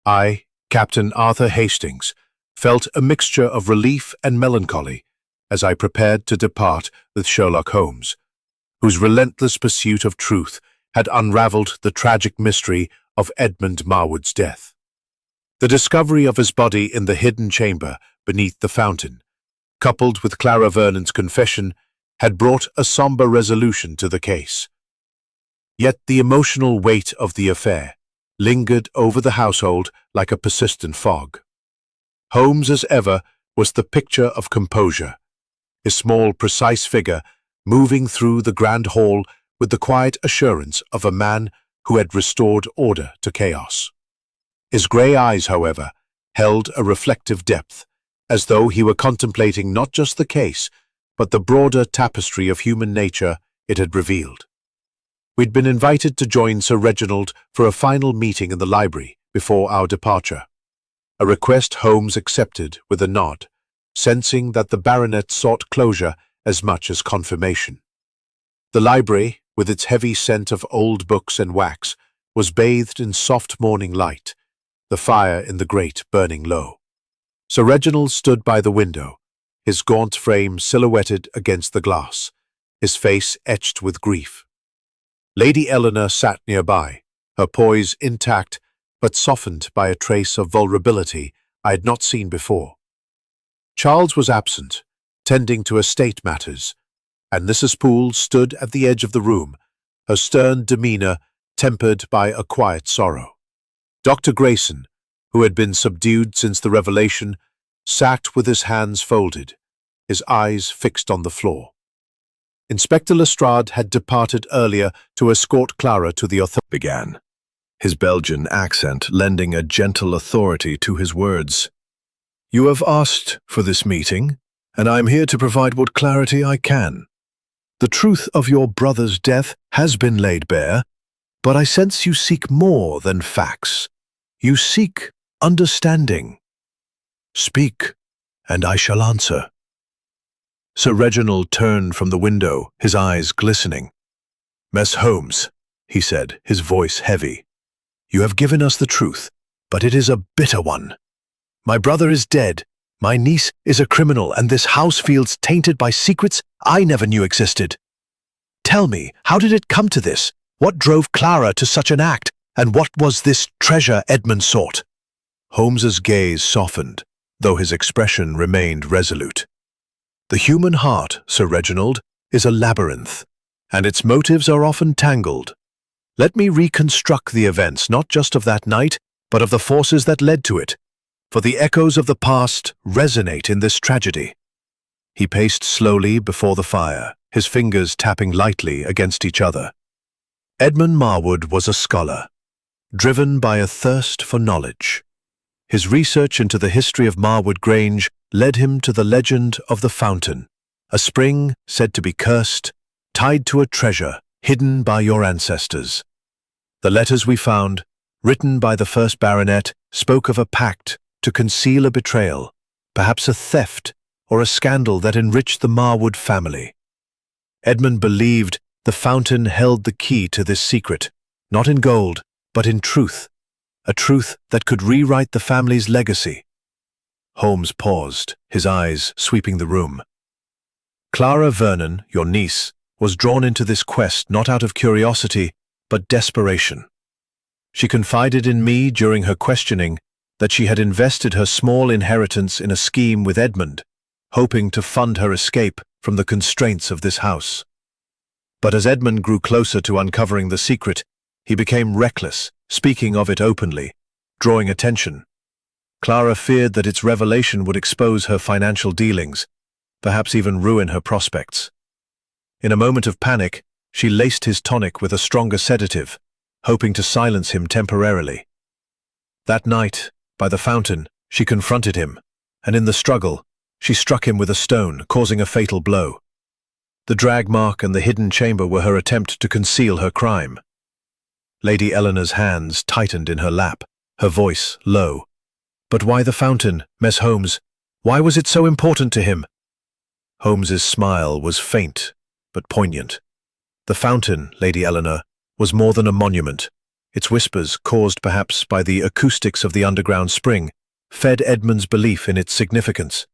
I, Captain Arthur Hastings, felt a mixture of relief and melancholy as I prepared to depart with Sherlock Holmes, whose relentless pursuit of truth had unraveled the tragic mystery of Edmund Marwood's death. The discovery of his body in the hidden chamber beneath the fountain, coupled with Clara Vernon's confession, had brought a somber resolution to the case. Yet the emotional weight of the affair lingered over the household like a persistent fog. Holmes, as ever, was the picture of composure, his small, precise figure moving through the grand hall with the quiet assurance of a man who had restored order to chaos. His grey eyes, however, held a reflective depth, as though he were contemplating not just the case, but the broader tapestry of human nature it had revealed. We'd been invited to join Sir Reginald for a final meeting in the library before our departure, a request Holmes accepted with a nod, sensing that the baronet sought closure as much as confirmation. The library, with its heavy scent of old books and wax, was bathed in soft morning light, the fire in the grate burning low. Sir Reginald stood by the window, his gaunt frame silhouetted against the glass, his face etched with grief. Lady Eleanor sat nearby, her poise intact but softened by a trace of vulnerability I had not seen before. Charles was absent, tending to estate matters, and Mrs. Poole stood at the edge of the room, her stern demeanour tempered by a quiet sorrow. Dr. Grayson, who had been subdued since the revelation, sat with his hands folded, his eyes fixed on the floor. Inspector Lestrade had departed earlier to escort Clara to the authority. Began, his Belgian accent lending a gentle authority to his words. You have asked for this meeting, and I am here to provide what clarity I can. The truth of your brother's death has been laid bare, but I sense you seek more than facts. You seek understanding. Speak, and I shall answer. Sir Reginald turned from the window, his eyes glistening. Miss Holmes, he said, his voice heavy, you have given us the truth, but it is a bitter one. My brother is dead, my niece is a criminal, and this house feels tainted by secrets I never knew existed. Tell me, how did it come to this? What drove Clara to such an act, and what was this treasure Edmund sought? Holmes's gaze softened, though his expression remained resolute. The human heart, Sir Reginald, is a labyrinth, and its motives are often tangled. Let me reconstruct the events not just of that night, but of the forces that led to it, for the echoes of the past resonate in this tragedy. He paced slowly before the fire, his fingers tapping lightly against each other. Edmund Marwood was a scholar, driven by a thirst for knowledge. His research into the history of Marwood Grange led him to the legend of the fountain, a spring said to be cursed, tied to a treasure hidden by your ancestors. The letters we found, written by the first baronet, spoke of a pact to conceal a betrayal, perhaps a theft or a scandal that enriched the Marwood family. Edmund believed the fountain held the key to this secret, not in gold, but in truth, a truth that could rewrite the family's legacy. Holmes paused, his eyes sweeping the room. Clara Vernon, your niece, was drawn into this quest not out of curiosity, but desperation. She confided in me during her questioning that she had invested her small inheritance in a scheme with Edmund, hoping to fund her escape from the constraints of this house. But as Edmund grew closer to uncovering the secret, he became reckless, speaking of it openly, drawing attention. Clara feared that its revelation would expose her financial dealings, perhaps even ruin her prospects. In a moment of panic, she laced his tonic with a stronger sedative, hoping to silence him temporarily. That night, by the fountain, she confronted him, and in the struggle, she struck him with a stone, causing a fatal blow. The drag mark and the hidden chamber were her attempt to conceal her crime. Lady Eleanor's hands tightened in her lap, her voice low. But why the fountain, Miss Holmes? Why was it so important to him? Holmes's smile was faint, but poignant. The fountain, Lady Eleanor, was more than a monument. Its whispers, caused perhaps by the acoustics of the underground spring, fed Edmund's belief in its significance.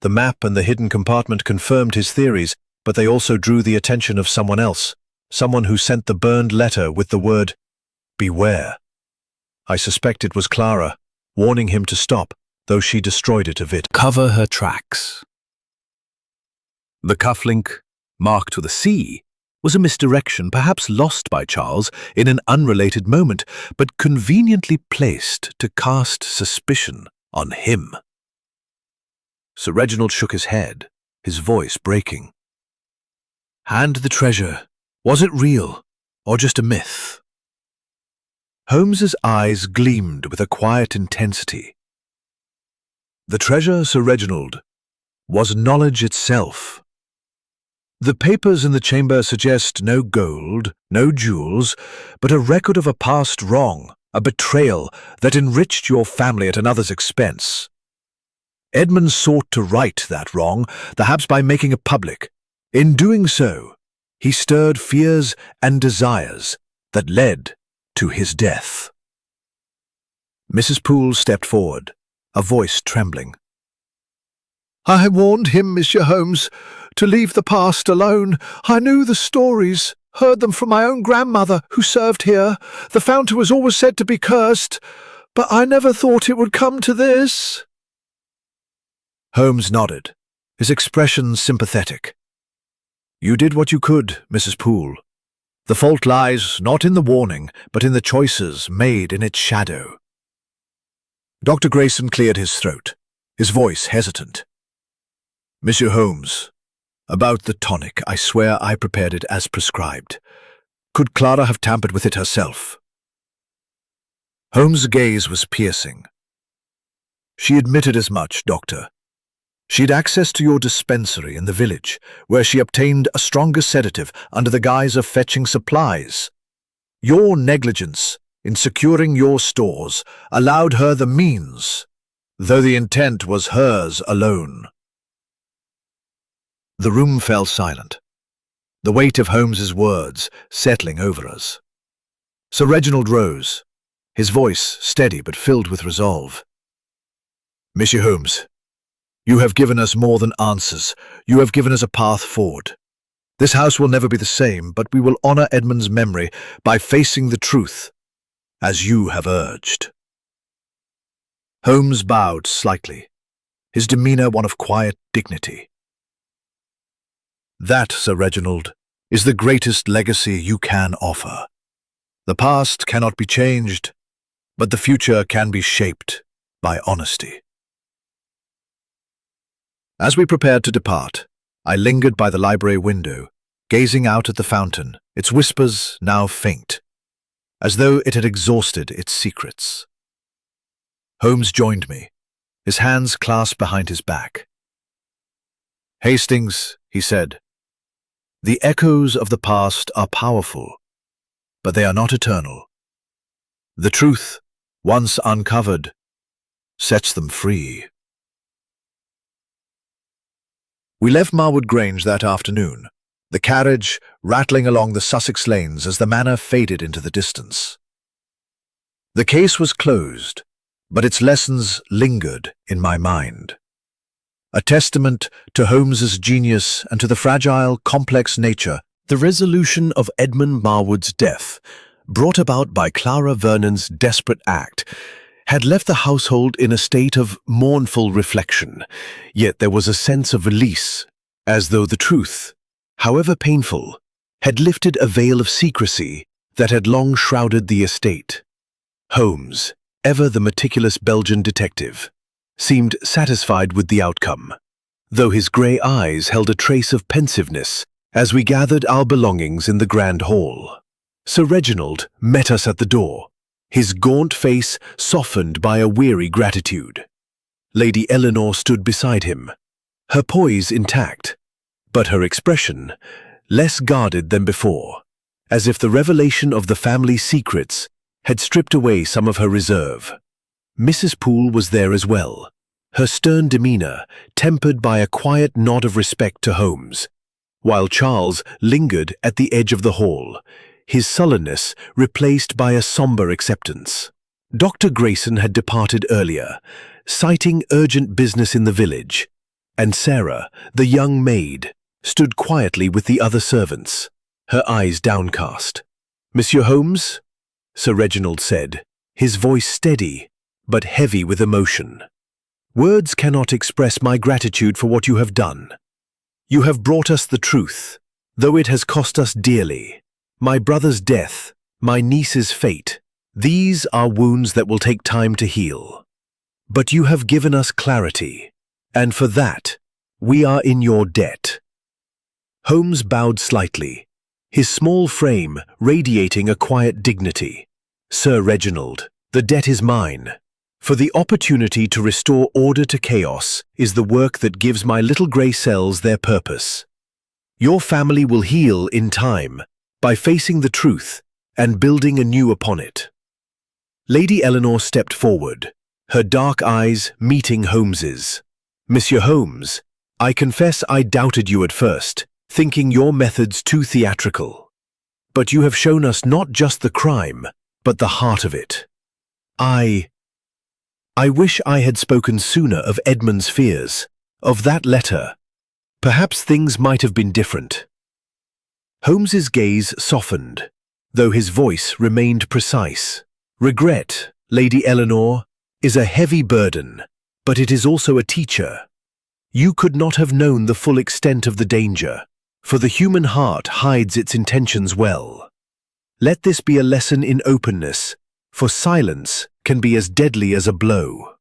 The map and the hidden compartment confirmed his theories, but they also drew the attention of someone else, someone who sent the burned letter with the word, "Beware." I suspect it was Clara, warning him to stop, though she destroyed it a bit. Cover her tracks. The cufflink, marked with a C, was a misdirection perhaps lost by Charles in an unrelated moment, but conveniently placed to cast suspicion on him. Sir Reginald shook his head, his voice breaking. "And the treasure, was it real, or just a myth?" Holmes's eyes gleamed with a quiet intensity. "The treasure, Sir Reginald, was knowledge itself. The papers in the chamber suggest no gold, no jewels, but a record of a past wrong, a betrayal that enriched your family at another's expense. Edmund sought to right that wrong, perhaps by making it public. In doing so, he stirred fears and desires that led to his death." Mrs. Poole stepped forward, a voice trembling. "I warned him, Monsieur Holmes, to leave the past alone. I knew the stories." Heard them from my own grandmother, who served here. The fountain was always said to be cursed, but I never thought it would come to this." Holmes nodded, his expression sympathetic. "You did what you could, Mrs. Poole. The fault lies not in the warning, but in the choices made in its shadow." Dr. Grayson cleared his throat, his voice hesitant. "Monsieur Holmes, about the tonic, I swear I prepared it as prescribed. Could Clara have tampered with it herself?" Holmes' gaze was piercing. "She admitted as much, Doctor. She had access to your dispensary in the village, where she obtained a stronger sedative under the guise of fetching supplies. Your negligence in securing your stores allowed her the means, though the intent was hers alone." The room fell silent, the weight of Holmes's words settling over us. Sir Reginald rose, his voice steady but filled with resolve. "Monsieur Holmes, you have given us more than answers. You have given us a path forward. This house will never be the same, but we will honor Edmund's memory by facing the truth, as you have urged." Holmes bowed slightly, his demeanor one of quiet dignity. "That, Sir Reginald, is the greatest legacy you can offer. The past cannot be changed, but the future can be shaped by honesty." As we prepared to depart, I lingered by the library window, gazing out at the fountain, its whispers now faint, as though it had exhausted its secrets. Holmes joined me, his hands clasped behind his back. "Hastings," he said, "the echoes of the past are powerful, but they are not eternal. The truth, once uncovered, sets them free." We left Marwood Grange that afternoon, the carriage rattling along the Sussex lanes as the manor faded into the distance. The case was closed, but its lessons lingered in my mind. A testament to Holmes's genius and to the fragile, complex nature. The resolution of Edmund Marwood's death, brought about by Clara Vernon's desperate act, had left the household in a state of mournful reflection, yet there was a sense of release, as though the truth, however painful, had lifted a veil of secrecy that had long shrouded the estate. Holmes, ever the meticulous Belgian detective, seemed satisfied with the outcome, though his grey eyes held a trace of pensiveness as we gathered our belongings in the grand hall. Sir Reginald met us at the door, his gaunt face softened by a weary gratitude. Lady Eleanor stood beside him, her poise intact, but her expression less guarded than before, as if the revelation of the family secrets had stripped away some of her reserve. Mrs. Poole was there as well, her stern demeanor tempered by a quiet nod of respect to Holmes, while Charles lingered at the edge of the hall, his sullenness replaced by a somber acceptance. Dr. Grayson had departed earlier, citing urgent business in the village, and Sarah, the young maid, stood quietly with the other servants, her eyes downcast. "Monsieur Holmes?" Sir Reginald said, his voice steady but heavy with emotion. "Words cannot express my gratitude for what you have done. You have brought us the truth, though it has cost us dearly. My brother's death, my niece's fate, these are wounds that will take time to heal. But you have given us clarity, and for that, we are in your debt." Holmes bowed slightly, his small frame radiating a quiet dignity. "Sir Reginald, the debt is mine. For the opportunity to restore order to chaos is the work that gives my little grey cells their purpose. Your family will heal in time, by facing the truth and building anew upon it." Lady Eleanor stepped forward, her dark eyes meeting Holmes's. "Monsieur Holmes, I confess I doubted you at first, thinking your methods too theatrical. But you have shown us not just the crime, but the heart of it. I wish I had spoken sooner of Edmund's fears, of that letter. Perhaps things might have been different." Holmes's gaze softened, though his voice remained precise. Regret, Lady Eleanor, is a heavy burden, but it is also a teacher. You could not have known the full extent of the danger, for the human heart hides its intentions well. Let this be a lesson in openness, for silence can be as deadly as a blow.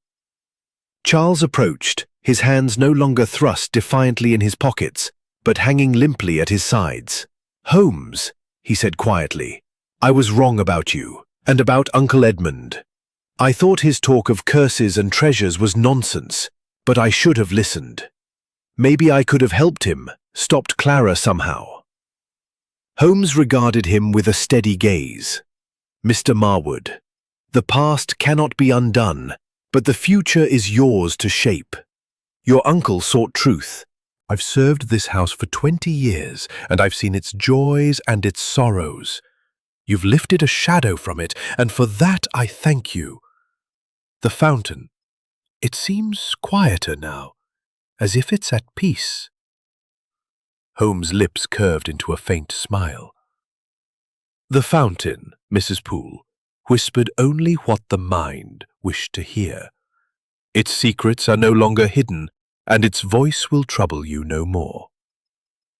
Charles approached, his hands no longer thrust defiantly in his pockets, but hanging limply at his sides. "Holmes," he said quietly, "I was wrong about you, and about Uncle Edmund. I thought his talk of curses and treasures was nonsense, but I should have listened. Maybe I could have helped him, stopped Clara somehow." Holmes regarded him with a steady gaze. "Mr. Marwood, the past cannot be undone, but the future is yours to shape. Your uncle sought truth. I've served this house for 20 years, and I've seen its joys and its sorrows. You've lifted a shadow from it, and for that I thank you. The fountain, it seems quieter now, as if it's at peace." Holmes' lips curved into a faint smile. "The fountain, Mrs. Poole, whispered only what the mind wished to hear. Its secrets are no longer hidden, and its voice will trouble you no more."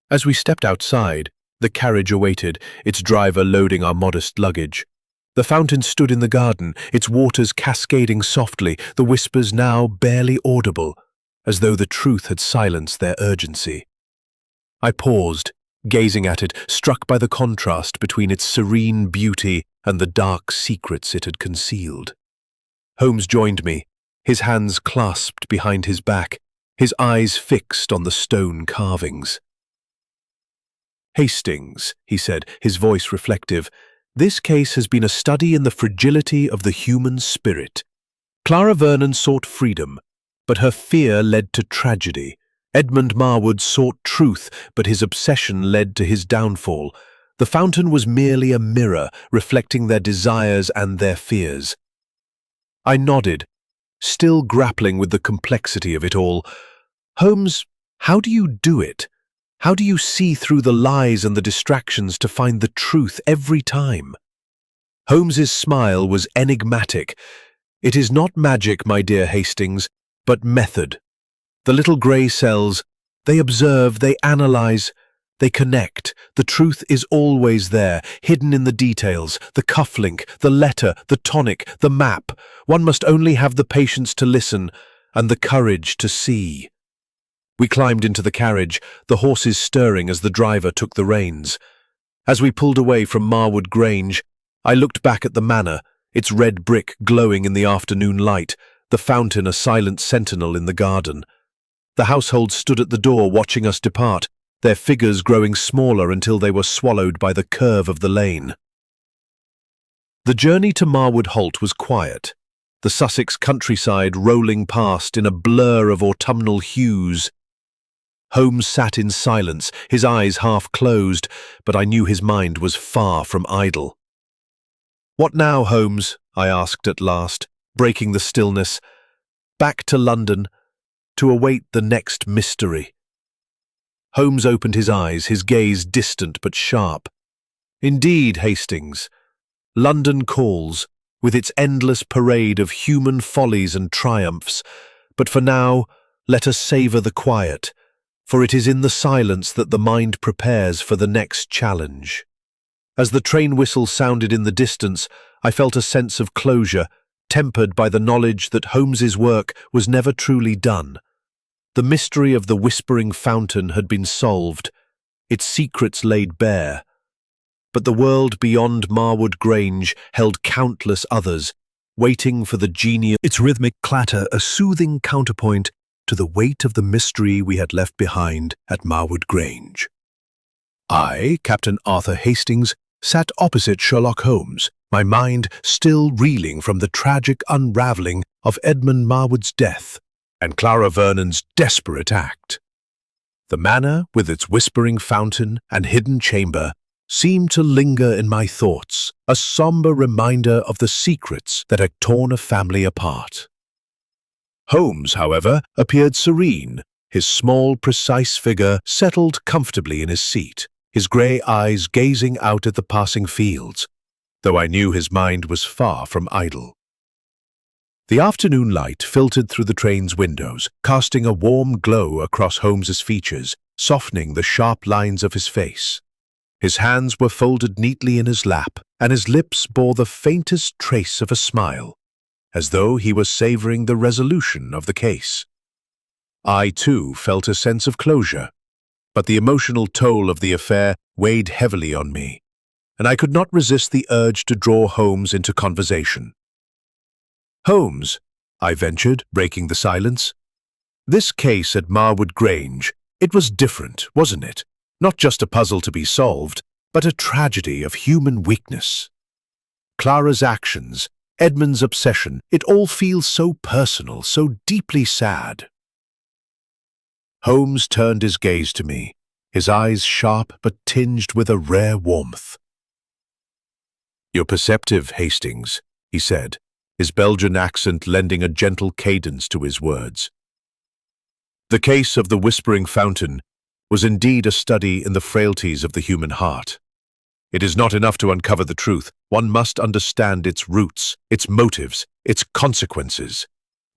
As we stepped outside, the carriage awaited, its driver loading our modest luggage. The fountain stood in the garden, its waters cascading softly, the whispers now barely audible, as though the truth had silenced their urgency. I paused, gazing at it, struck by the contrast between its serene beauty and the dark secrets it had concealed. Holmes joined me, his hands clasped behind his back, his eyes fixed on the stone carvings. "Hastings," he said, his voice reflective, "this case has been a study in the fragility of the human spirit. Clara Vernon sought freedom, but her fear led to tragedy. Edmund Marwood sought truth, but his obsession led to his downfall. The fountain was merely a mirror, reflecting their desires and their fears." I nodded, still grappling with the complexity of it all. "Holmes, how do you do it? How do you see through the lies and the distractions to find the truth every time?" Holmes's smile was enigmatic. "It is not magic, my dear Hastings, but method. The little grey cells, they observe, they analyze, they connect. The truth is always there, hidden in the details, the cufflink, the letter, the tonic, the map. One must only have the patience to listen and the courage to see." We climbed into the carriage, the horses stirring as the driver took the reins. As we pulled away from Marwood Grange, I looked back at the manor, its red brick glowing in the afternoon light, the fountain a silent sentinel in the garden. The household stood at the door watching us depart, their figures growing smaller until they were swallowed by the curve of the lane. The journey to Marwood Holt was quiet, the Sussex countryside rolling past in a blur of autumnal hues. Holmes sat in silence, his eyes half closed, but I knew his mind was far from idle. "What now, Holmes?" I asked at last, breaking the stillness. "Back to London, to await the next mystery." Holmes opened his eyes, his gaze distant but sharp. "Indeed, Hastings, London calls, with its endless parade of human follies and triumphs, but for now, let us savour the quiet, for it is in the silence that the mind prepares for the next challenge." As the train whistle sounded in the distance, I felt a sense of closure, tempered by the knowledge that Holmes's work was never truly done. The mystery of the whispering fountain had been solved, its secrets laid bare. But the world beyond Marwood Grange held countless others, waiting for the genius. Its rhythmic clatter a soothing counterpoint to the weight of the mystery we had left behind at Marwood Grange. I, Captain Arthur Hastings, sat opposite Sherlock Holmes, my mind still reeling from the tragic unravelling of Edmund Marwood's death and Clara Vernon's desperate act. The manor, with its whispering fountain and hidden chamber, seemed to linger in my thoughts, a sombre reminder of the secrets that had torn a family apart. Holmes, however, appeared serene, his small, precise figure settled comfortably in his seat, his grey eyes gazing out at the passing fields, though I knew his mind was far from idle. The afternoon light filtered through the train's windows, casting a warm glow across Holmes's features, softening the sharp lines of his face. His hands were folded neatly in his lap, and his lips bore the faintest trace of a smile, as though he was savouring the resolution of the case. I, too, felt a sense of closure, but the emotional toll of the affair weighed heavily on me, and I could not resist the urge to draw Holmes into conversation. "Holmes," I ventured, breaking the silence. "This case at Marwood Grange, it was different, wasn't it? Not just a puzzle to be solved, but a tragedy of human weakness. Clara's actions, Edmund's obsession, it all feels so personal, so deeply sad." Holmes turned his gaze to me, his eyes sharp but tinged with a rare warmth. "You're perceptive, Hastings," he said, his Belgian accent lending a gentle cadence to his words. The case of the Whispering Fountain was indeed a study in the frailties of the human heart. It is not enough to uncover the truth. One must understand its roots, its motives, its consequences.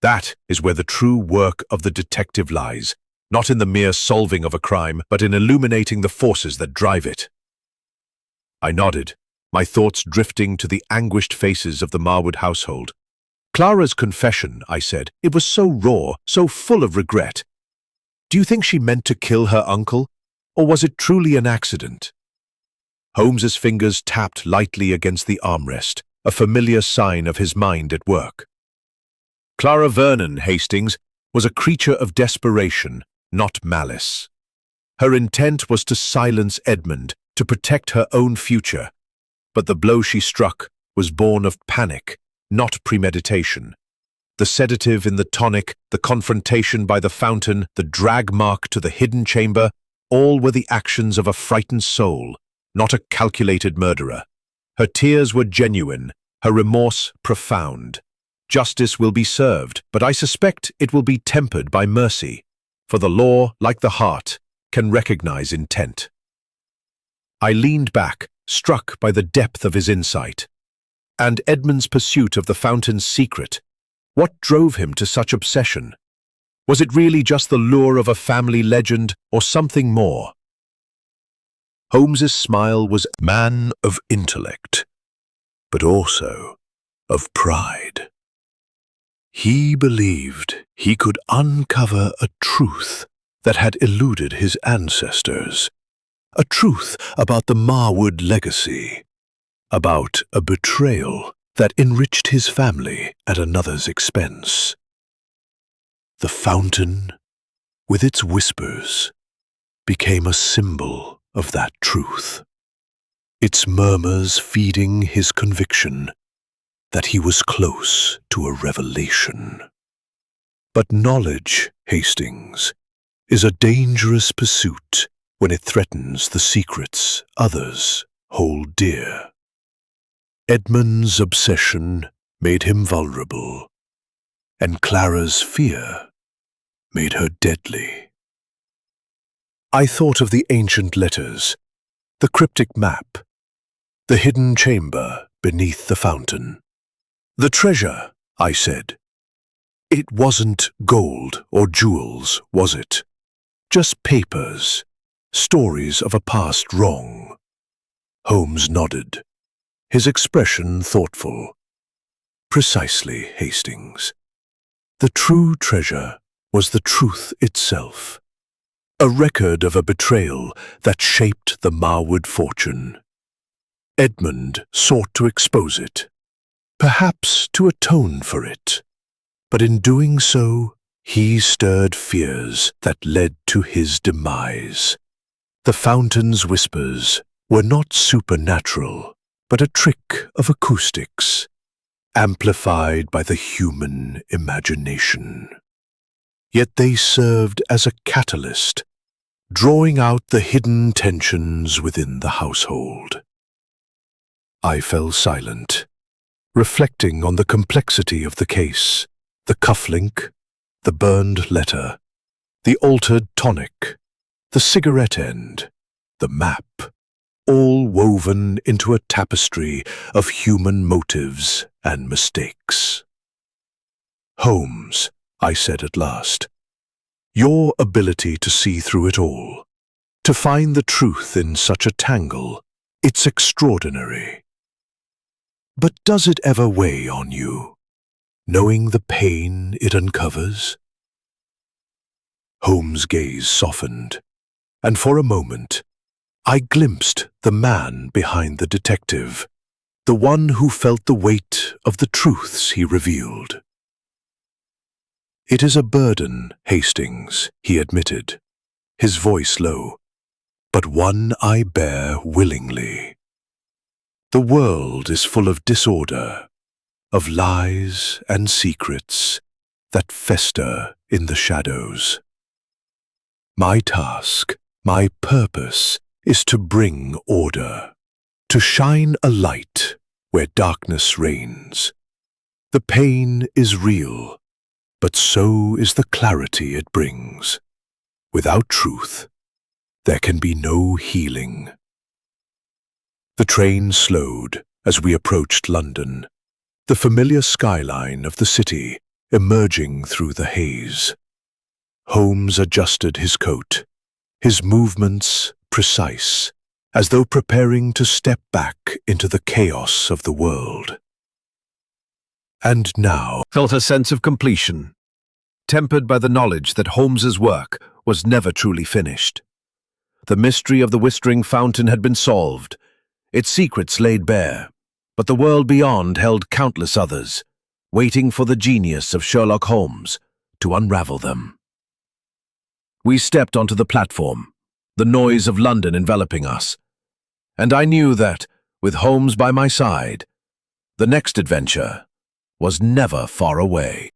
That is where the true work of the detective lies, not in the mere solving of a crime, but in illuminating the forces that drive it. I nodded, my thoughts drifting to the anguished faces of the Marwood household. "Clara's confession," I said, "it was so raw, so full of regret. Do you think she meant to kill her uncle, or was it truly an accident?" Holmes's fingers tapped lightly against the armrest, a familiar sign of his mind at work. "Clara Vernon, Hastings, was a creature of desperation, not malice. Her intent was to silence Edmund, to protect her own future, but the blow she struck was born of panic, not premeditation. The sedative in the tonic, the confrontation by the fountain, the drag mark to the hidden chamber, all were the actions of a frightened soul, not a calculated murderer. Her tears were genuine, her remorse profound. Justice will be served, but I suspect it will be tempered by mercy, for the law, like the heart, can recognize intent." I leaned back, struck by the depth of his insight. And Edmund's pursuit of the fountain's secret, what drove him to such obsession? Was it really just the lure of a family legend, or something more? Holmes's smile was a man of intellect, but also of pride. He believed he could uncover a truth that had eluded his ancestors, a truth about the Marwood legacy, about a betrayal that enriched his family at another's expense. The fountain, with its whispers, became a symbol of that truth, its murmurs feeding his conviction that he was close to a revelation. But knowledge, Hastings, is a dangerous pursuit when it threatens the secrets others hold dear. Edmund's obsession made him vulnerable, and Clara's fear made her deadly. I thought of the ancient letters, the cryptic map, the hidden chamber beneath the fountain. "The treasure," I said. "It wasn't gold or jewels, was it? Just papers, stories of a past wrong." Holmes nodded, his expression thoughtful. "Precisely, Hastings. The true treasure was the truth itself, a record of a betrayal that shaped the Marwood fortune. Edmund sought to expose it, perhaps to atone for it, but in doing so, he stirred fears that led to his demise. The fountain's whispers were not supernatural, but a trick of acoustics, amplified by the human imagination. Yet they served as a catalyst, drawing out the hidden tensions within the household. I fell silent, reflecting on the complexity of the case, the cufflink, the burned letter, the altered tonic, the cigarette end, the map, all woven into a tapestry of human motives and mistakes. "Holmes," I said at last, "your ability to see through it all, to find the truth in such a tangle, it's extraordinary. But does it ever weigh on you, knowing the pain it uncovers?" Holmes' gaze softened, and for a moment I glimpsed the man behind the detective, the one who felt the weight of the truths he revealed. "It is a burden, Hastings," he admitted, his voice low, "but one I bear willingly. The world is full of disorder, of lies and secrets that fester in the shadows. My task, my purpose, is to bring order, to shine a light where darkness reigns. The pain is real, but so is the clarity it brings. Without truth, there can be no healing." The train slowed as we approached London, the familiar skyline of the city emerging through the haze. Holmes adjusted his coat, his movements precise, as though preparing to step back into the chaos of the world. And now Felt a sense of completion, tempered by the knowledge that Holmes's work was never truly finished. The mystery of the Whispering Fountain had been solved, its secrets laid bare, but the world beyond held countless others, waiting for the genius of Sherlock Holmes to unravel them. We stepped onto the platform, the noise of London enveloping us, and I knew that, with Holmes by my side, the next adventure was never far away.